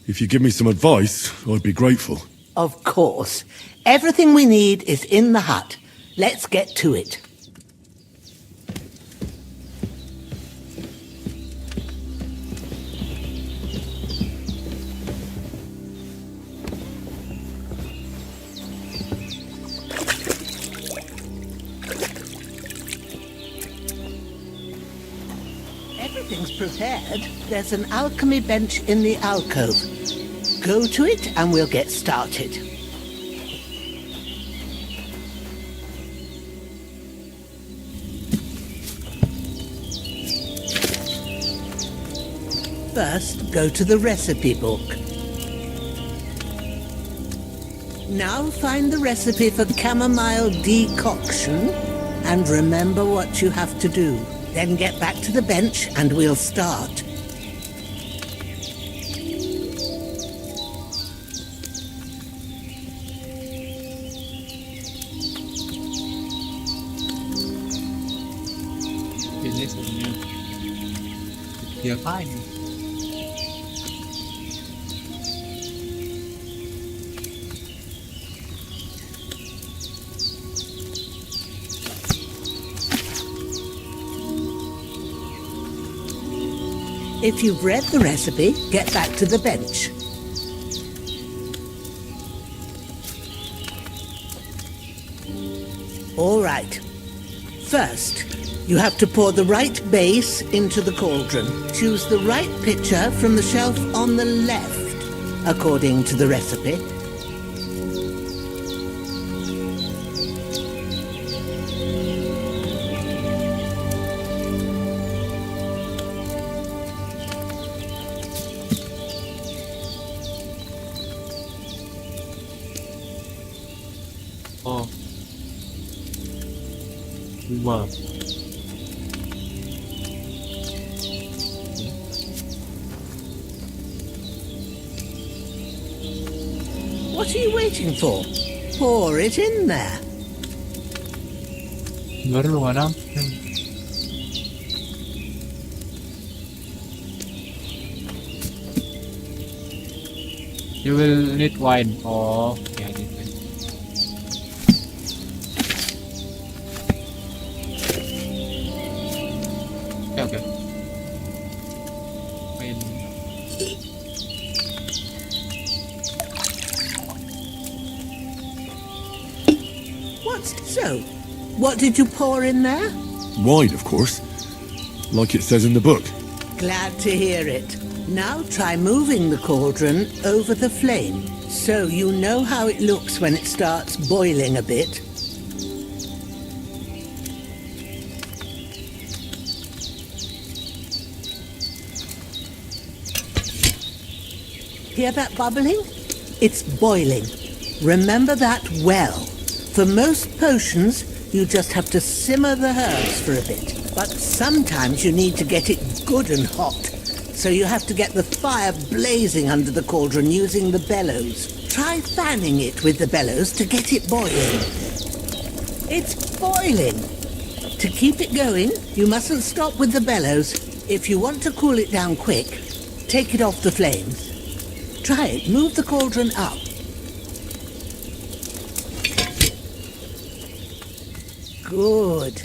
if you give me some advice, I'd be grateful. Of course. Everything we need is in the hut. Let's get to it. Everything's prepared. There's an alchemy bench in the alcove. Go to it and we'll get started. First, go to the recipe book. Now find the recipe for chamomile decoction and remember what you have to do. Then get back to the bench and we'll start. Diapain? If you've read the recipe, get back to the bench. All right. First, you have to pour the right base into the cauldron. Choose the right pitcher from the shelf on the left, according to the recipe. Oh. Wow. What are you waiting for? Pour it in there. Baru mana? You will need wine. Oh, yeah, I need wine. Okay. Wine. What? So, what did you pour in there? Wine, of course. Like it says in the book. Glad to hear it. Now try moving the cauldron over the flame, so you know how it looks when it starts boiling a bit. Hear that bubbling? It's boiling. Remember that well. For most potions, you just have to simmer the herbs for a bit. But sometimes you need to get it good and hot. So you have to get the fire blazing under the cauldron using the bellows. Try fanning it with the bellows to get it boiling. It's boiling. To keep it going, you mustn't stop with the bellows. If you want to cool it down quick, take it off the flames. Try it. Move the cauldron up. Good.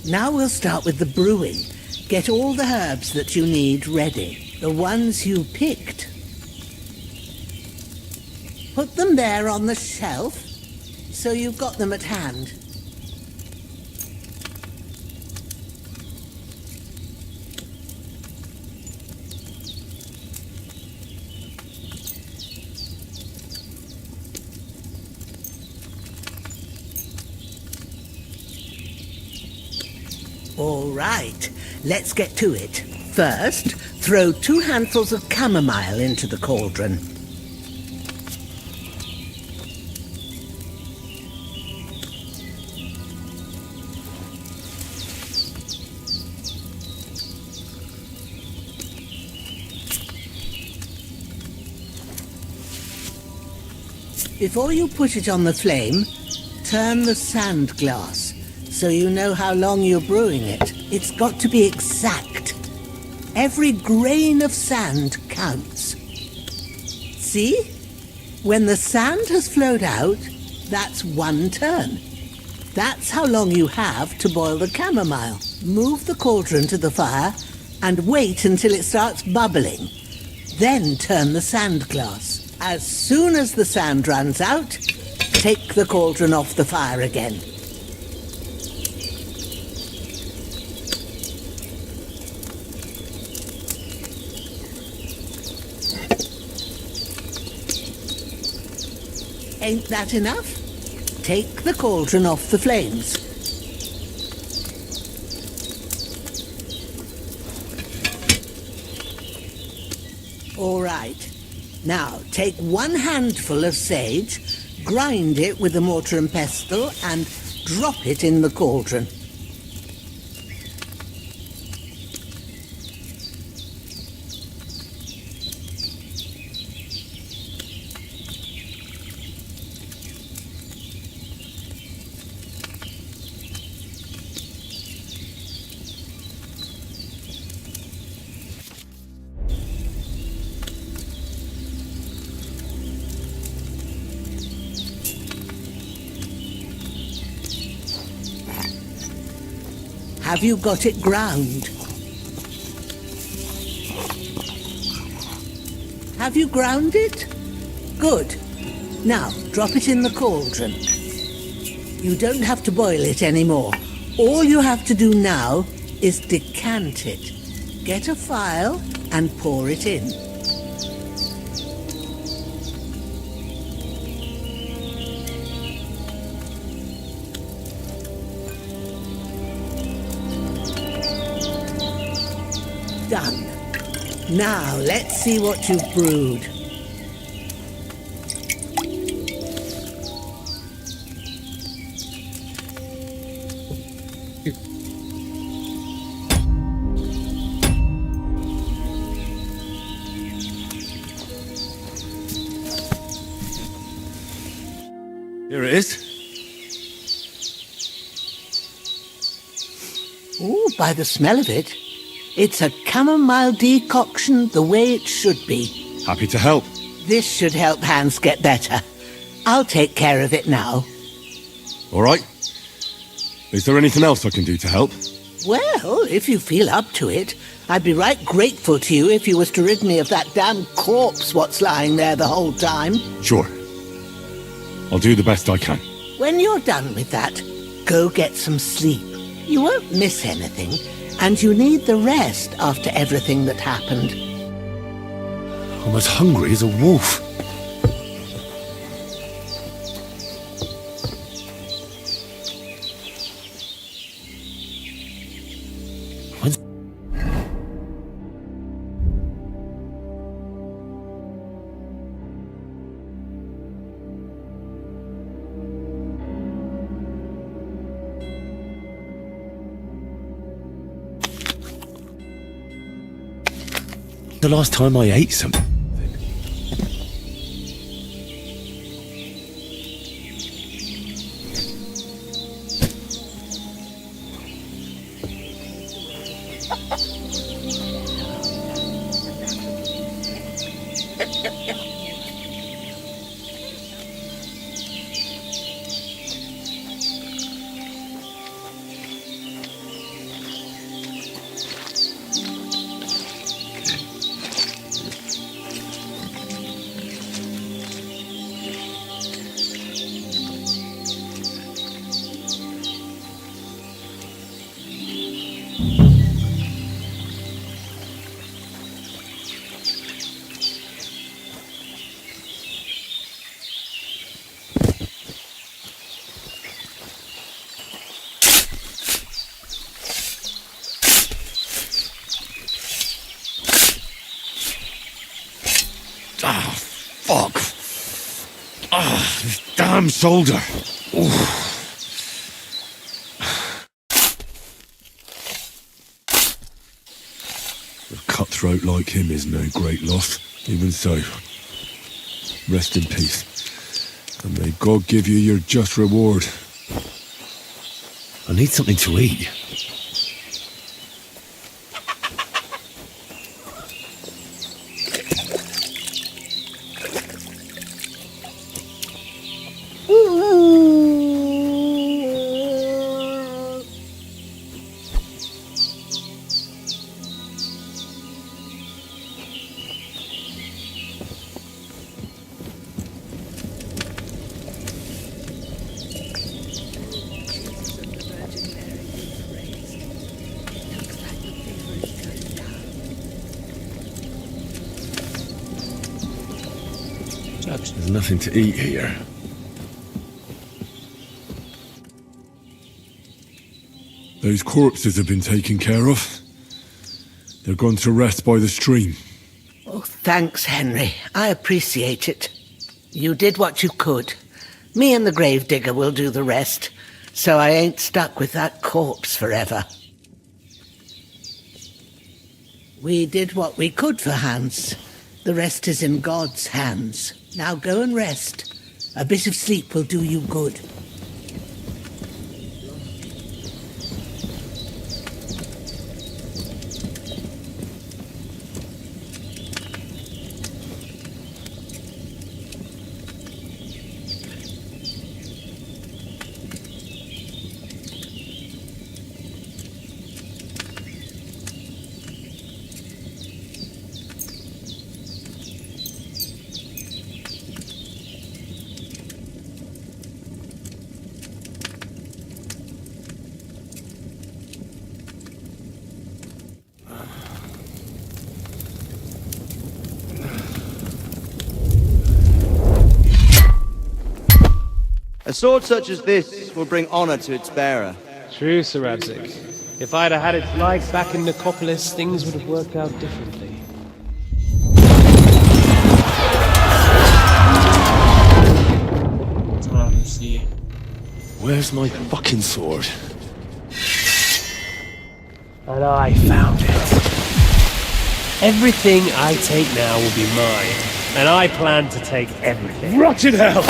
Now we'll start with the brewing. Get all the herbs that you need ready. The ones you picked. Put them there on the shelf, so you've got them at hand. All right, let's get to it. First, throw 2 handfuls of chamomile into the cauldron. Before you put it on the flame, turn the sand glass so you know how long you're brewing it. It's got to be exact. Every grain of sand counts. See? When the sand has flowed out, that's 1 turn. That's how long you have to boil the chamomile. Move the cauldron to the fire and wait until it starts bubbling. Then turn the sand glass. As soon as the sand runs out, take the cauldron off the fire again. Ain't that enough? Take the cauldron off the flames. All right. Now, take 1 handful of sage, grind it with a mortar and pestle, and drop it in the cauldron. Have you got it ground? Have you ground it? Good. Now, drop it in the cauldron. You don't have to boil it anymore. All you have to do now is decant it. Get a phial and pour it in. Done. Now, let's see what you've brewed. Here it is. Ooh, by the smell of it, it's a chamomile decoction the way it should be. Happy to help. This should help Hans get better. I'll take care of it now. All right. Is there anything else I can do to help? Well, if you feel up to it, I'd be right grateful to you if you was to rid me of that damn corpse what's lying there the whole time. Sure. I'll do the best I can. When you're done with that, go get some sleep. You won't miss anything, and you need the rest after everything that happened. I'm as hungry as a wolf. the last time I ate something? Fuck! This damn shoulder! Oof. A cutthroat like him is no great loss. Even so, rest in peace. And may God give you your just reward. I need something to eat. There's nothing to eat here. Those corpses have been taken care of. They're gone to rest by the stream. Oh, thanks, Henry. I appreciate it. You did what you could. Me and the gravedigger will do the rest, so I ain't stuck with that corpse forever. We did what we could for Hans. The rest is in God's hands. Now go and rest. A bit of sleep will do you good. A sword such as this will bring honor to its bearer. True, Sir Abzik. If I'd have had its life back in Nicopolis, things would have worked out differently. Where's my fucking sword? And I found it. Everything I take now will be mine, and I plan to take everything. Rotted hell!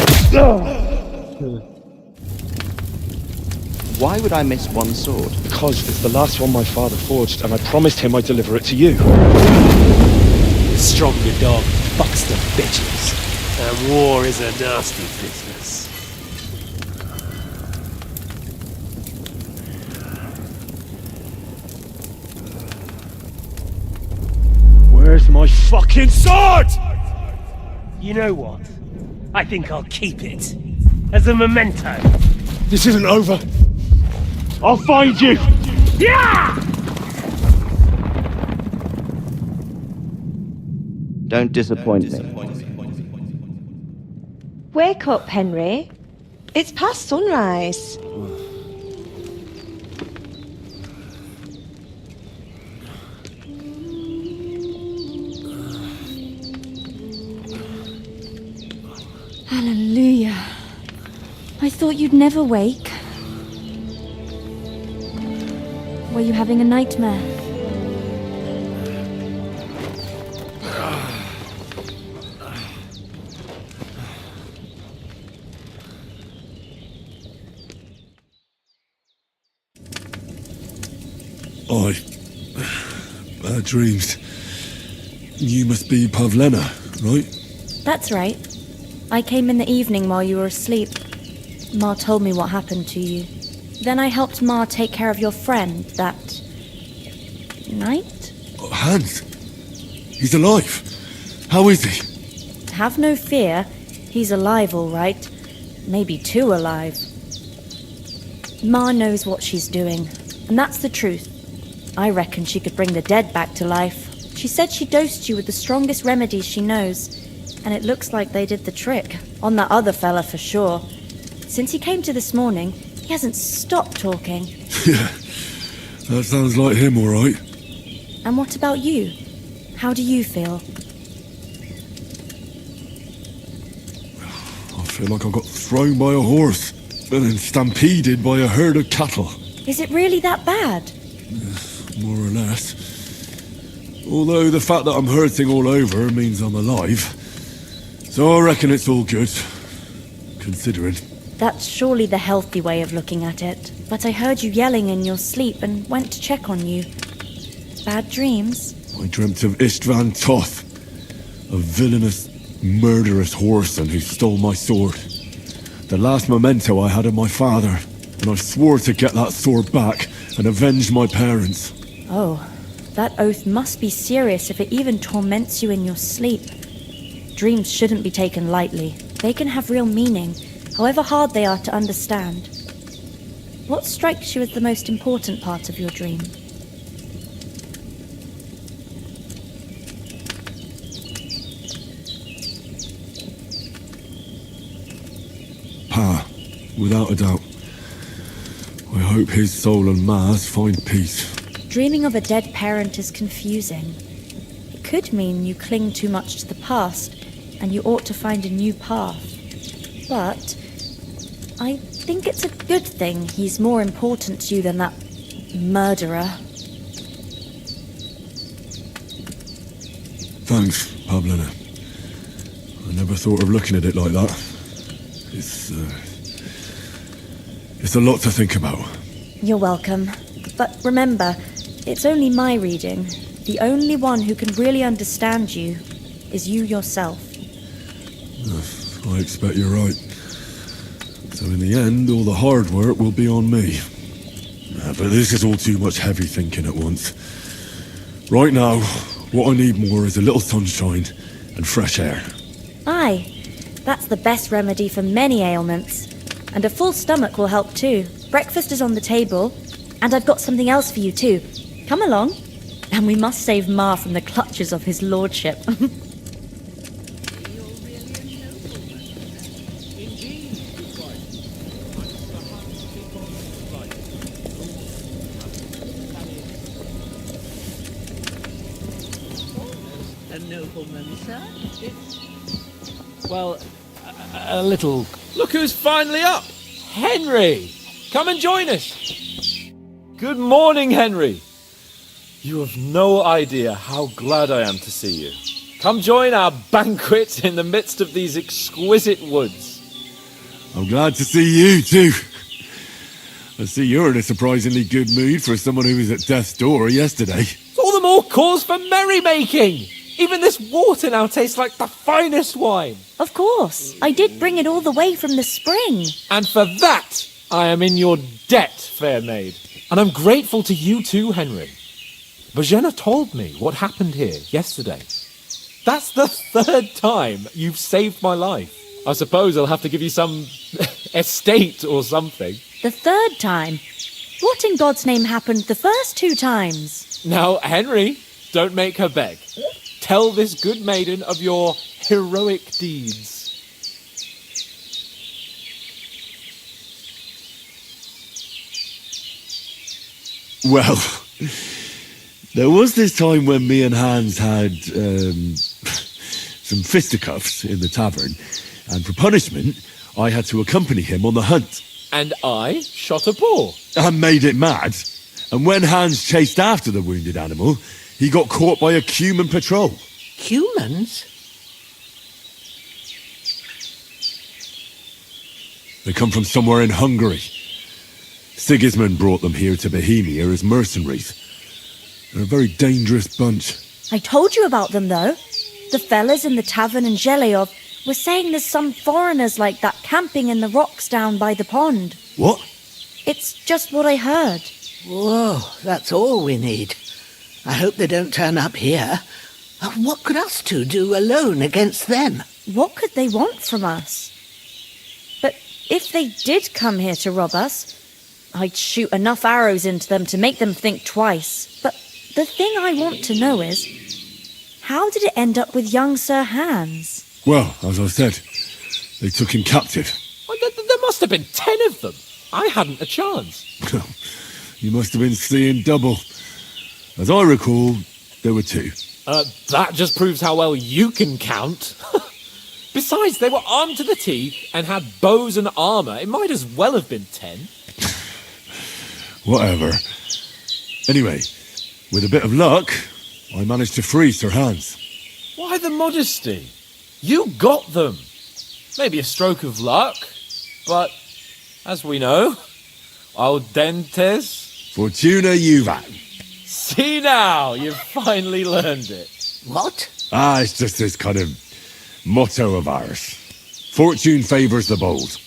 Why would I miss one sword? Because it's the last one my father forged, and I promised him I'd deliver it to you. The stronger dog fucks the bitches, and war is a nasty business. Where's my fucking sword? You know what? I think I'll keep it. As a memento. This isn't over. I'll find you! Yeah! Don't disappoint me. Wake up, Henry. It's past sunrise. Hallelujah. I thought you'd never wake. Were you having a nightmare? Bad dreams. You must be Pavlena, right? That's right. I came in the evening while you were asleep. Ma told me what happened to you. Then I helped Ma take care of your friend that night. Hans? He's alive. How is he? Have no fear. He's alive, all right. Maybe too alive. Ma knows what she's doing, and that's the truth. I reckon she could bring the dead back to life. She said she dosed you with the strongest remedies she knows, and it looks like they did the trick. On that other fella for sure. Since he came to this morning, he hasn't stopped talking. Yeah, that sounds like him, all right. And what about you? How do you feel? I feel like I got thrown by a horse and then stampeded by a herd of cattle. Is it really that bad? More or less. Although the fact that I'm hurting all over means I'm alive. So I reckon it's all good, considering. That's surely the healthy way of looking at it. But I heard you yelling in your sleep and went to check on you. Bad dreams? I dreamt of Istvan Toth, a villainous, murderous whoreson who stole my sword. The last memento I had of my father, and I swore to get that sword back and avenge my parents. Oh, that oath must be serious if it even torments you in your sleep. Dreams shouldn't be taken lightly. They can have real meaning, however hard they are to understand. What strikes you as the most important part of your dream? Pa, without a doubt. I hope his soul and Ma's find peace. Dreaming of a dead parent is confusing. It could mean you cling too much to the past, and you ought to find a new path. But I think it's a good thing he's more important to you than that murderer. Thanks, Pavlena. I never thought of looking at it like that. It's a lot to think about. You're welcome. But remember, it's only my reading. The only one who can really understand you is you yourself. I expect you're right. So in the end, all the hard work will be on me. But this is all too much heavy thinking at once. Right now, what I need more is a little sunshine and fresh air. Aye, that's the best remedy for many ailments. And a full stomach will help too. Breakfast is on the table, and I've got something else for you too. Come along. And we must save Ma from the clutches of his lordship. A nobleman, sir? Well, a little. Look who's finally up! Henry! Come and join us! Good morning, Henry! You have no idea how glad I am to see you. Come join our banquet in the midst of these exquisite woods. I'm glad to see you too. I see you're in a surprisingly good mood for someone who was at death's door yesterday. All the more cause for merrymaking! Even this water now tastes like the finest wine. Of course. I did bring it all the way from the spring. And for that, I am in your debt, fair maid. And I'm grateful to you too, Henry. Bojena told me what happened here yesterday. That's the third time you've saved my life. I suppose I'll have to give you some estate or something. The third time? What in God's name happened the first two times? Now, Henry, don't make her beg. Tell this good maiden of your heroic deeds. Well, there was this time when me and Hans had some fisticuffs in the tavern, and for punishment, I had to accompany him on the hunt. And I shot a boar. And made it mad. And when Hans chased after the wounded animal, he got caught by a Cuman patrol. Humans? They come from somewhere in Hungary. Sigismund brought them here to Bohemia as mercenaries, They're a very dangerous bunch. I told you about them, though. The fellas in the tavern in Zheleov were saying there's some foreigners like that camping in the rocks down by the pond. What? It's just what I heard. Whoa, that's all we need. I hope they don't turn up here. What could us two do alone against them? What could they want from us? But if they did come here to rob us, I'd shoot enough arrows into them to make them think twice. But the thing I want to know is, how did it end up with young Sir Hans? Well, as I said, they took him captive. Well, there must have been 10 of them. I hadn't a chance. You must have been seeing double. As I recall, there were 2. That just proves how well you can count. Besides, they were armed to the teeth and had bows and armour. It might as well have been 10. Whatever. Anyway, with a bit of luck, I managed to free Sir Hans. Why the modesty? You got them. Maybe a stroke of luck, but as we know, al dentes. Fortuna juvat. See now, you've finally learned it. What? It's just this kind of motto of ours. Fortune favours the bold.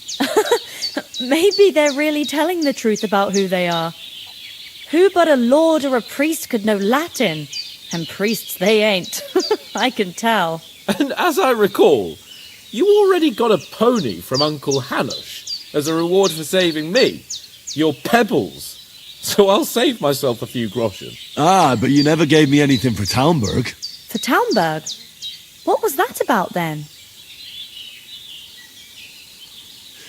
Maybe they're really telling the truth about who they are. Who but a lord or a priest could know Latin? And priests they ain't. I can tell. And as I recall, you already got a pony from Uncle Hanush as a reward for saving me. Your pebbles. So I'll save myself a few groschen. But you never gave me anything for Talmberg. For Talmberg? What was that about then?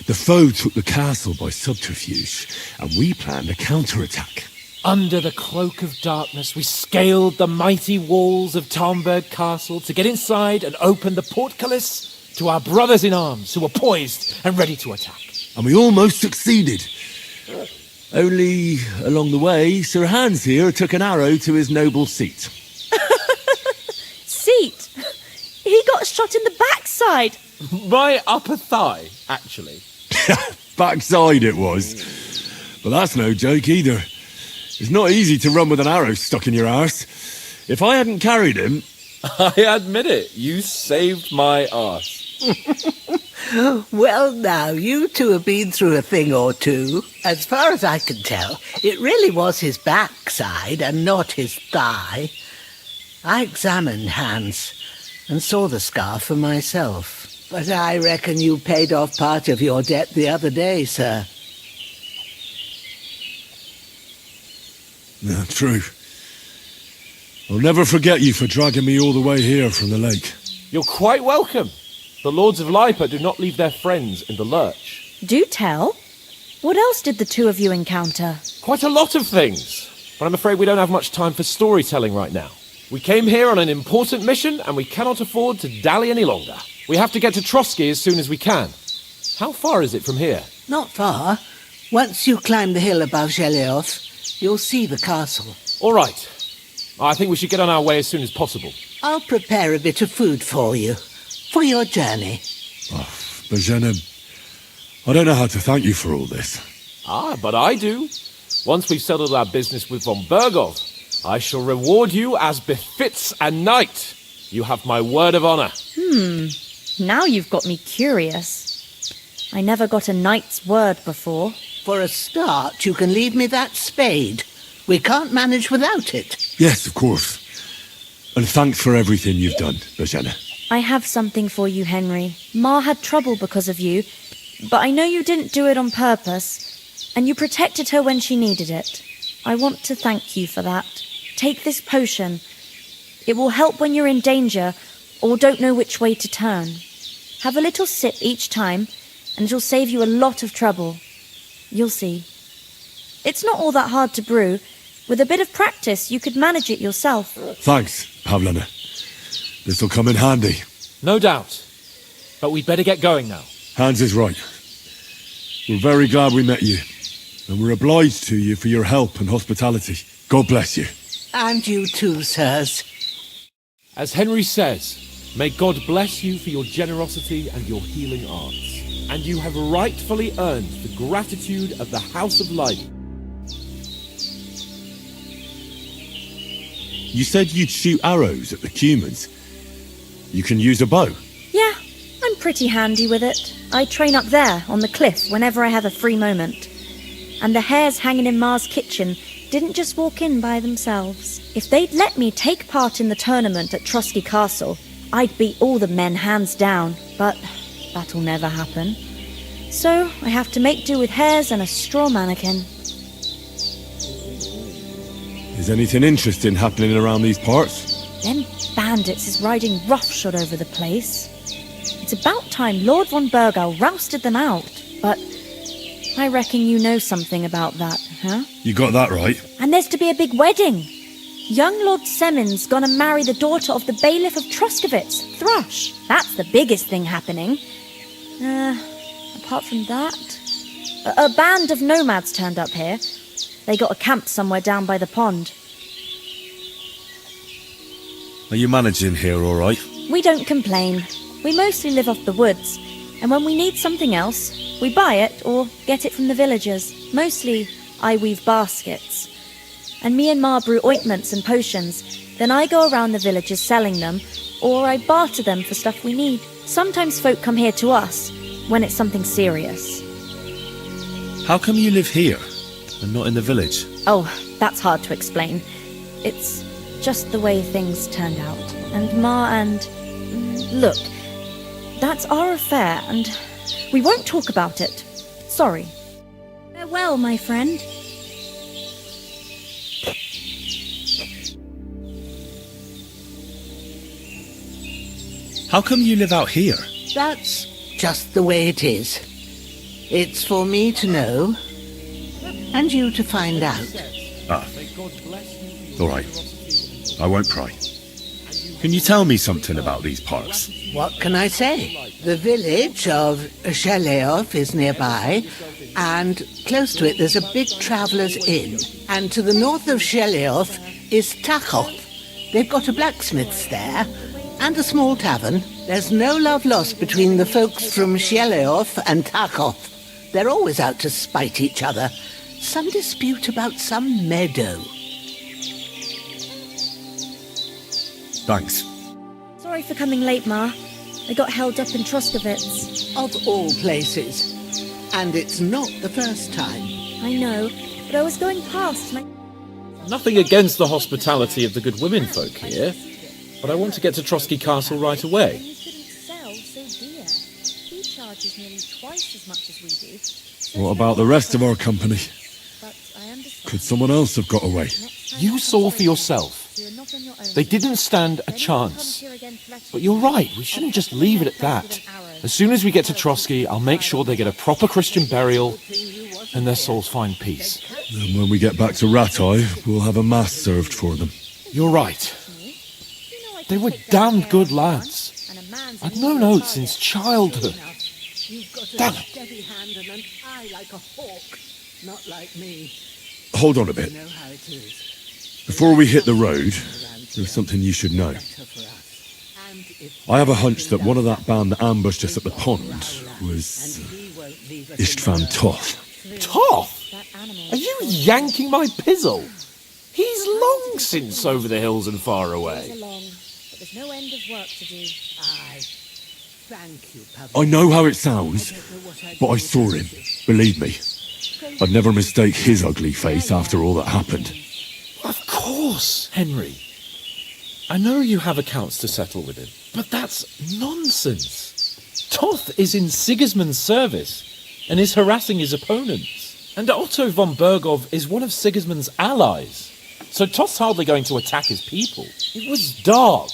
The foe took the castle by subterfuge, and we planned a counterattack. Under the cloak of darkness, we scaled the mighty walls of Talmberg Castle to get inside and open the portcullis to our brothers in arms who were poised and ready to attack. And we almost succeeded. Only, along the way, Sir Hans here took an arrow to his noble seat. Seat? He got shot in the backside. My upper thigh, actually. Backside it was. But that's no joke either. It's not easy to run with an arrow stuck in your arse. If I hadn't carried him... I admit it, you saved my arse. Well, now, you two have been through a thing or two. As far as I can tell, it really was his backside and not his thigh. I examined Hans and saw the scar for myself. But I reckon you paid off part of your debt the other day, sir. Yeah, true. I'll never forget you for dragging me all the way here from the lake. You're quite welcome. The Lords of Lipa do not leave their friends in the lurch. Do tell. What else did the two of you encounter? Quite a lot of things, but I'm afraid we don't have much time for storytelling right now. We came here on an important mission, and we cannot afford to dally any longer. We have to get to Trotsky as soon as we can. How far is it from here? Not far. Once you climb the hill above Zheleov, you'll see the castle. All right. I think we should get on our way as soon as possible. I'll prepare a bit of food for you, for your journey. Bozhena, I don't know how to thank you for all this. But I do. Once we've settled our business with von Bergov, I shall reward you as befits a knight. You have my word of honor. Now you've got me curious. I never got a knight's word before. For a start, you can leave me that spade. We can't manage without it. Yes, of course. And thanks for everything you've done, Bozhena. I have something for you, Henry. Ma had trouble because of you, but I know you didn't do it on purpose, and you protected her when she needed it. I want to thank you for that. Take this potion. It will help when you're in danger or don't know which way to turn. Have a little sip each time, and it'll save you a lot of trouble. You'll see. It's not all that hard to brew. With a bit of practice, you could manage it yourself. Thanks, Pavlena. This'll come in handy. No doubt. But we'd better get going now. Hans is right. We're very glad we met you, and we're obliged to you for your help and hospitality. God bless you. And you too, sirs. As Henry says, may God bless you for your generosity and your healing arts. And you have rightfully earned the gratitude of the House of Life. You said you'd shoot arrows at the humans. You can use a bow. Yeah, I'm pretty handy with it. I train up there, on the cliff, whenever I have a free moment. And the hares hanging in Ma's kitchen didn't just walk in by themselves. If they'd let me take part in the tournament at Trusky Castle, I'd beat all the men hands down, but that'll never happen. So I have to make do with hares and a straw mannequin. Is anything interesting happening around these parts? Them bandits is riding roughshod over the place. It's about time Lord von Burgau rousted them out, but I reckon you know something about that, huh? You got that right. And there's to be a big wedding. Young Lord Semon's gonna marry the daughter of the bailiff of Troskovitz, Thrush. That's the biggest thing happening. Apart from that, a band of nomads turned up here. They got a camp somewhere down by the pond. Are you managing here all right? We don't complain. We mostly live off the woods, and when we need something else, we buy it or get it from the villagers. Mostly, I weave baskets. And me and Ma brew ointments and potions. Then I go around the villages selling them, or I barter them for stuff we need. Sometimes folk come here to us, when it's something serious. How come you live here and not in the village? Oh, that's hard to explain. It's just the way things turned out. And Ma and... Look, that's our affair, and we won't talk about it. Sorry. Farewell, my friend. How come you live out here? That's just the way it is. It's for me to know, and you to find out. Ah. All right. I won't pry. Can you tell me something about these parts? What can I say? The village of Sheleov is nearby, and close to it there's a big traveller's inn. And to the north of Sheleov is Tachov. They've got a blacksmith's there, and a small tavern. There's no love lost between the folks from Sheleov and Tachov. They're always out to spite each other. Some dispute about some meadow. Thanks. Sorry for coming late, Ma. I got held up in Troskovitz. Of all places. And it's not the first time. I know, but I was going past and Nothing against the hospitality of the good women folk here, but I want to get to Trosky Castle right away. sell so dear. He charges nearly twice as much as we do. What about the rest of our company? But I understand. Could someone else have got away? You saw for yourself. They didn't stand a chance. But you're right, we shouldn't just leave it at that. As soon as we get to Trosky, I'll make sure they get a proper Christian burial and their souls find peace. And when we get back to Ratai, we'll have a mass served for them. You're right. They were damned good lads. I've known Oates since childhood. Damn it. Steady hand and an eye like a hawk. Not like me. Hold on a bit. You know how it is. Before we hit the road, there's something you should know. I have a hunch that one of that band that ambushed us at the pond was István Toth. Toth? Are you yanking my pizzle? He's long since over the hills and far away. But there's no end of work to do. Aye. Thank you, Pavel. I know how it sounds, but I saw him. Believe me. I'd never mistake his ugly face after all that happened. Of course, Henry. I know you have accounts to settle with him, but that's nonsense. Toth is in Sigismund's service and is harassing his opponents. And Otto von Bergov is one of Sigismund's allies. So Toth's hardly going to attack his people. It was dark.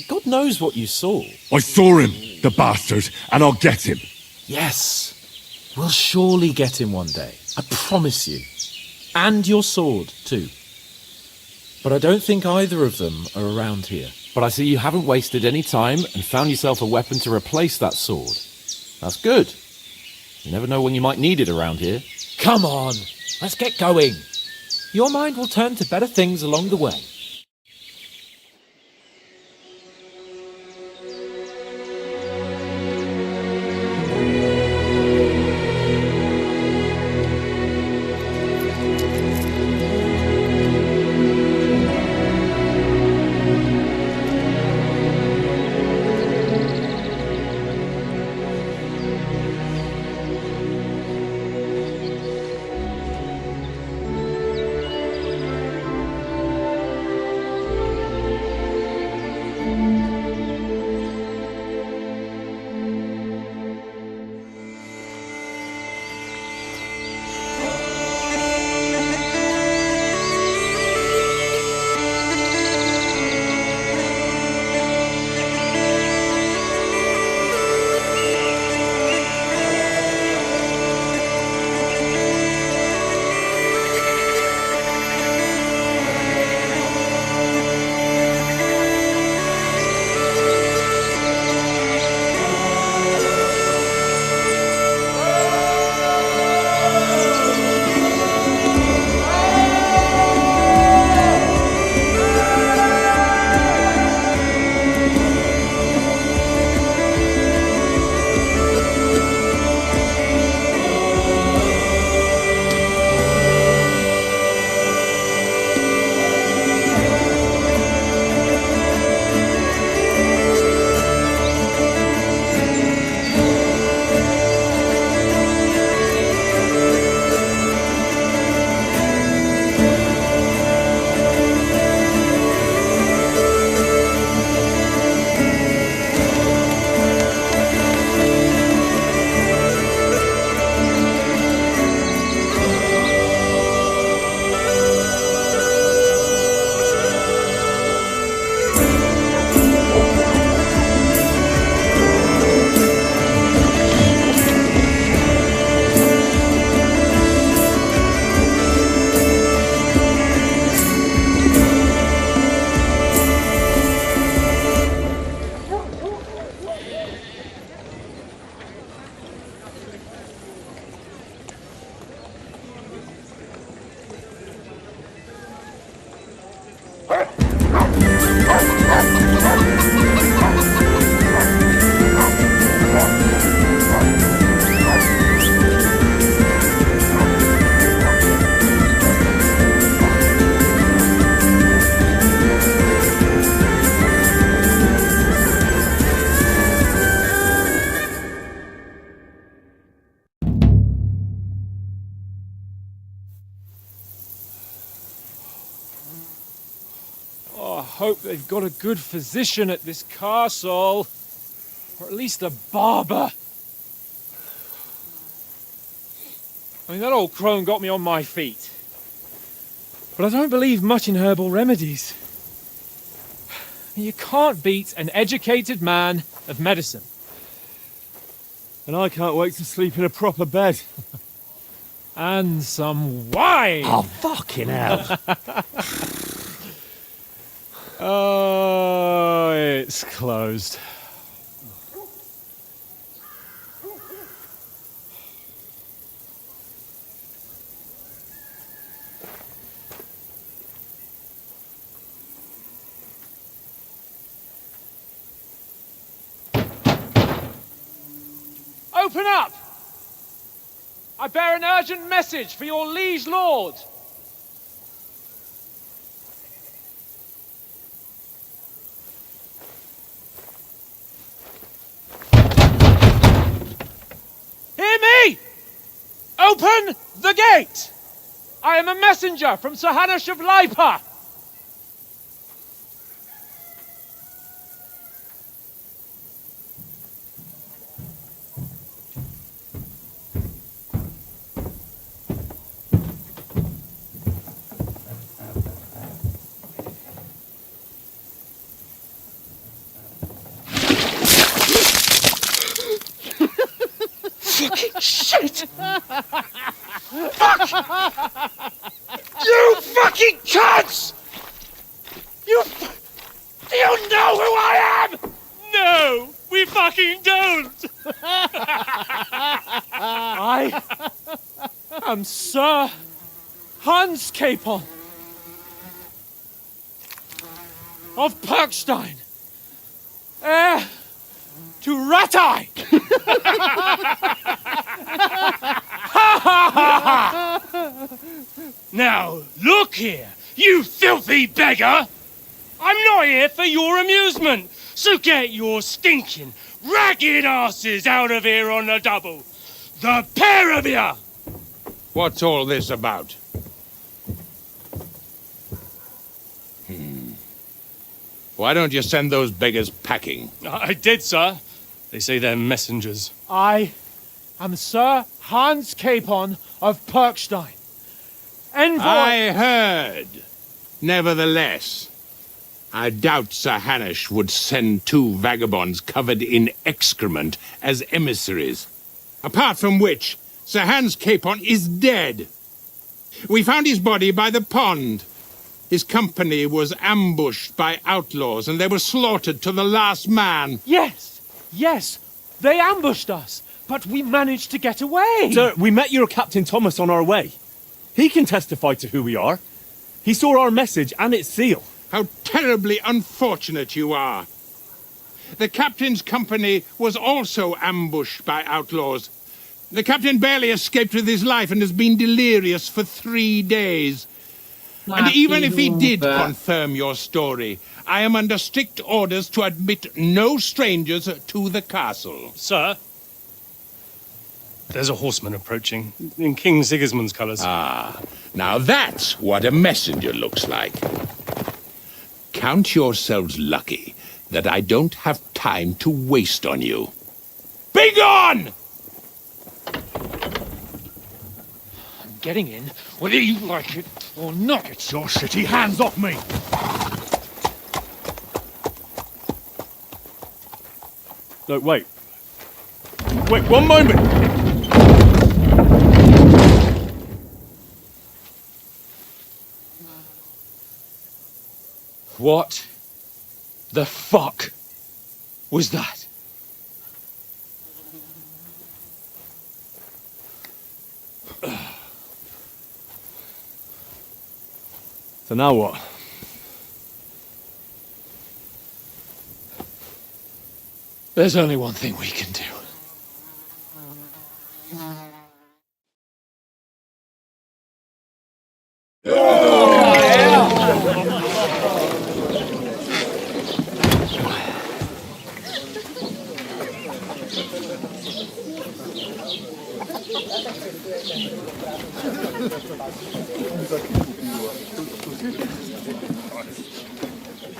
God knows what you saw. I saw him, the bastard, and I'll get him. Yes. We'll surely get him one day. I promise you. And your sword, too. But I don't think either of them are around here. But I see you haven't wasted any time and found yourself a weapon to replace that sword. That's good. You never know when you might need it around here. Come on, let's get going. Your mind will turn to better things along the way. hope they've got a good physician at this castle. Or at least a barber. I mean, that old crone got me on my feet. But I don't believe much in herbal remedies. You can't beat an educated man of medicine. And I can't wait to sleep in a proper bed. And some wine! Oh, fucking hell. Oh, it's closed. Open up! I bear an urgent message for your liege lord. Hear me! Open the gate! I am a messenger from Sir Hanush of Lipa. Fucking shit! Fuck! You fucking cunts! Do you know who I am? No, we fucking don't! I am Sir Hans Capon of Perkstein, heir to Ratai! Now, look here, you filthy beggar! I'm not here for your amusement, so get your stinking, ragged asses out of here on the double. The pair of you! What's all this about? Why don't you send those beggars packing? I did, sir. They say they're messengers. I am Sir Hans Capon of Perkstein, envoy... I heard. Nevertheless, I doubt Sir Hanush would send two vagabonds covered in excrement as emissaries. Apart from which, Sir Hans Capon is dead. We found his body by the pond. His company was ambushed by outlaws, and they were slaughtered to the last man. Yes, yes, they ambushed us, but we managed to get away. Sir, we met your Captain Thomas on our way. He can testify to who we are. He saw our message and its seal. How terribly unfortunate you are. The captain's company was also ambushed by outlaws. The captain barely escaped with his life and has been delirious for 3 days. And even if he did confirm your story, I am under strict orders to admit no strangers to the castle. Sir, there's a horseman approaching in King Sigismund's colours. Ah, now that's what a messenger looks like. Count yourselves lucky that I don't have time to waste on you. Be gone! I'm getting in, whether you like it or not. Get your shitty hands off me! No, wait. Wait, one moment! What the fuck was that? So now what? There's only one thing we can do.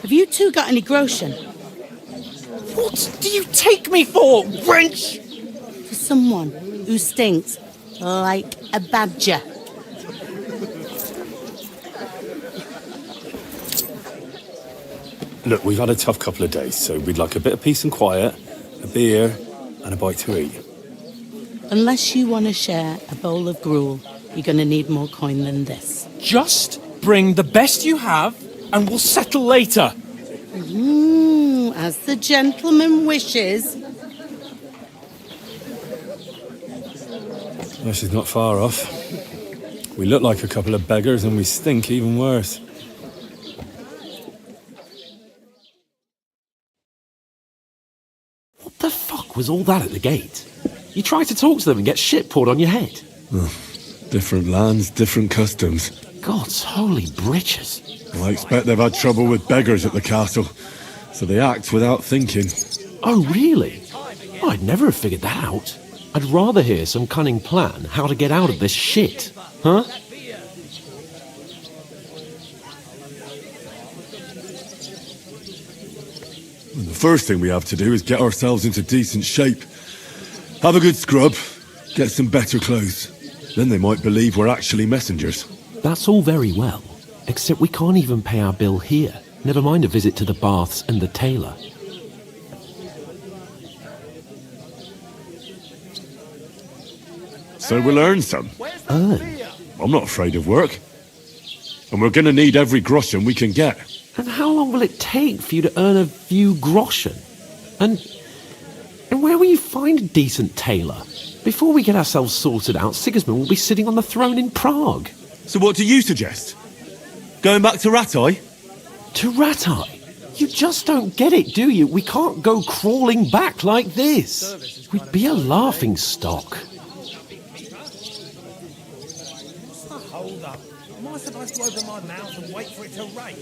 Have Have you two got any groschen? What do you take me for, wench? For someone who stinks like a badger. Look, we've had a tough couple of days, so we'd like a bit of peace and quiet, a beer, and a bite to eat. Unless you want to share a bowl of gruel, you're going to need more coin than this. Just bring the best you have, and we'll settle later. As the gentleman wishes. Well, she's not far off. We look like a couple of beggars, and we stink even worse. What the fuck was all that at the gate? You try to talk to them and get shit poured on your head. Oh, different lands, different customs. God's holy britches. I expect they've had trouble with beggars at the castle, so they act without thinking. Oh, really? Oh, I'd never have figured that out. I'd rather hear some cunning plan how to get out of this shit. Huh? And the first thing we have to do is get ourselves into decent shape. Have a good scrub, get some better clothes. Then they might believe we're actually messengers. That's all very well, except we can't even pay our bill here. Never mind a visit to the baths and the tailor. So we'll earn some. Earn? I'm not afraid of work. And we're going to need every groschen we can get. And how long will it take for you to earn a few groschen? And where will you find a decent tailor? Before we get ourselves sorted out, Sigismund will be sitting on the throne in Prague. So what do you suggest? Going back to Ratai? To Ratai? You just don't get it, do you? We can't go crawling back like this. We'd be a laughing stock. Hold up. Am I supposed to open my mouth and wait for it to rain?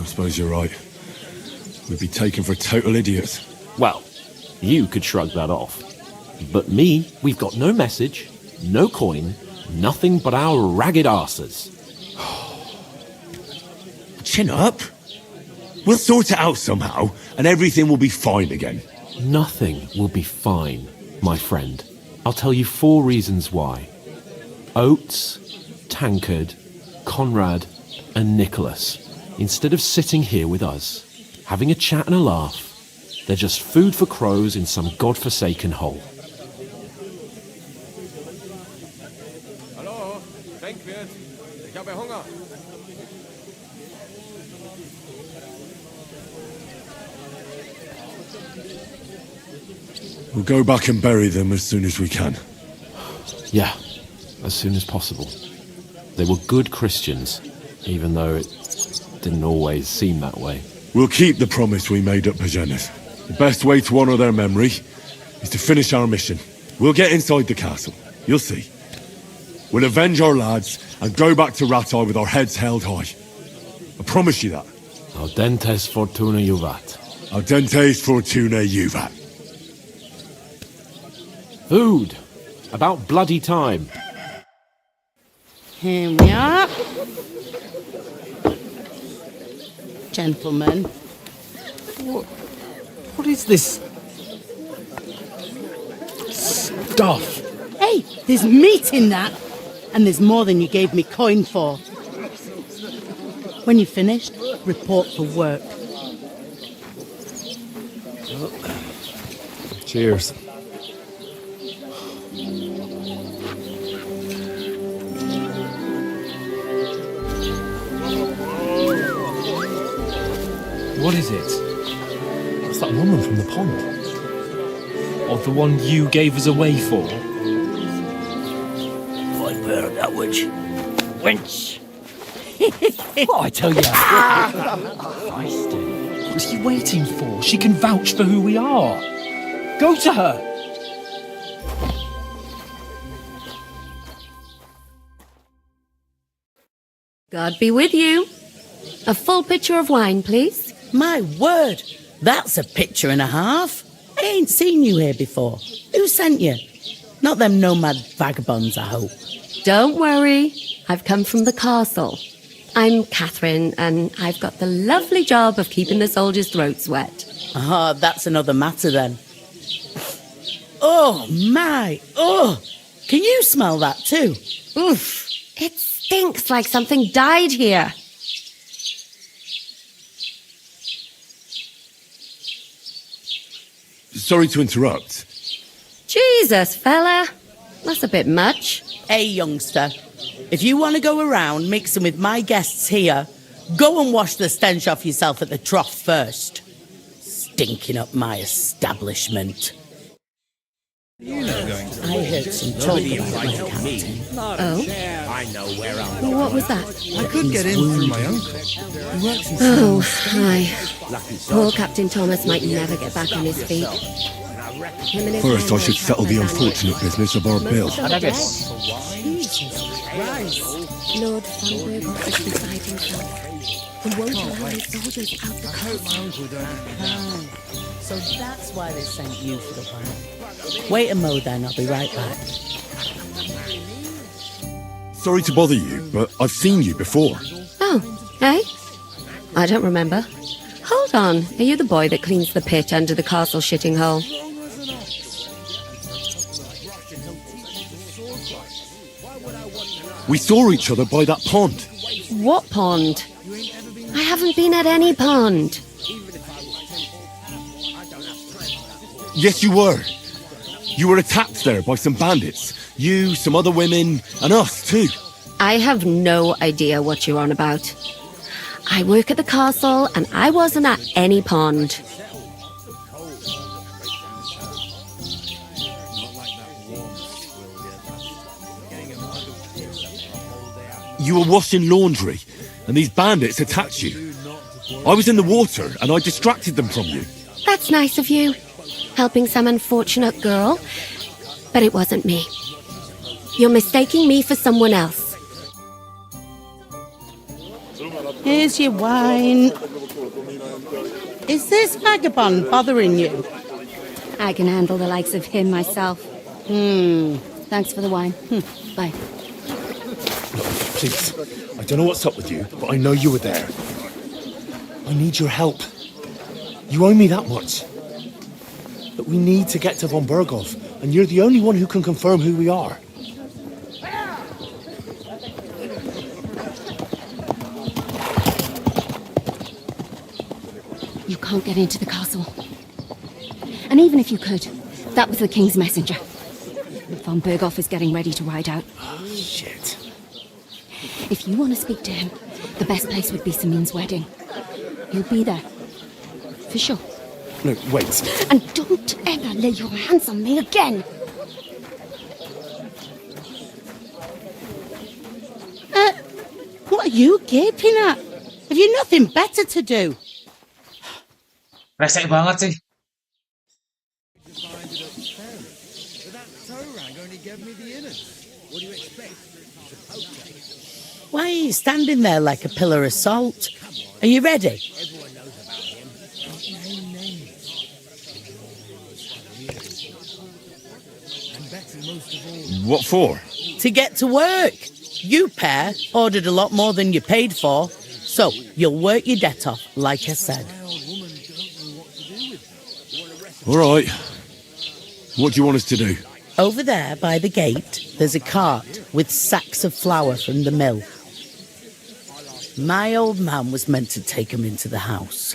I suppose you're right. We'd be taken for total idiots. Well, you could shrug that off. But me, we've got no message, no coin, nothing but our ragged arses. Chin up. We'll sort it out somehow, and everything will be fine again. Nothing will be fine, my friend. I'll tell you 4 reasons why. Oates, Tankard, Conrad, and Nicholas, instead of sitting here with us, having a chat and a laugh, they're just food for crows in some godforsaken hole. Hallo, Denkwirt. Ich habe Hunger. We'll go back and bury them as soon as we can. Yeah, as soon as possible. They were good Christians, even though it didn't always seem that way. We'll keep the promise we made at Pagenis. The best way to honour their memory is to finish our mission. We'll get inside the castle. You'll see. We'll avenge our lads and go back to Ratai with our heads held high. I promise you that. Audentes fortuna juvat. Audentes fortuna juvat. Food. About bloody time. Here we are. Gentlemen. What is this stuff? Hey, there's meat in that. And there's more than you gave me coin for. When you're finished, report for work. Cheers. What is it? It's that woman from the pond. Or the one you gave us away for? I've heard that witch. Wench. What I tell you? What are you waiting for? She can vouch for who we are. Go to her. God be with you. A full pitcher of wine, please. My word, that's a picture and a half. I ain't seen you here before. Who sent you? Not them nomad vagabonds, I hope. Don't worry, I've come from the castle. I'm Catherine, and I've got the lovely job of keeping the soldiers' throats wet. Ah, that's another matter then. Oh, my. Oh, can you smell that too? Oof, it stinks like something died here. Sorry to interrupt. Jesus, fella. That's a bit much. Hey, youngster. If you want to go around mixing with my guests here, go and wash the stench off yourself at the trough first. Stinking up my establishment. I heard some talk about my captain. Oh? I know where I'm What was that? I could get in through my uncle. He works in Oh, aye. Poor Captain Thomas might never get back on his feet. First, I should settle the unfortunate business of our bill. Jesus Christ. Lord Van Berghoff is beside himself. He won't allow his soldiers out the castle. So that's why they sent you for the plan. Wait a mo then, I'll be right back. Sorry to bother you, but I've seen you before. Oh, eh? I don't remember. Hold on, are you the boy that cleans the pitch under the castle shitting hole? We saw each other by that pond. What pond? I haven't been at any pond. Yes, you were. You were attacked there by some bandits. You, some other women, and us too. I have no idea what you're on about. I work at the castle and I wasn't at any pond. You were washing laundry, and these bandits attacked you. I was in the water, and I distracted them from you. That's nice of you, helping some unfortunate girl. But it wasn't me. You're mistaking me for someone else. Here's your wine. Is this vagabond bothering you? I can handle the likes of him myself. Thanks for the wine. Bye. Please, I don't know what's up with you, but I know you were there. I need your help. You owe me that much. But we need to get to von Berghoff, and you're the only one who can confirm who we are. You can't get into the castle. And even if you could, that was the king's messenger. Von Berghoff is getting ready to ride out. Oh, shit. If you want to speak to him, the best place would be Samin's wedding. He'll be there. For sure. No, wait. And don't ever lay your hands on me again! What are you gaping at? Have you nothing better to do? Resek banget sih. Why are you standing there like a pillar of salt? Are you ready? What for? To get to work. You pair ordered a lot more than you paid for, so you'll work your debt off, like I said. All right. What do you want us to do? Over there by the gate, there's a cart with sacks of flour from the mill. My old man was meant to take 'em into the house.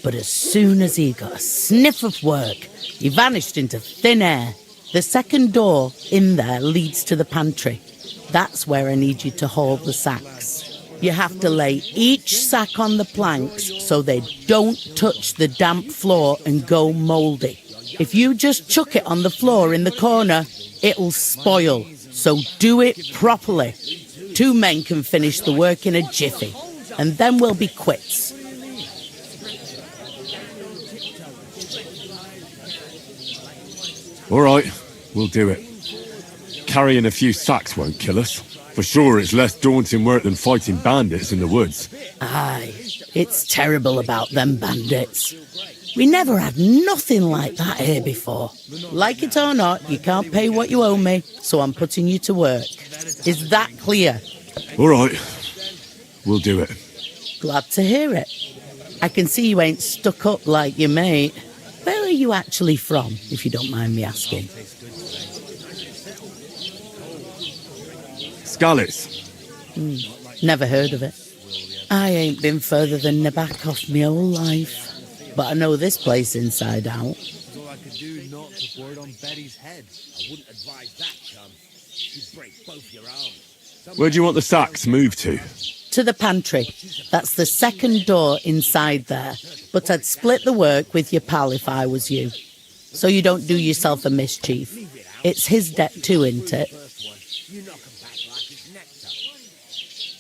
But as soon as he got a sniff of work, he vanished into thin air. The second door in there leads to the pantry. That's where I need you to haul the sacks. You have to lay each sack on the planks so they don't touch the damp floor and go mouldy. If you just chuck it on the floor in the corner, it'll spoil. So do it properly. 2 men can finish the work in a jiffy, and then we'll be quits. All right, we'll do it. Carrying a few sacks won't kill us. For sure, it's less daunting work than fighting bandits in the woods. Aye, it's terrible about them bandits. We never had nothing like that here before. Like it or not, you can't pay what you owe me, so I'm putting you to work. Is that clear? All right. We'll do it. Glad to hear it. I can see you ain't stuck up like your mate. Where are you actually from, if you don't mind me asking? Scallis. Never heard of it. I ain't been further than Nabakov my whole life. But I know this place inside out. All I could do not to pour it on Betty's head. I wouldn't advise that, chum. You'd break both your arms. Where do you want the sacks moved to? To the pantry. That's the second door inside there. But I'd split the work with your pal if I was you. So you don't do yourself a mischief. It's his debt too, isn't it?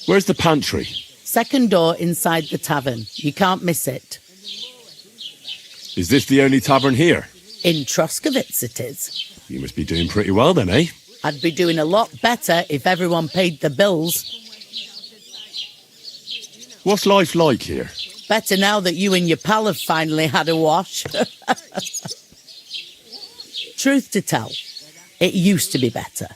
Where's the pantry? Second door inside the tavern. You can't miss it. Is this the only tavern here? In Troskovitz it is. You must be doing pretty well then, eh? I'd be doing a lot better if everyone paid the bills. What's life like here? Better now that you and your pal have finally had a wash. Truth to tell, it used to be better.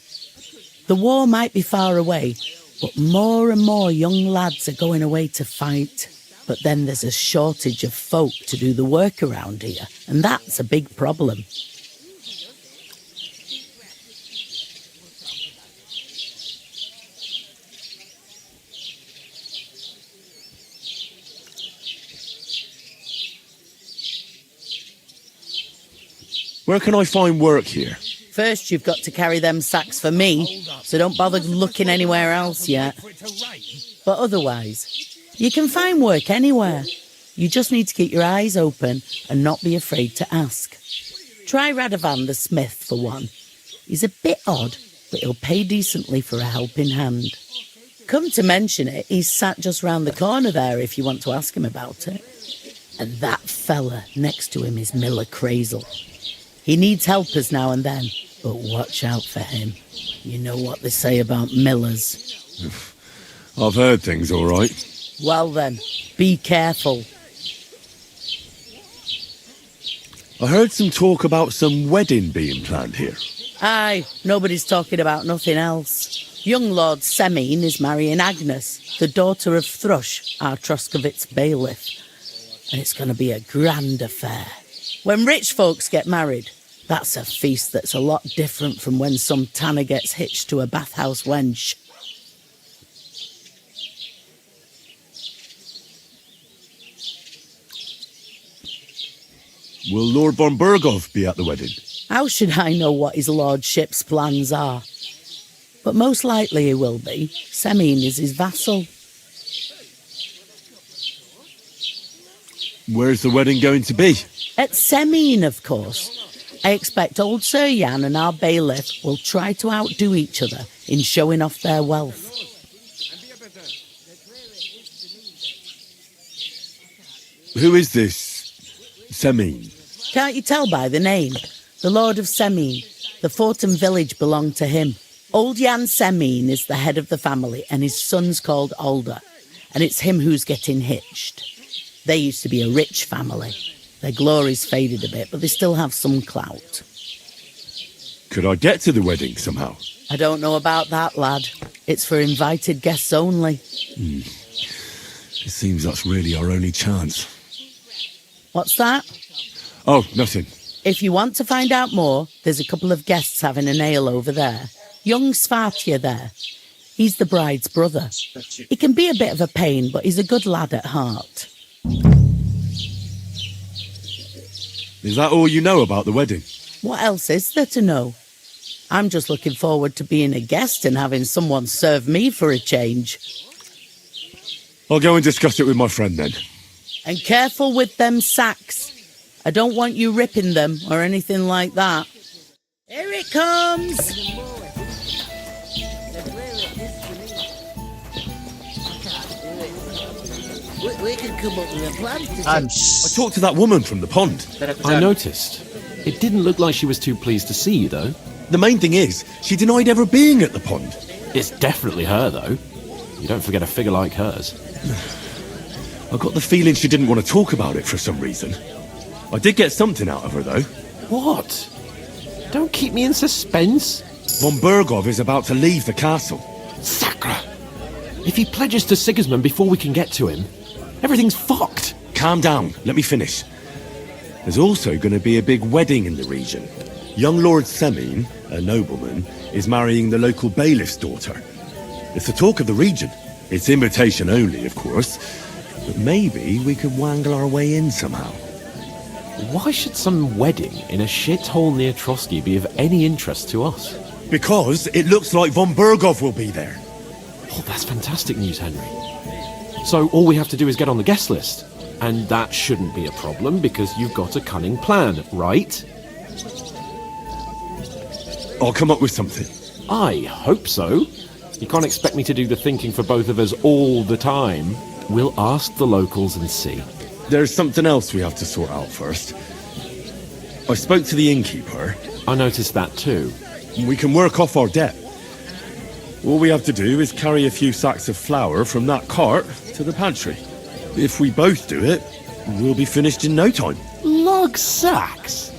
The war might be far away, but more and more young lads are going away to fight. But then there's a shortage of folk to do the work around here, and that's a big problem. Where can I find work here? First, you've got to carry them sacks for me, so don't bother looking anywhere else yet. But otherwise, you can find work anywhere. You just need to keep your eyes open and not be afraid to ask. Try Radovan the smith for one. He's a bit odd, but he'll pay decently for a helping hand. Come to mention it, he's sat just round the corner there if you want to ask him about it. And that fella next to him is Miller Crazel. He needs helpers now and then, but watch out for him. You know what they say about Millers. I've heard things all right. Well then, be careful. I heard some talk about some wedding being planned here. Aye, nobody's talking about nothing else. Young Lord Semine is marrying Agnes, the daughter of Thrush, our Troskovitz bailiff. And it's going to be a grand affair. When rich folks get married, that's a feast that's a lot different from when some tanner gets hitched to a bathhouse wench. Will Lord von Burgov be at the wedding? How should I know what his lordship's plans are? But most likely he will be. Semine is his vassal. Where's the wedding going to be? At Semine, of course. I expect old Sir Jan and our bailiff will try to outdo each other in showing off their wealth. Who is this Semine? Can't you tell by the name? The Lord of Semine. The fort and village belong to him. Old Jan Semine is the head of the family and his son's called Alder. And it's him who's getting hitched. They used to be a rich family. Their glory's faded a bit, but they still have some clout. Could I get to the wedding somehow? I don't know about that, lad. It's for invited guests only. It seems that's really our only chance. What's that? Oh, nothing. If you want to find out more, there's a couple of guests having an ale over there. Young Svartje there. He's the bride's brother. He can be a bit of a pain, but he's a good lad at heart. Is that all you know about the wedding? What else is there to know? I'm just looking forward to being a guest and having someone serve me for a change. I'll go and discuss it with my friend then. And careful with them sacks. I don't want you ripping them or anything like that. Here it comes! We can come up with a plan to I talked to that woman from the pond. I noticed. It didn't look like she was too pleased to see you, though. The main thing is, she denied ever being at the pond. It's definitely her, though. You don't forget a figure like hers. I got the feeling she didn't want to talk about it for some reason. I did get something out of her, though. What? Don't keep me in suspense. Von Bergov is about to leave the castle. Sacre! If he pledges to Sigismund before we can get to him, everything's fucked. Calm down, let me finish. There's also going to be a big wedding in the region. Young Lord Semin, a nobleman, is marrying the local bailiff's daughter. It's the talk of the region. It's invitation only, of course. But maybe we could wangle our way in somehow. Why should some wedding in a shithole near Trotsky be of any interest to us? Because it looks like von Bergov will be there. Oh, that's fantastic news, Henry. So all we have to do is get on the guest list. And that shouldn't be a problem because you've got a cunning plan, right? I'll come up with something. I hope so. You can't expect me to do the thinking for both of us all the time. We'll ask the locals and see. There's something else we have to sort out first. I spoke to the innkeeper. I noticed that too. We can work off our debt. All we have to do is carry a few sacks of flour from that cart to the pantry. If we both do it, we'll be finished in no time. Lug sacks?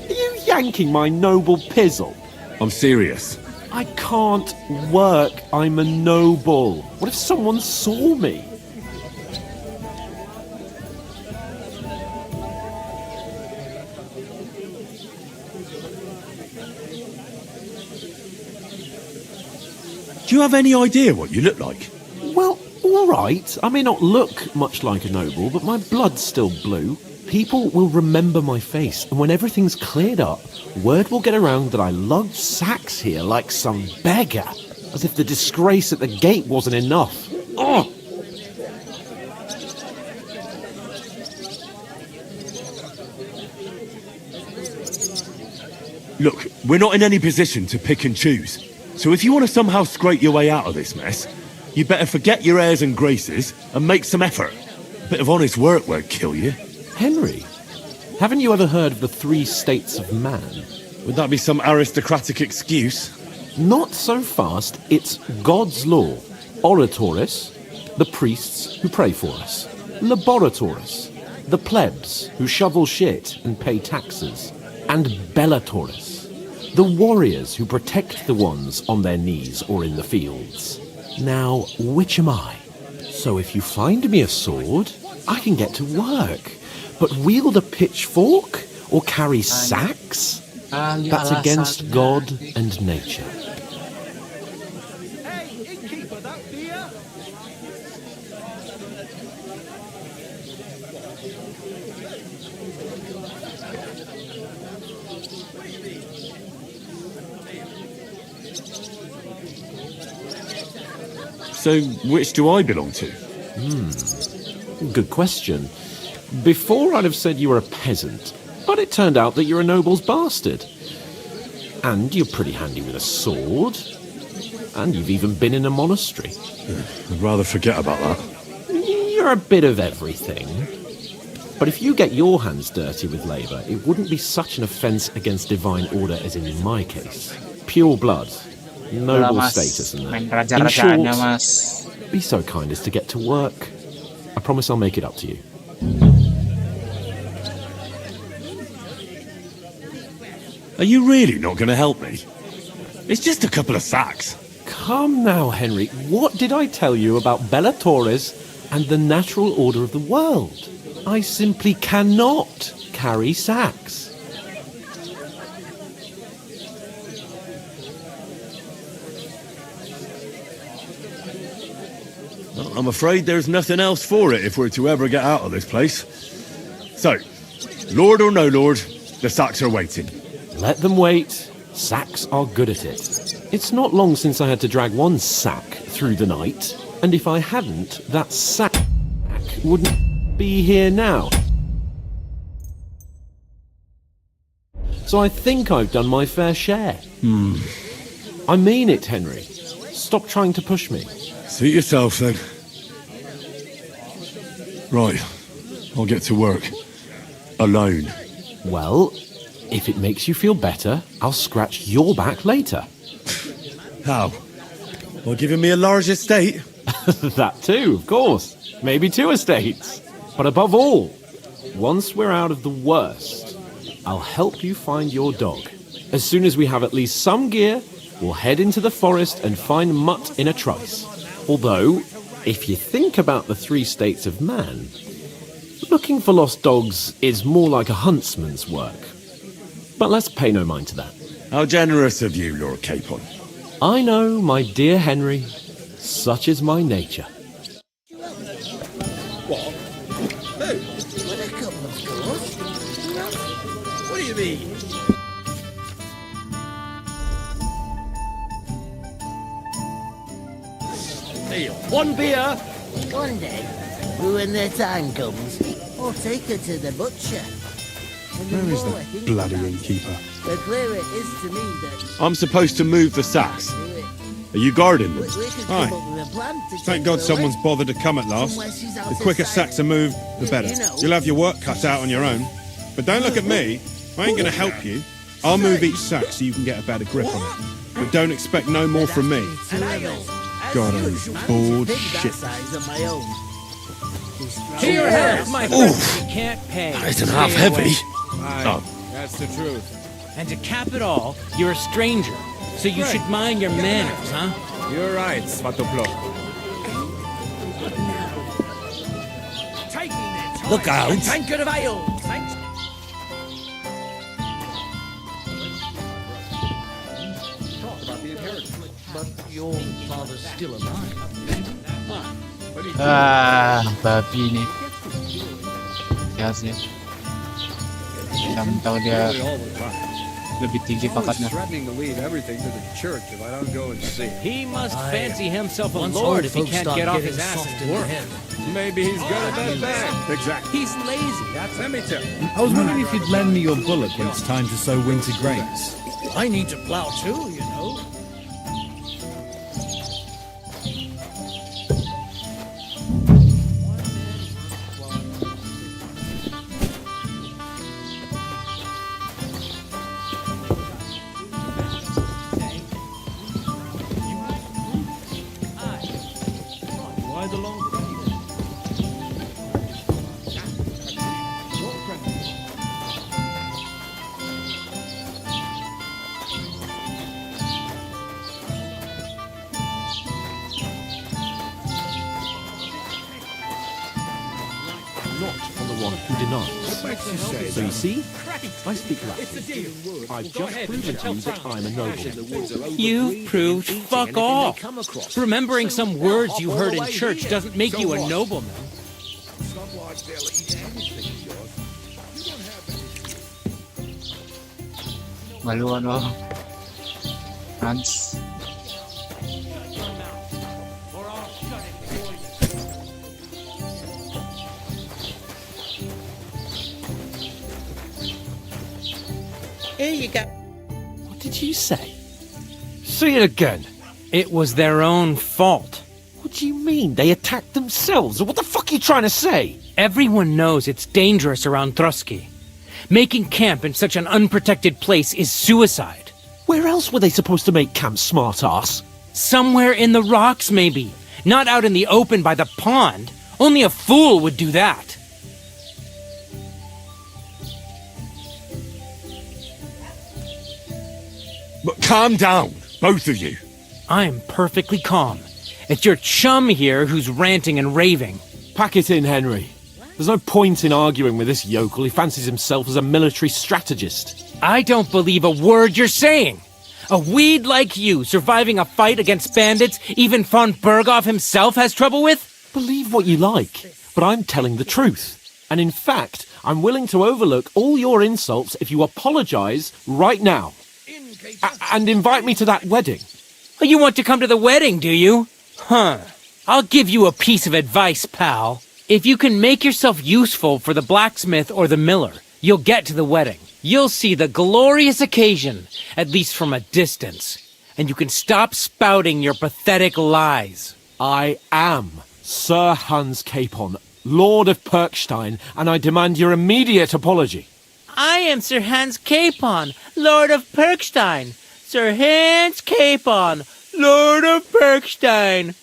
Are you yanking my noble pizzle? I'm serious. I can't work. I'm a noble. What if someone saw me? Do you have any idea what you look like? Well, all right. I may not look much like a noble, but my blood's still blue. People will remember my face, and when everything's cleared up, word will get around that I lugged sacks here like some beggar, as if the disgrace at the gate wasn't enough. Ugh! Look, we're not in any position to pick and choose. So if you want to somehow scrape your way out of this mess, you better forget your airs and graces and make some effort. A bit of honest work won't kill you. Henry, haven't you ever heard of the 3 states of man? Would that be some aristocratic excuse? Not so fast. It's God's law. Oratoris, the priests who pray for us. Laboratoris, the plebs who shovel shit and pay taxes. And Bellatoris, the warriors who protect the ones on their knees or in the fields. Now, which am I? So if you find me a sword, I can get to work. But wield a pitchfork or carry sacks? That's against God and nature. So, which do I belong to? Good question. Before I'd have said you were a peasant, but it turned out that you're a noble's bastard. And you're pretty handy with a sword. And you've even been in a monastery. I'd rather forget about that. You're a bit of everything. But if you get your hands dirty with labour, it wouldn't be such an offence against divine order as in my case. Pure blood. Noble status and that. In short, be so kind as to get to work. I promise I'll make it up to you. Are you really not going to help me? It's just a couple of sacks. Come now, Henry. What did I tell you about Bellatoris and the natural order of the world? I simply cannot carry sacks. I'm afraid there's nothing else for it if we're to ever get out of this place. So, Lord or no Lord, the sacks are waiting. Let them wait. Sacks are good at it. It's not long since I had to drag one sack through the night, and if I hadn't, that sack wouldn't be here now. So I think I've done my fair share. I mean it, Henry. Stop trying to push me. Suit yourself, then. Right, I'll get to work. Alone. Well, if it makes you feel better, I'll scratch your back later. How? By giving me a large estate? That too, of course. Maybe 2 estates. But above all, Once we're out of the worst, I'll help you find your dog. As soon as we have at least some gear, we'll head into the forest and find Mutt in a trice. Although, if you think about the 3 states of man, looking for lost dogs is more like a huntsman's work. But let's pay no mind to that. How generous of you, Lord Capon. I know, my dear Henry. Such is my nature. What? Who? Well, a couple of scores. What do you mean? Neil, 1 beer. One day, when their time comes, I'll take her to the butcher. And Where is more I that think bloody about it, innkeeper? the clearer it is to me that I'm supposed to move the sacks. Are you guarding them? we could Aye. come up with a plan to Thank take God her someone's away. bothered to come at last. Somewhere she's out The of quicker sight. sacks are moved, the better. You know. You'll have your work cut out on your own. But don't look at me. I ain't going to help you. I'll move each sack so you can get a better grip on it. But don't expect no more from me. God, I'm bored shit. Here, help, my friend. You can't pay. That isn't half heavy. Aye, that's the truth. And to cap it all, you're a stranger, so you should mind your manners, huh? You're right, Svatoplo. Look out! A tankard of ale. Thanks. Talk about the inheritance. But your father's still alive. Babi nih. Ya sih. Yang tahu dia lebih tinggi pangkatnya. Threatening to leave everything to the church if I don't go and see. He must fancy himself a Once lord old if he folks can't start get off getting his ass soft and in the work. head. Maybe he's good at that bag. Exactly. He's lazy, that's Let me tell you. I was wondering if you'd lend me your bullock when it's time to sow winter grains. I need to plow too, you know. Why the long Not on the one who denies. So you see, I speak Latin. I've just proven to you that I'm a noble. You proved fuck all. Remembering some words you heard in church doesn't make you a nobleman. Maluan loh. Hans. Here you go. What did you say? Say it again. It was their own fault. What do you mean? They attacked themselves? What the fuck are you trying to say? Everyone knows it's dangerous around Trotsky. Making camp in such an unprotected place is suicide. Where else were they supposed to make camp, smart-ass? Somewhere in the rocks, maybe. Not out in the open by the pond. Only a fool would do that. But calm down, both of you. I'm perfectly calm. It's your chum here who's ranting and raving. Pack it in, Henry. There's no point in arguing with this yokel. He fancies himself as a military strategist. I don't believe a word you're saying. A weed like you surviving a fight against bandits even von Berghoff himself has trouble with? Believe what you like, but I'm telling the truth. And in fact, I'm willing to overlook all your insults if you apologize right now. And invite me to that wedding. Oh, you want to come to the wedding, do you? Huh. I'll give you a piece of advice, pal. If you can make yourself useful for the blacksmith or the miller, you'll get to the wedding. You'll see the glorious occasion, at least from a distance. And you can stop spouting your pathetic lies. I am Sir Hans Capon, Lord of Perkstein, and I demand your immediate apology. I am Sir Hans Capon, Lord of Perkstein. Sir Hans Capon, Lord of Perkstein.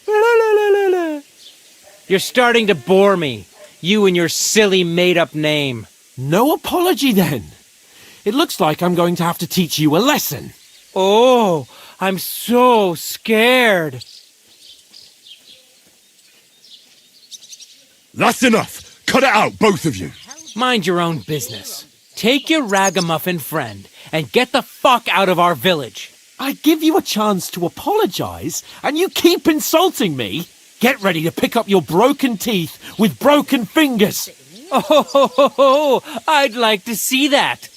You're starting to bore me. You and your silly made-up name. No apology then. It looks like I'm going to have to teach you a lesson. Oh, I'm so scared. That's enough. Cut it out, both of you. Mind your own business. Take your ragamuffin friend and get the fuck out of our village. I give you a chance to apologize, and you keep insulting me. Get ready to pick up your broken teeth with broken fingers. Oh, I'd like to see that.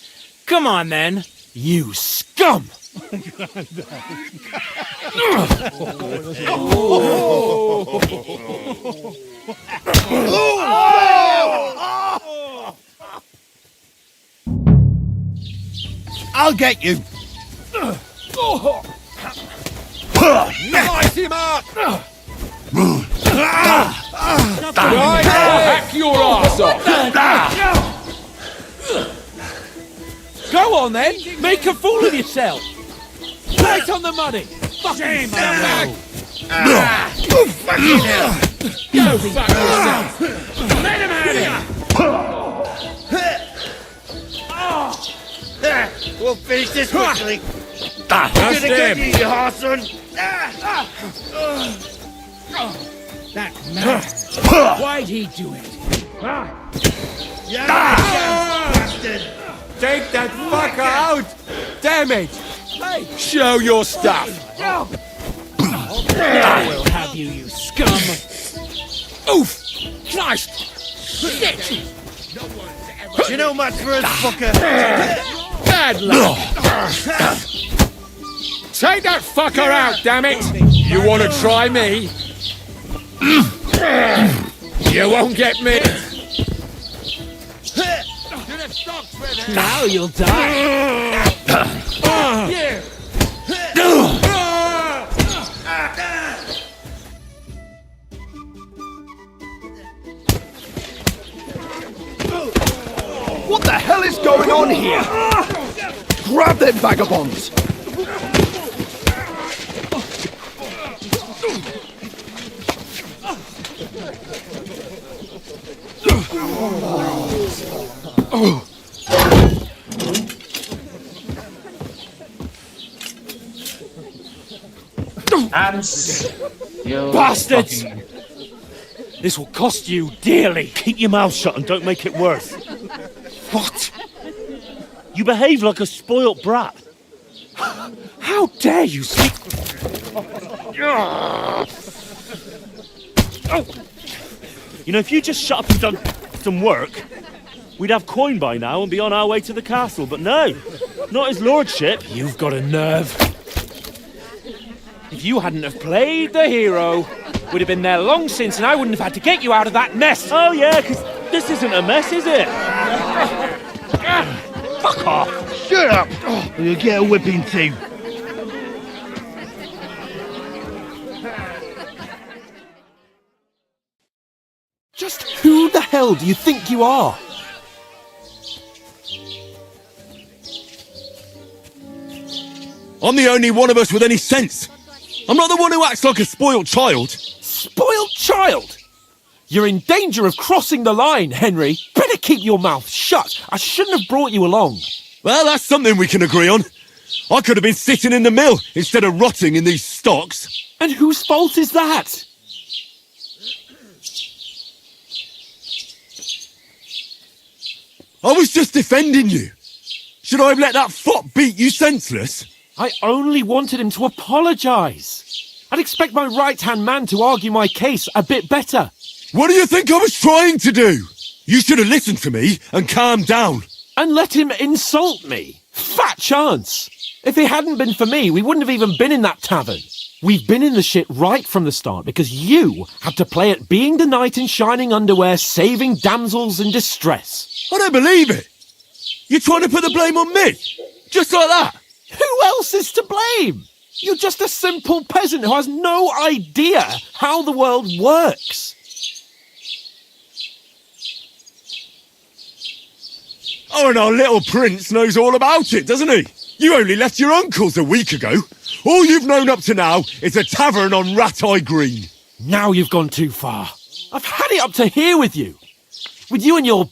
Come on, then. You scum! I'll get you. Light him up! Right, hack your ass off! Go on, then. Make a fool of yourself. Right on the money. Shame, Fucking fucking hell! Go fuck yourself! Let him have it! We'll finish this quickly. That's Gonna get him. you, you horseman. That man. Why'd he do it? Bastard. Take that fucker out! Damn it! Hey, show your stuff! I will have you, you scum. Oof! Christ! Shit! You know much for us, fucker. Bad luck! Take that fucker out, damn it! You want to try me? You won't get me! Now you'll die. Yeah. What the hell is going on here? Grab them vagabonds! Hands! You Bastards! fucking- This will cost you dearly. Keep your mouth shut and don't make it worse. What? You behave like a spoilt brat. How dare you speak? You know, if you just shut up and done some work, we'd have coin by now and be on our way to the castle. But no, not his lordship. You've got a nerve. If you hadn't have played the hero, we'd have been there long since, and I wouldn't have had to get you out of that mess. Oh yeah, because this isn't a mess, is it? Fuck off! Shut up! Or you'll get a whipping too. Just who the hell do you think you are? I'm the only one of us with any sense. I'm not the one who acts like a spoiled child. Spoiled child? You're in danger of crossing the line, Henry. Better keep your mouth shut. I shouldn't have brought you along. Well, that's something we can agree on. I could have been sitting in the mill instead of rotting in these stocks. And whose fault is that? I was just defending you. Should I have let that fop beat you senseless? I only wanted him to apologise. I'd expect my right-hand man to argue my case a bit better. What do you think I was trying to do? You should have listened to me and calmed down. And let him insult me. Fat chance. If it hadn't been for me, we wouldn't have even been in that tavern. We've been in the shit right from the start because you had to play at being the knight in shining underwear, saving damsels in distress. I don't believe it. You're trying to put the blame on me? Just like that? Who else is to blame? You're just a simple peasant who has no idea how the world works. Oh, and our little prince knows all about it, doesn't he? You only left your uncle's a week ago. All you've known up to now is a tavern on Rat-Eye Green. Now you've gone too far. I've had it up to here with you. With you and your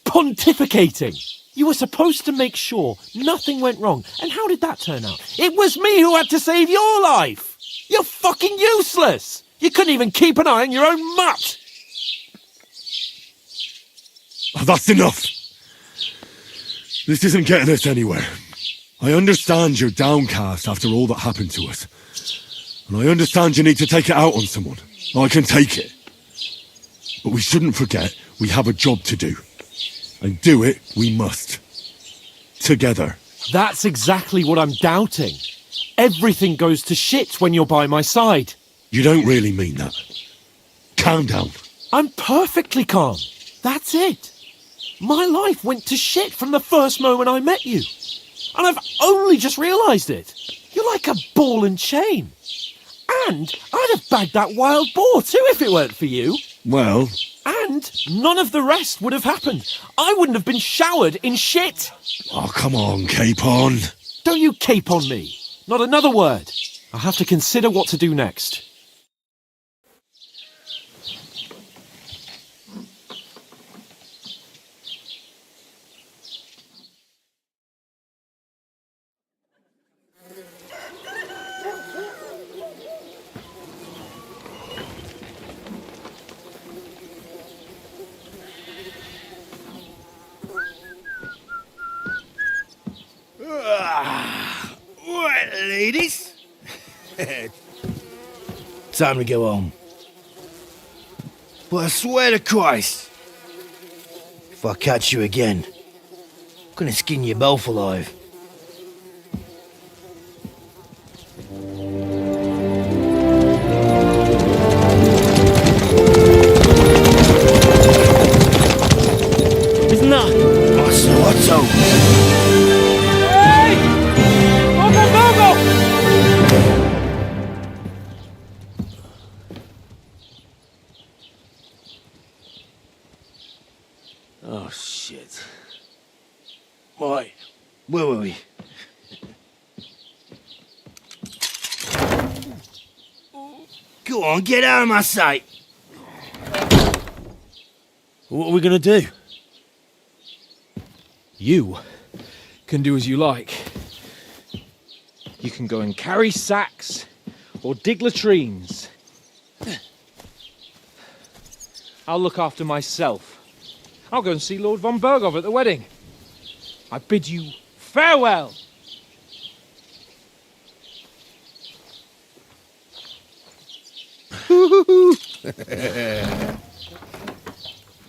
pontificating. You were supposed to make sure nothing went wrong. And how did that turn out? It was me who had to save your life. You're fucking useless. You couldn't even keep an eye on your own mutt. Oh, that's enough. This isn't getting us anywhere. I understand you're downcast after all that happened to us. And I understand you need to take it out on someone. I can take it. But we shouldn't forget we have a job to do. And do it we must. Together. That's exactly what I'm doubting. Everything goes to shit when you're by my side. You don't really mean that. Calm down. I'm perfectly calm. That's it. My life went to shit from the first moment I met you. And I've only just realised it. You're like a ball and chain. And I'd have bagged that wild boar too if it weren't for you. Well... And none of the rest would have happened. I wouldn't have been showered in shit. Oh, come on, cape on. Don't you cape on me. Not another word. I'll have to consider what to do next. Right, ladies. Time to go home. But I swear to Christ, if I catch you again, I'm gonna skin you both alive. Isn't that? Otto. Oh, shit. Right, where were we? Go on, get out of my sight. What are we gonna do? You can do as you like. You can go and carry sacks or dig latrines. I'll look after myself. I'll go and see Lord von Bergov at the wedding. I bid you farewell.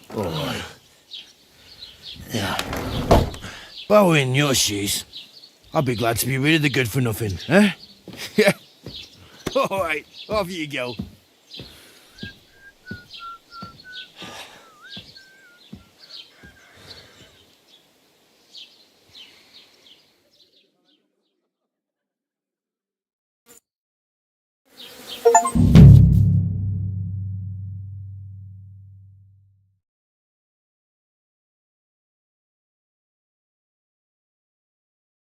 Oh. Yeah. If I were in your shoes, I'd be glad to be rid of the good for nothing, eh? Yeah. All right, off you go.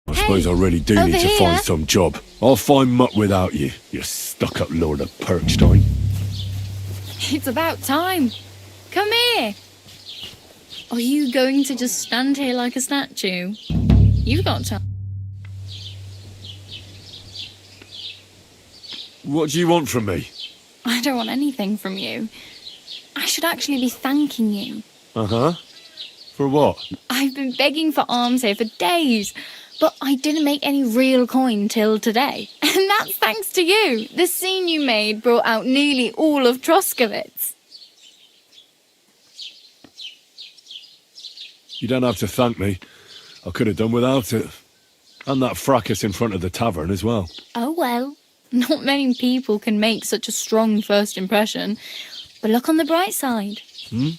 I suppose I really do over need to here. find some job. I'll find mutt without you, you stuck-up Lord of Perkstein. It's about time. Come here. Are you going to just stand here like a statue? You've got time. What do you want from me? I don't want anything from you. I should actually be thanking you. Uh-huh. For what? I've been begging for alms here for days, but I didn't make any real coin till today. And that's thanks to you. The scene you made brought out nearly all of Troskowitz. You don't have to thank me. I could have done without it. And that fracas in front of the tavern as well. Oh well, not many people can make such a strong first impression. But look on the bright side. Hmm?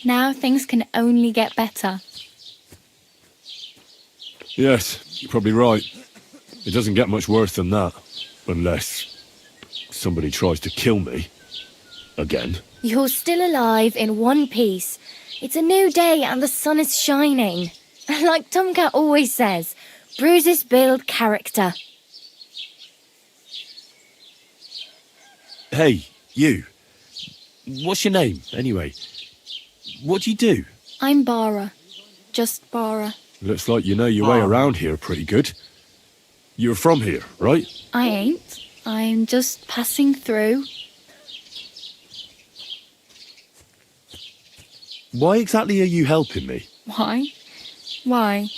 Now things can only get better. Yes, you're probably right. It doesn't get much worse than that. Unless somebody tries to kill me. Again. You're still alive in one piece. It's a new day and the sun is shining. Like Tomcat always says, bruises build character. Hey, you. What's your name, anyway? What do you do? I'm Bara. Just Bara. Looks like you know your way around here pretty good. You're from here, right? I ain't. I'm just passing through. Why exactly are you helping me? Why? Why?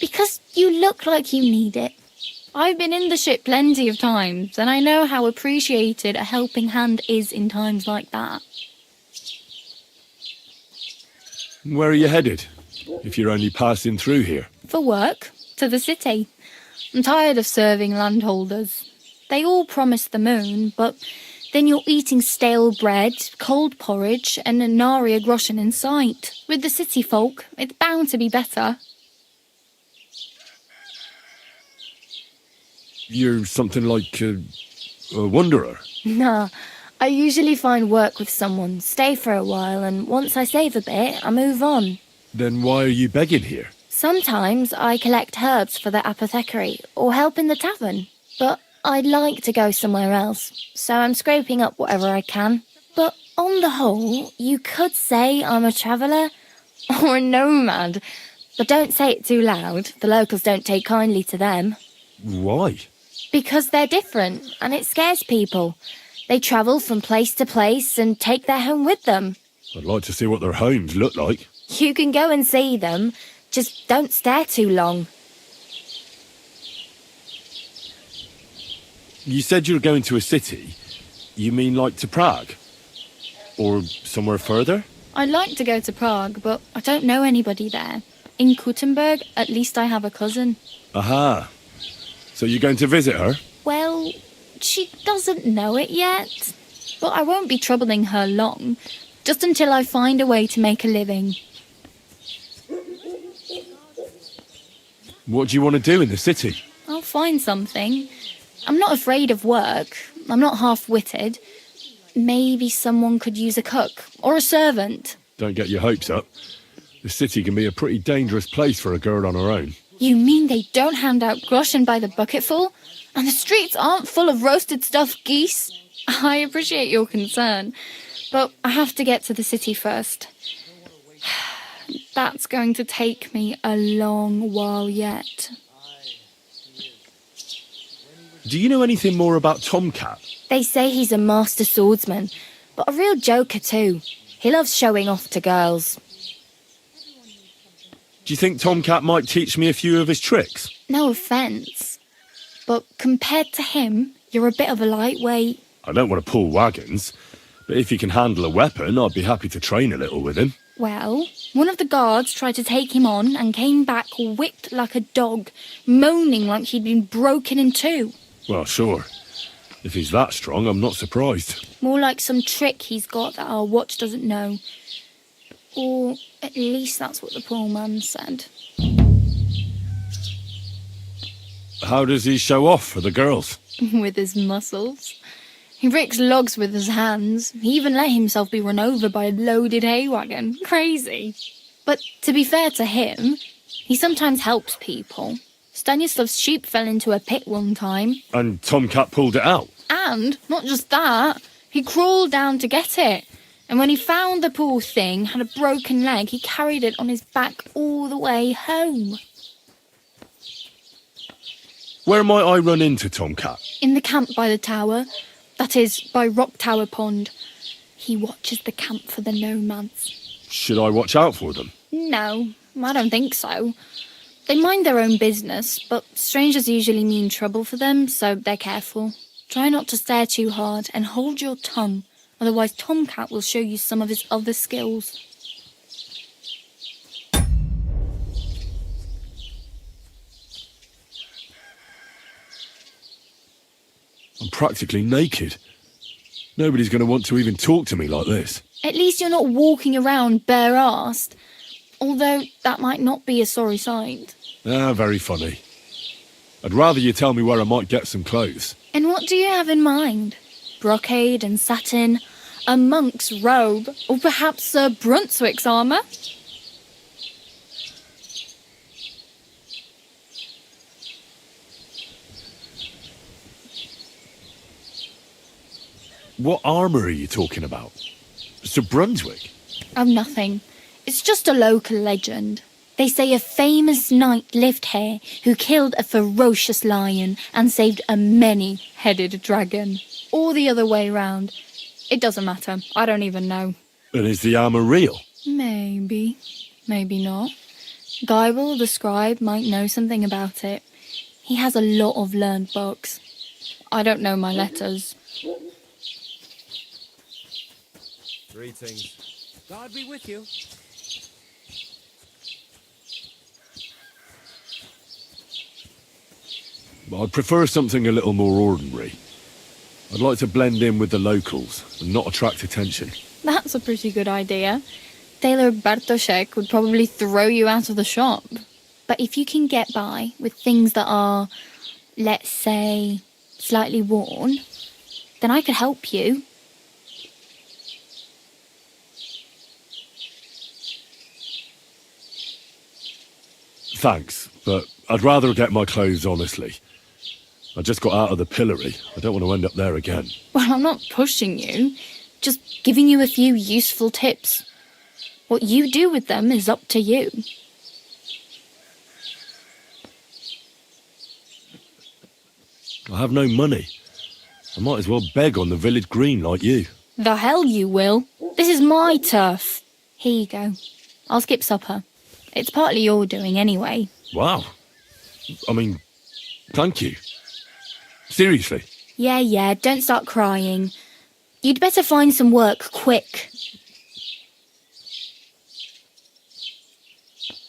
Because you look like you need it. I've been in the ship plenty of times, and I know how appreciated a helping hand is in times like that. Where are you headed, if you're only passing through here? For work, to the city. I'm tired of serving landholders. They all promise the moon, but then you're eating stale bread, cold porridge, and a nary a groschen in sight. With the city folk, it's bound to be better. You're something like a wanderer. Nah, I usually find work with someone, stay for a while, and once I save a bit, I move on. Then why are you begging here? Sometimes I collect herbs for the apothecary, or help in the tavern. But I'd like to go somewhere else, so I'm scraping up whatever I can. But on the whole, you could say I'm a traveller, or a nomad. But don't say it too loud, the locals don't take kindly to them. Why? Because they're different, and it scares people. They travel from place to place and take their home with them. I'd like to see what their homes look like. You can go and see them, just don't stare too long. You said you were going to a city. You mean like to Prague? Or somewhere further? I'd like to go to Prague, but I don't know anybody there. In Kuttenberg, at least I have a cousin. Aha. So you're going to visit her? Well, she doesn't know it yet. But I won't be troubling her long, just until I find a way to make a living. What do you want to do in the city? I'll find something. I'm not afraid of work. I'm not half-witted. Maybe someone could use a cook or a servant. Don't get your hopes up. The city can be a pretty dangerous place for a girl on her own. You mean they don't hand out groschen by the bucketful? And the streets aren't full of roasted stuffed geese? I appreciate your concern, but I have to get to the city first. That's going to take me a long while yet. Do you know anything more about Tomcat? They say he's a master swordsman, but a real joker too. He loves showing off to girls. Do you think Tomcat might teach me a few of his tricks? No offence, but compared to him, you're a bit of a lightweight. I don't want to pull wagons, but if he can handle a weapon, I'd be happy to train a little with him. Well, one of the guards tried to take him on and came back whipped like a dog, moaning like he'd been broken in two. Well, sure. If he's that strong, I'm not surprised. More like some trick he's got that our watch doesn't know. Or at least that's what the poor man said. How does he show off for the girls? With his muscles. He ricks logs with his hands. He even let himself be run over by a loaded hay wagon. Crazy. But to be fair to him, he sometimes helps people. Stanislav's sheep fell into a pit one time. And Tomcat pulled it out? And, not just that, he crawled down to get it. And when he found the poor thing had a broken leg, he carried it on his back all the way home. Where might I run into Tomcat? In the camp by the tower. That is, by Rock Tower Pond. He watches the camp for the nomads. Should I watch out for them? No, I don't think so. They mind their own business, but strangers usually mean trouble for them, so they're careful. Try not to stare too hard and hold your tongue, otherwise Tomcat will show you some of his other skills. I'm practically naked. Nobody's going to want to even talk to me like this. At least you're not walking around bare-arsed, although that might not be a sorry sight. Ah, very funny. I'd rather you tell me where I might get some clothes. And what do you have in mind? Brocade and satin, a monk's robe, or perhaps Sir Brunswick's armour? What armour are you talking about? Sir Brunswick? Oh, nothing. It's just a local legend. They say a famous knight lived here who killed a ferocious lion and saved a many-headed dragon. Or the other way round. It doesn't matter. I don't even know. And is the armour real? Maybe. Maybe not. Geibel, the scribe, might know something about it. He has a lot of learned books. I don't know my letters. Greetings. God be with you. I'd prefer something a little more ordinary. I'd like to blend in with the locals and not attract attention. That's a pretty good idea. Tailor Bartoszek would probably throw you out of the shop. But if you can get by with things that are, let's say, slightly worn, then I could help you. Thanks, but I'd rather get my clothes honestly. I just got out of the pillory. I don't want to end up there again. Well, I'm not pushing you, just giving you a few useful tips. What you do with them is up to you. I have no money. I might as well beg on the village green like you. The hell you will. This is my turf. Here you go. I'll skip supper. It's partly your doing anyway. Wow. I mean, thank you. Seriously. Yeah, don't start crying. You'd better find some work quick.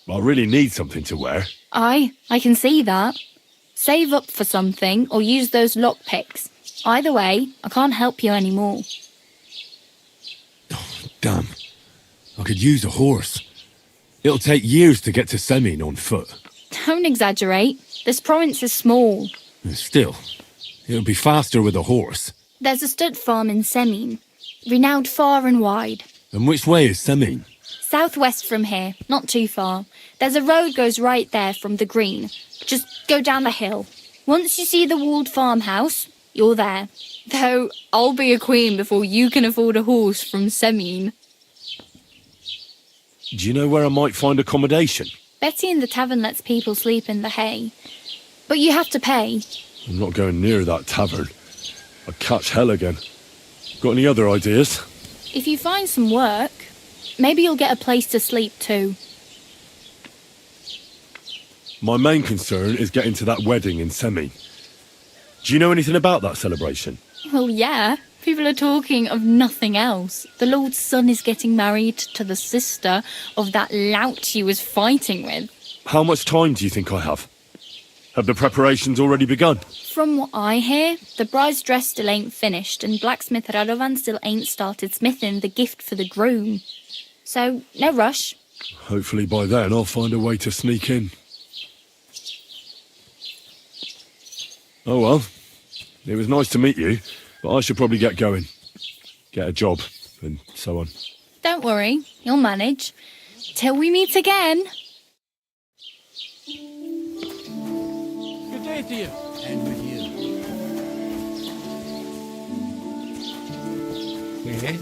I really need something to wear. I can see that. Save up for something or use those lockpicks. Either way, I can't help you anymore. Damn. I could use a horse. It'll take years to get to Semin on foot. Don't exaggerate. This province is small. Still, it'll be faster with a horse. There's a stud farm in Semin, renowned far and wide. And which way is Semin? Southwest from here, not too far. There's a road goes right there from the green. Just go down the hill. Once you see the walled farmhouse, you're there. Though I'll be a queen before you can afford a horse from Semin. Do you know where I might find accommodation? Betty in the tavern lets people sleep in the hay. But you have to pay. I'm not going near that tavern. I'd catch hell again. Got any other ideas? If you find some work, maybe you'll get a place to sleep too. My main concern is getting to that wedding in Semin. Do you know anything about that celebration? Well, yeah. People are talking of nothing else. The Lord's son is getting married to the sister of that lout he was fighting with. How much time do you think I have? Have the preparations already begun? From what I hear, the bride's dress still ain't finished and blacksmith Radovan still ain't started smithing the gift for the groom. So, no rush. Hopefully by then I'll find a way to sneak in. Oh well, it was nice to meet you, but I should probably get going. Get a job, and so on. Don't worry, you'll manage. Till we meet again. Good day to you. And with you. Oke.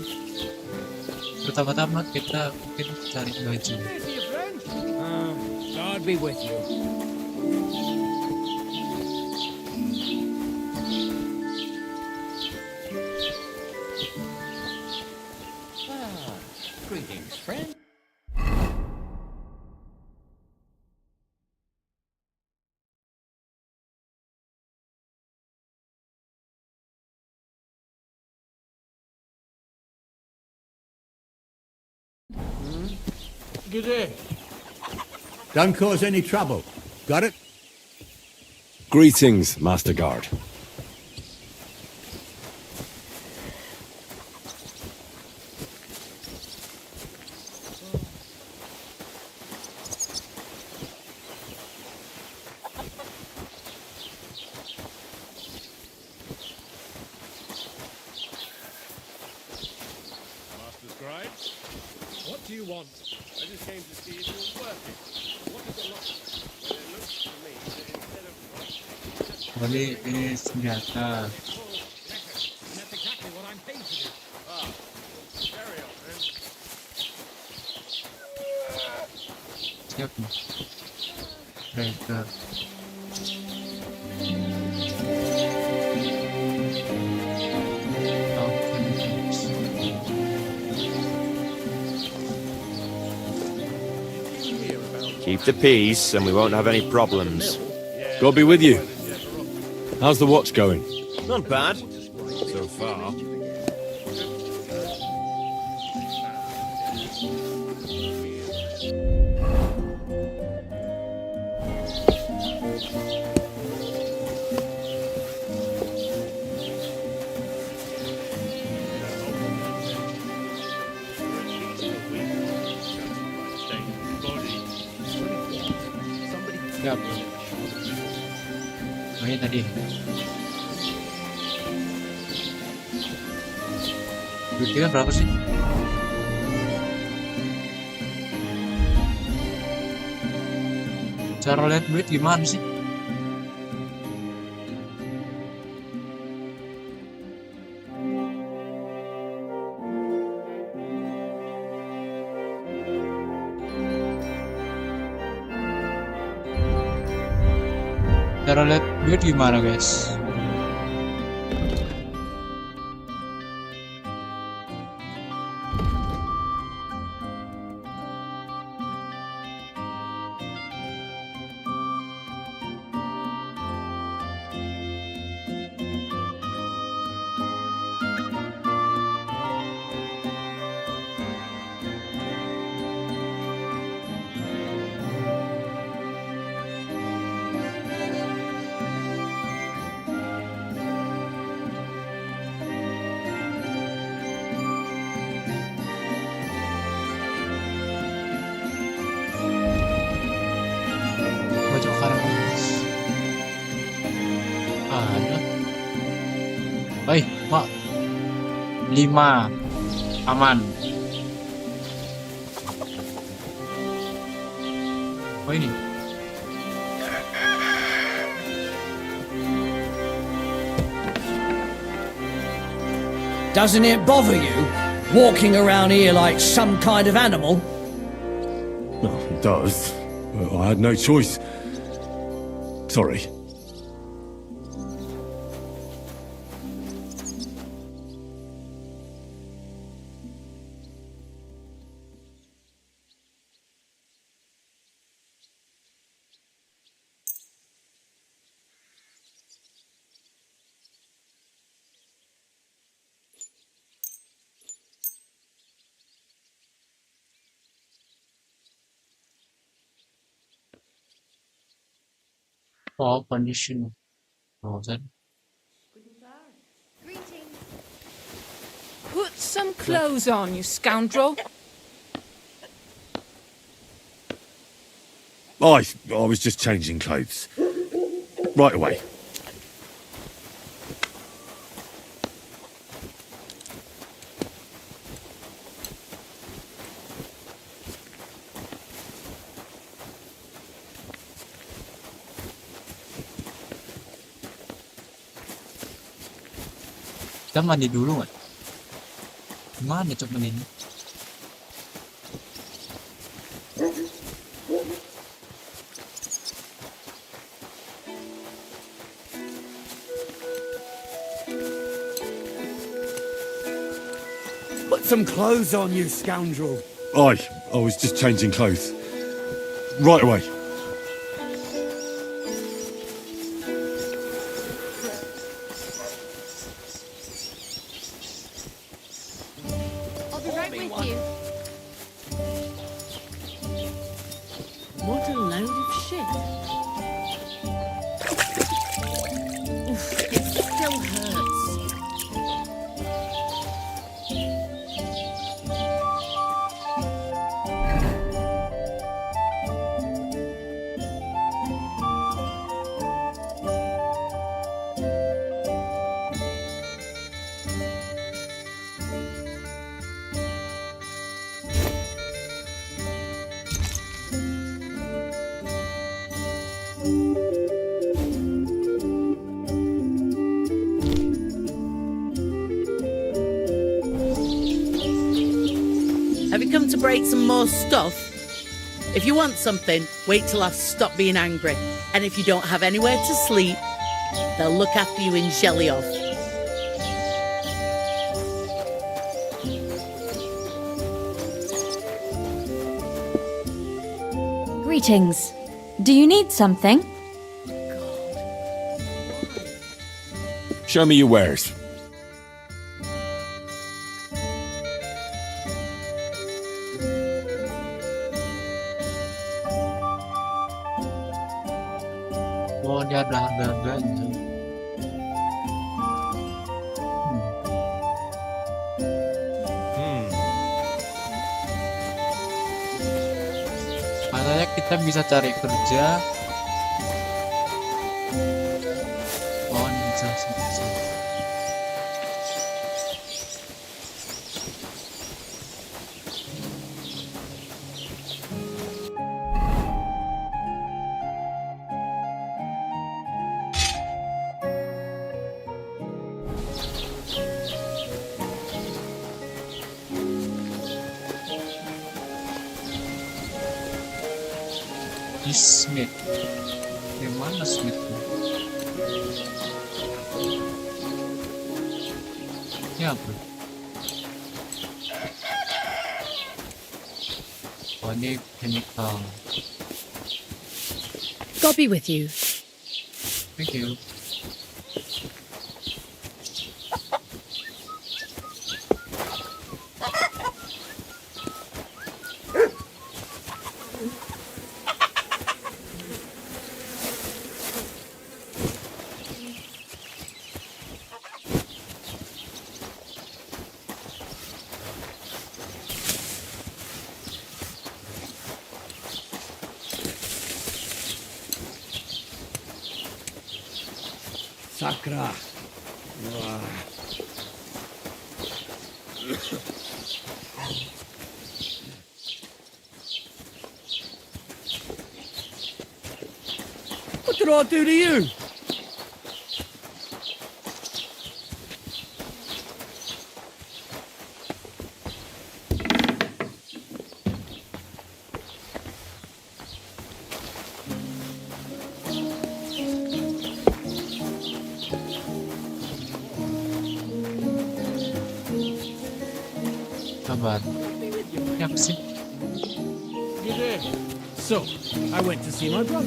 Pertama-tama kita mungkin cari baju. God be with you. Greetings, friend. Good day. Don't cause any trouble. Got it? Greetings, Master Guard. Master Scribe, what do you want? I just came to see if you're working. What does it look like? Well, it looks to me that instead of Ini senjata. that's exactly what I'm paid to do. Ah, carry on then. Yep. Breaker. Keep the peace, and we won't have any problems. God be with you. How's the watch going? Not bad, so far. Siap. Oh ini tadi. Duit kita berapa sih? Cara lihat duit gimana sih? Cara lihat duit gimana guys? Pojok kanan atas. Ada. Baik, Pak. 5 aman. Oh ini. Doesn't it bother you, walking around here like some kind of animal? No, it does. But I had no choice. Sorry. Oh, condition. Oh, then. Put some clothes on, you scoundrel. I was just changing clothes. Right away. Kita mandi dulu nggak? Gimana cok mandinya? Put some clothes on, you scoundrel. I was just changing clothes. Right away. I'll be right with you. What a load of shit. Oof, it still hurts. Have you come to break some more stuff? If you want something, wait till I've stopped being angry. And if you don't have anywhere to sleep, they'll look after you in Shellyoff. Greetings. Do you need something? Show me your wares. Oh, dia ada harga-harganya. Katanya kita bisa cari kerja. Oh, ini bisa. Smith. Yang mana Smith? Ini apa? Oh, ini chemical. God be with you. Thank you. Sakra. Wah. What did I do to you? Sabar. Ini apa sih? You did. So, I went to see my brother.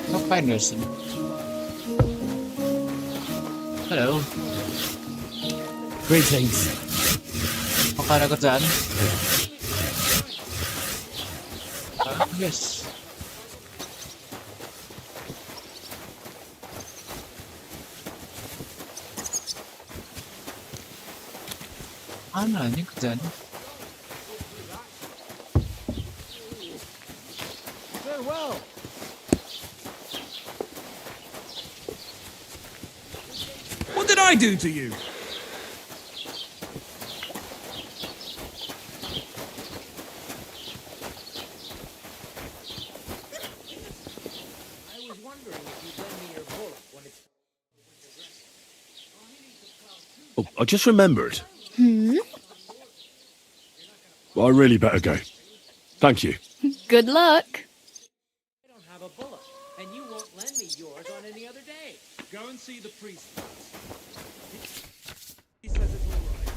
Ngapain ya sini? Halo. Greetings. Apakah ada kerjaan? Yes. Mana ini kerjanya? Farewell. What did I do to you? Oh, I just remembered. I really better go. Thank you. Good luck. I don't have a bullet, and you won't lend me yours on any other day. Go and see the priest. He says it's all right.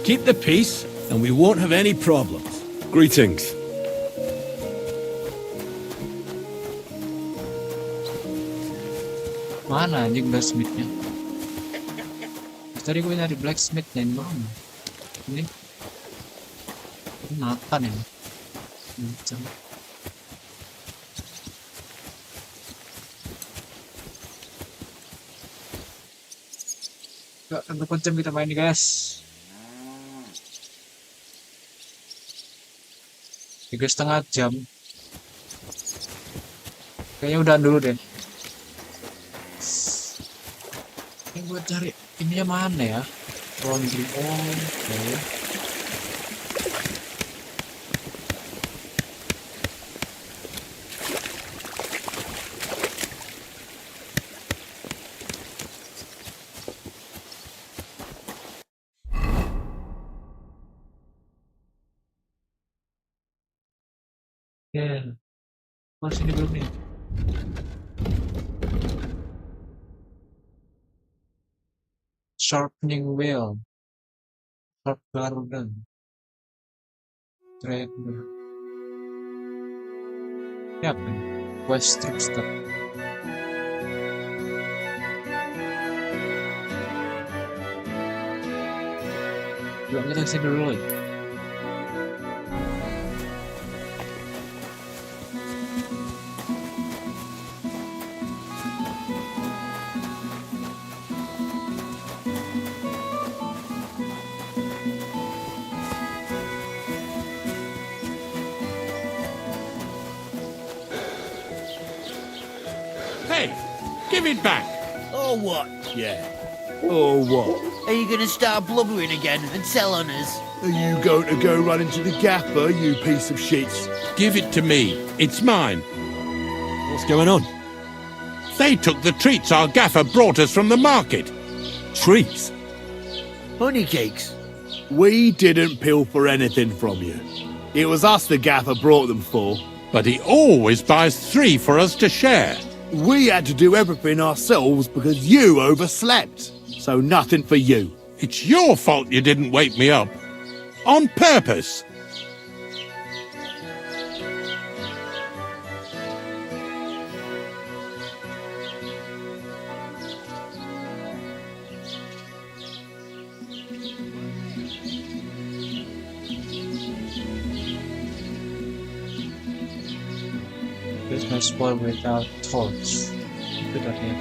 Keep the peace, and we won't have any problems. Greetings. Mana anjing blacksmithnya? Tadi gue nyari blacksmithnya ini mana? Ini makan ini. Macam. Gak berapa jam kita main nih guys? 3,5 jam. Kayaknya udah dulu deh. Ini gue cari ininya mana ya? Laundry. Okay. Ya, masih ini belum nih. Sharpening wheel, sharp garden, trader. Ini apa nih? West Trickster. Yuk kita kesini dulu ya. Hey, give it back. Or what? Yeah. Or what? Are you going to start blubbering again and tell on us? Are you going to go run into the gaffer, you piece of shit? Give it to me. It's mine. What's going on? They took the treats our gaffer brought us from the market. Treats? Honey cakes. We didn't pilfer anything from you. It was us the gaffer brought them for. But he always buys 3 for us to share. We had to do everything ourselves because you overslept. So nothing for you. It's your fault you didn't wake me up. On purpose. This may spoil without torch. Good idea.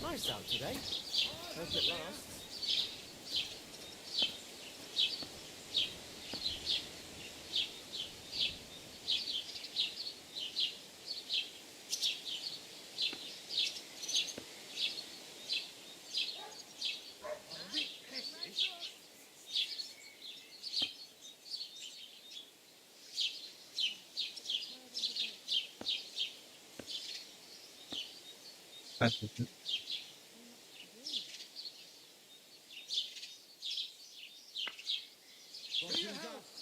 Nice out today. Hope it lasts. That's it.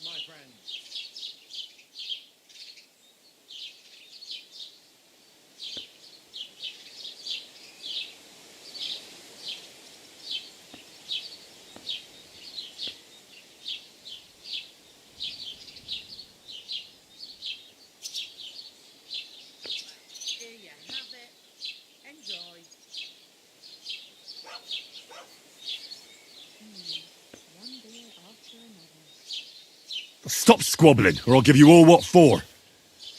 My friend. Here you have it. Enjoy. One beer after another. Stop squabbling, or I'll give you all what for.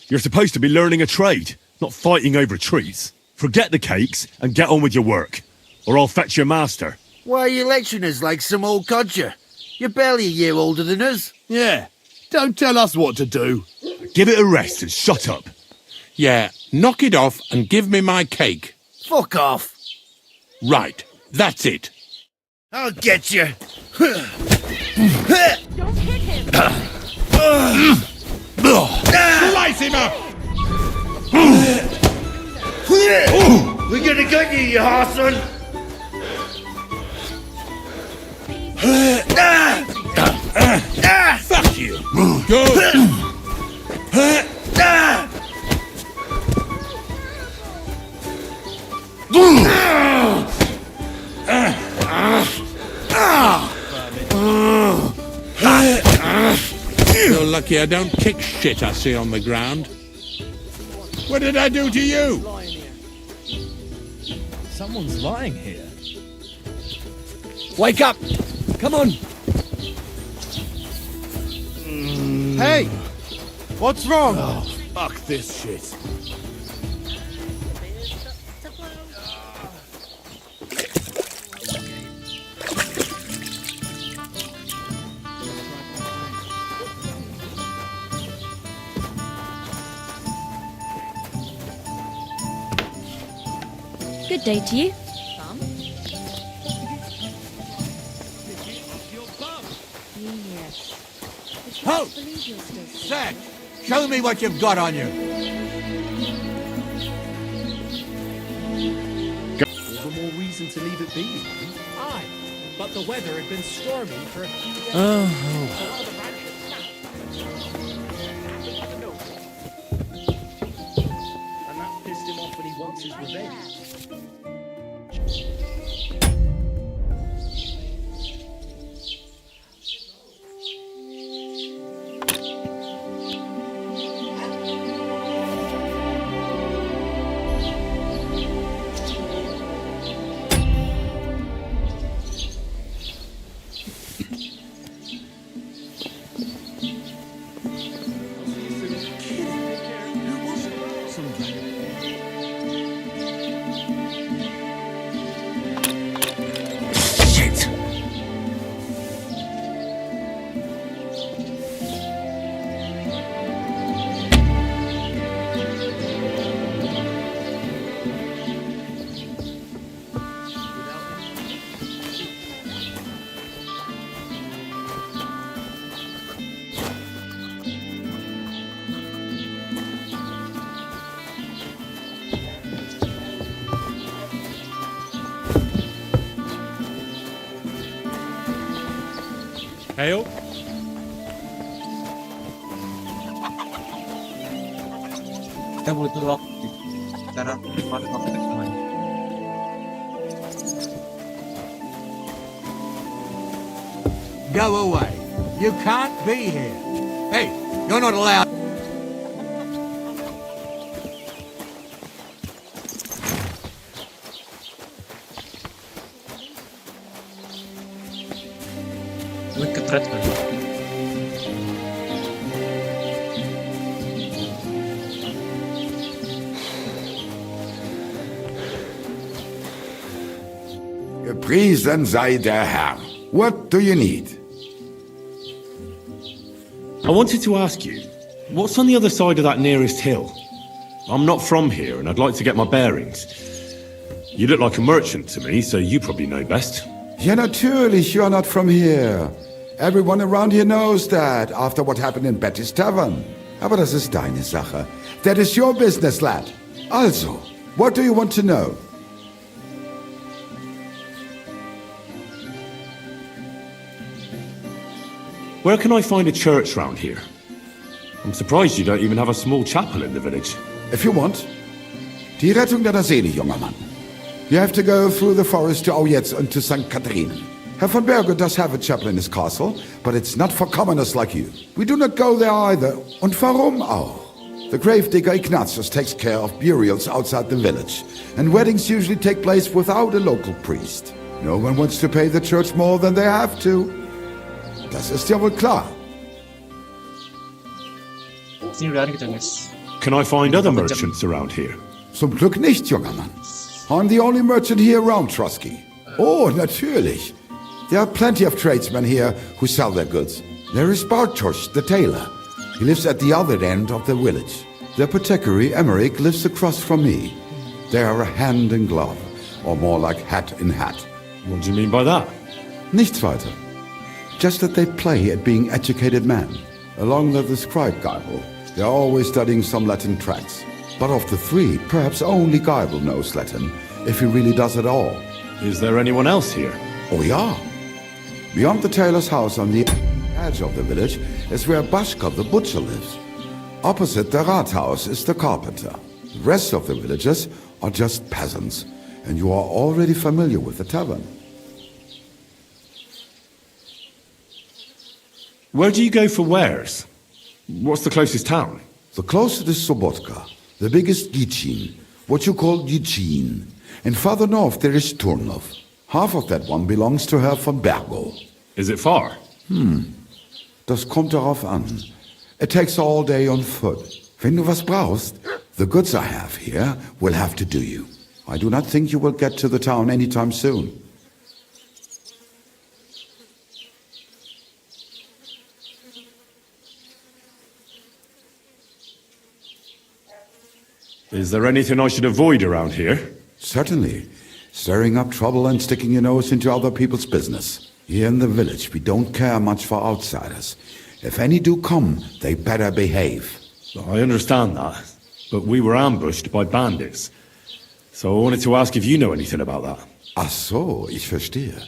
You're supposed to be learning a trade, not fighting over treats. Forget the cakes and get on with your work, or I'll fetch your master. Why are you lecturing us like some old codger? You're barely a year older than us. Yeah. Don't tell us what to do. Give it a rest and shut up. Yeah, knock it off and give me my cake. Fuck off. Right, that's it. I'll get you. Don't hit him! Slice him up! We're gonna get you, you arson! Fuck you! Go! You're lucky lucky I don't kick shit I see on the ground. What did I do to you? Someone's lying here. Wake up! Come on! Hey! What's wrong? Oh, fuck this shit. Good day to you. Ho! Zach, show me what you've got on you. All the more reason to leave it be. Aye, but the weather had been stormy for a few days. And that pissed him off when he wants his revenge. Hail? Kita butuh waktu cara waktu gimana? Go away. You can't be here. Hey, you're not allowed. Look at that. Gepriesen sei der Herr. What do you need? I wanted to ask you, what's on the other side of that nearest hill? I'm not from here, and I'd like to get my bearings. You look like a merchant to me, so you probably know best. Ja, natürlich, you're not from here. Everyone around here knows that, after what happened in Betty's Tavern. Aber das ist deine Sache. That is your business, lad. Also, what do you want to know? Where can I find a church round here? I'm surprised you don't even have a small chapel in the village. If you want. Die Rettung deiner Seele, junger Mann. You have to go through the forest to Aujetz and to St. Catherine. Herr von Berge does have a chapel in his castle, but it's not for commoners like you. We do not go there either. Und warum auch? The gravedigger Ignatius takes care of burials outside the village, and weddings usually take place without a local priest. No one wants to pay the church more than they have to. Das ist ja wohl klar. Can I find other merchants around here? Zum Glück nicht, junger Mann. I'm the only merchant here around Trusky. Oh, natürlich. There are plenty of tradesmen here who sell their goods. There is Bartosz, the tailor. He lives at the other end of the village. The apothecary, Emmerich, lives across from me. They are a hand in glove, or more like hat in hat. What do you mean by that? Nichts weiter. Just that they play at being educated men. Along with the scribe Geibel, they are always studying some Latin tracts. But of the three, perhaps only Geibel knows Latin, if he really does at all. Is there anyone else here? Oh yeah. Beyond the tailor's house on the edge of the village is where Bashka the butcher lives. Opposite the Rathaus is the carpenter. The rest of the villagers are just peasants, and you are already familiar with the tavern. Where do you go for wares? What's the closest town? The closest is Sobotka, the biggest Gichin, what you call Gichin. And further north there is Turnov. Half of that one belongs to Herr von Bergo. Is it far? Das kommt darauf an. It takes all day on foot. Wenn du was brauchst, the goods I have here will have to do you. I do not think you will get to the town anytime soon. Is there anything I should avoid around here? Certainly. Stirring up trouble and sticking your nose into other people's business. Here in the village, we don't care much for outsiders. If any do come, they better behave. I understand that, but we were ambushed by bandits. So I wanted to ask if you know anything about that. Ach so, ich verstehe.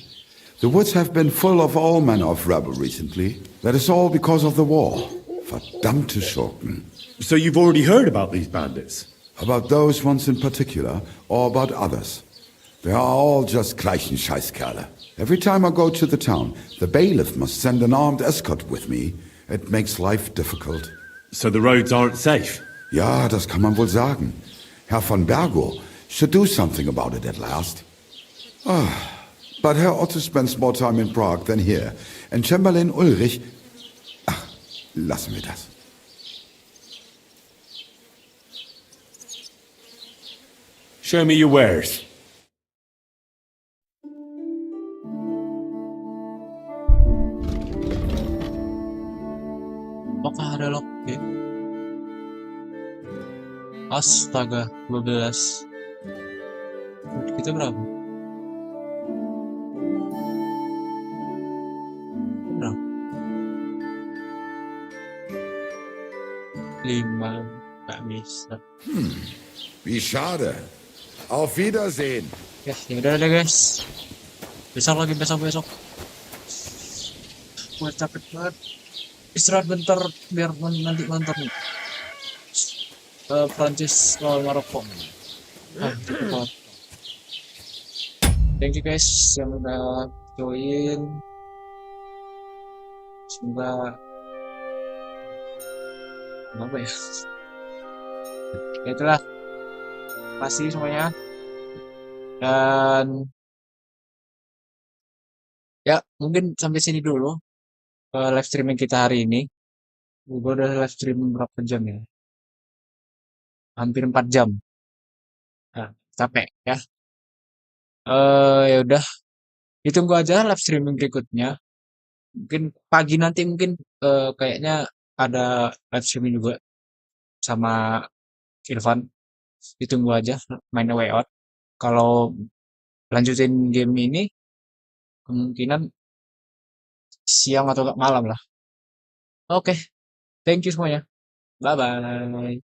The woods have been full of all manner of rebel recently. That is all because of the war. Verdammte Schurken. So you've already heard about these bandits? About those ones in particular, or about others. They are all just gleichen Scheißkerle. Every time I go to the town, the bailiff must send an armed escort with me. It makes life difficult. So the roads aren't safe? Ja, das kann man wohl sagen. Herr von Bergo should do something about it at last. But Herr Otto spends more time in Prague than here. And Chamberlain Ulrich... Ach, lassen wir das. Show me your wares. Apakah ada lockpick? Astaga, 12. Duit kita berapa? Berapa? 5. Gak bisa. Wie schade. Auf Wiedersehen. Ya udah deh guys. Besok. Gue capek banget. Istirahat bentar biar nanti nonton nih. Prancis lawan Maroko. Cukup banget. Thank you guys yang udah join. Semoga apa ya? Ya itulah. Kasih semuanya. Dan ya mungkin sampai sini dulu live streaming kita hari ini. Gue udah live stream berapa jam ya? Hampir 4 jam. Nah, capek ya. Ya udah. Ditunggu aja live streaming berikutnya. Mungkin pagi nanti mungkin kayaknya ada live streaming juga sama Irfan. Ditunggu aja main way out. Kalau lanjutin game ini kemungkinan siang atau malam lah. Oke. Thank you semuanya. Bye bye.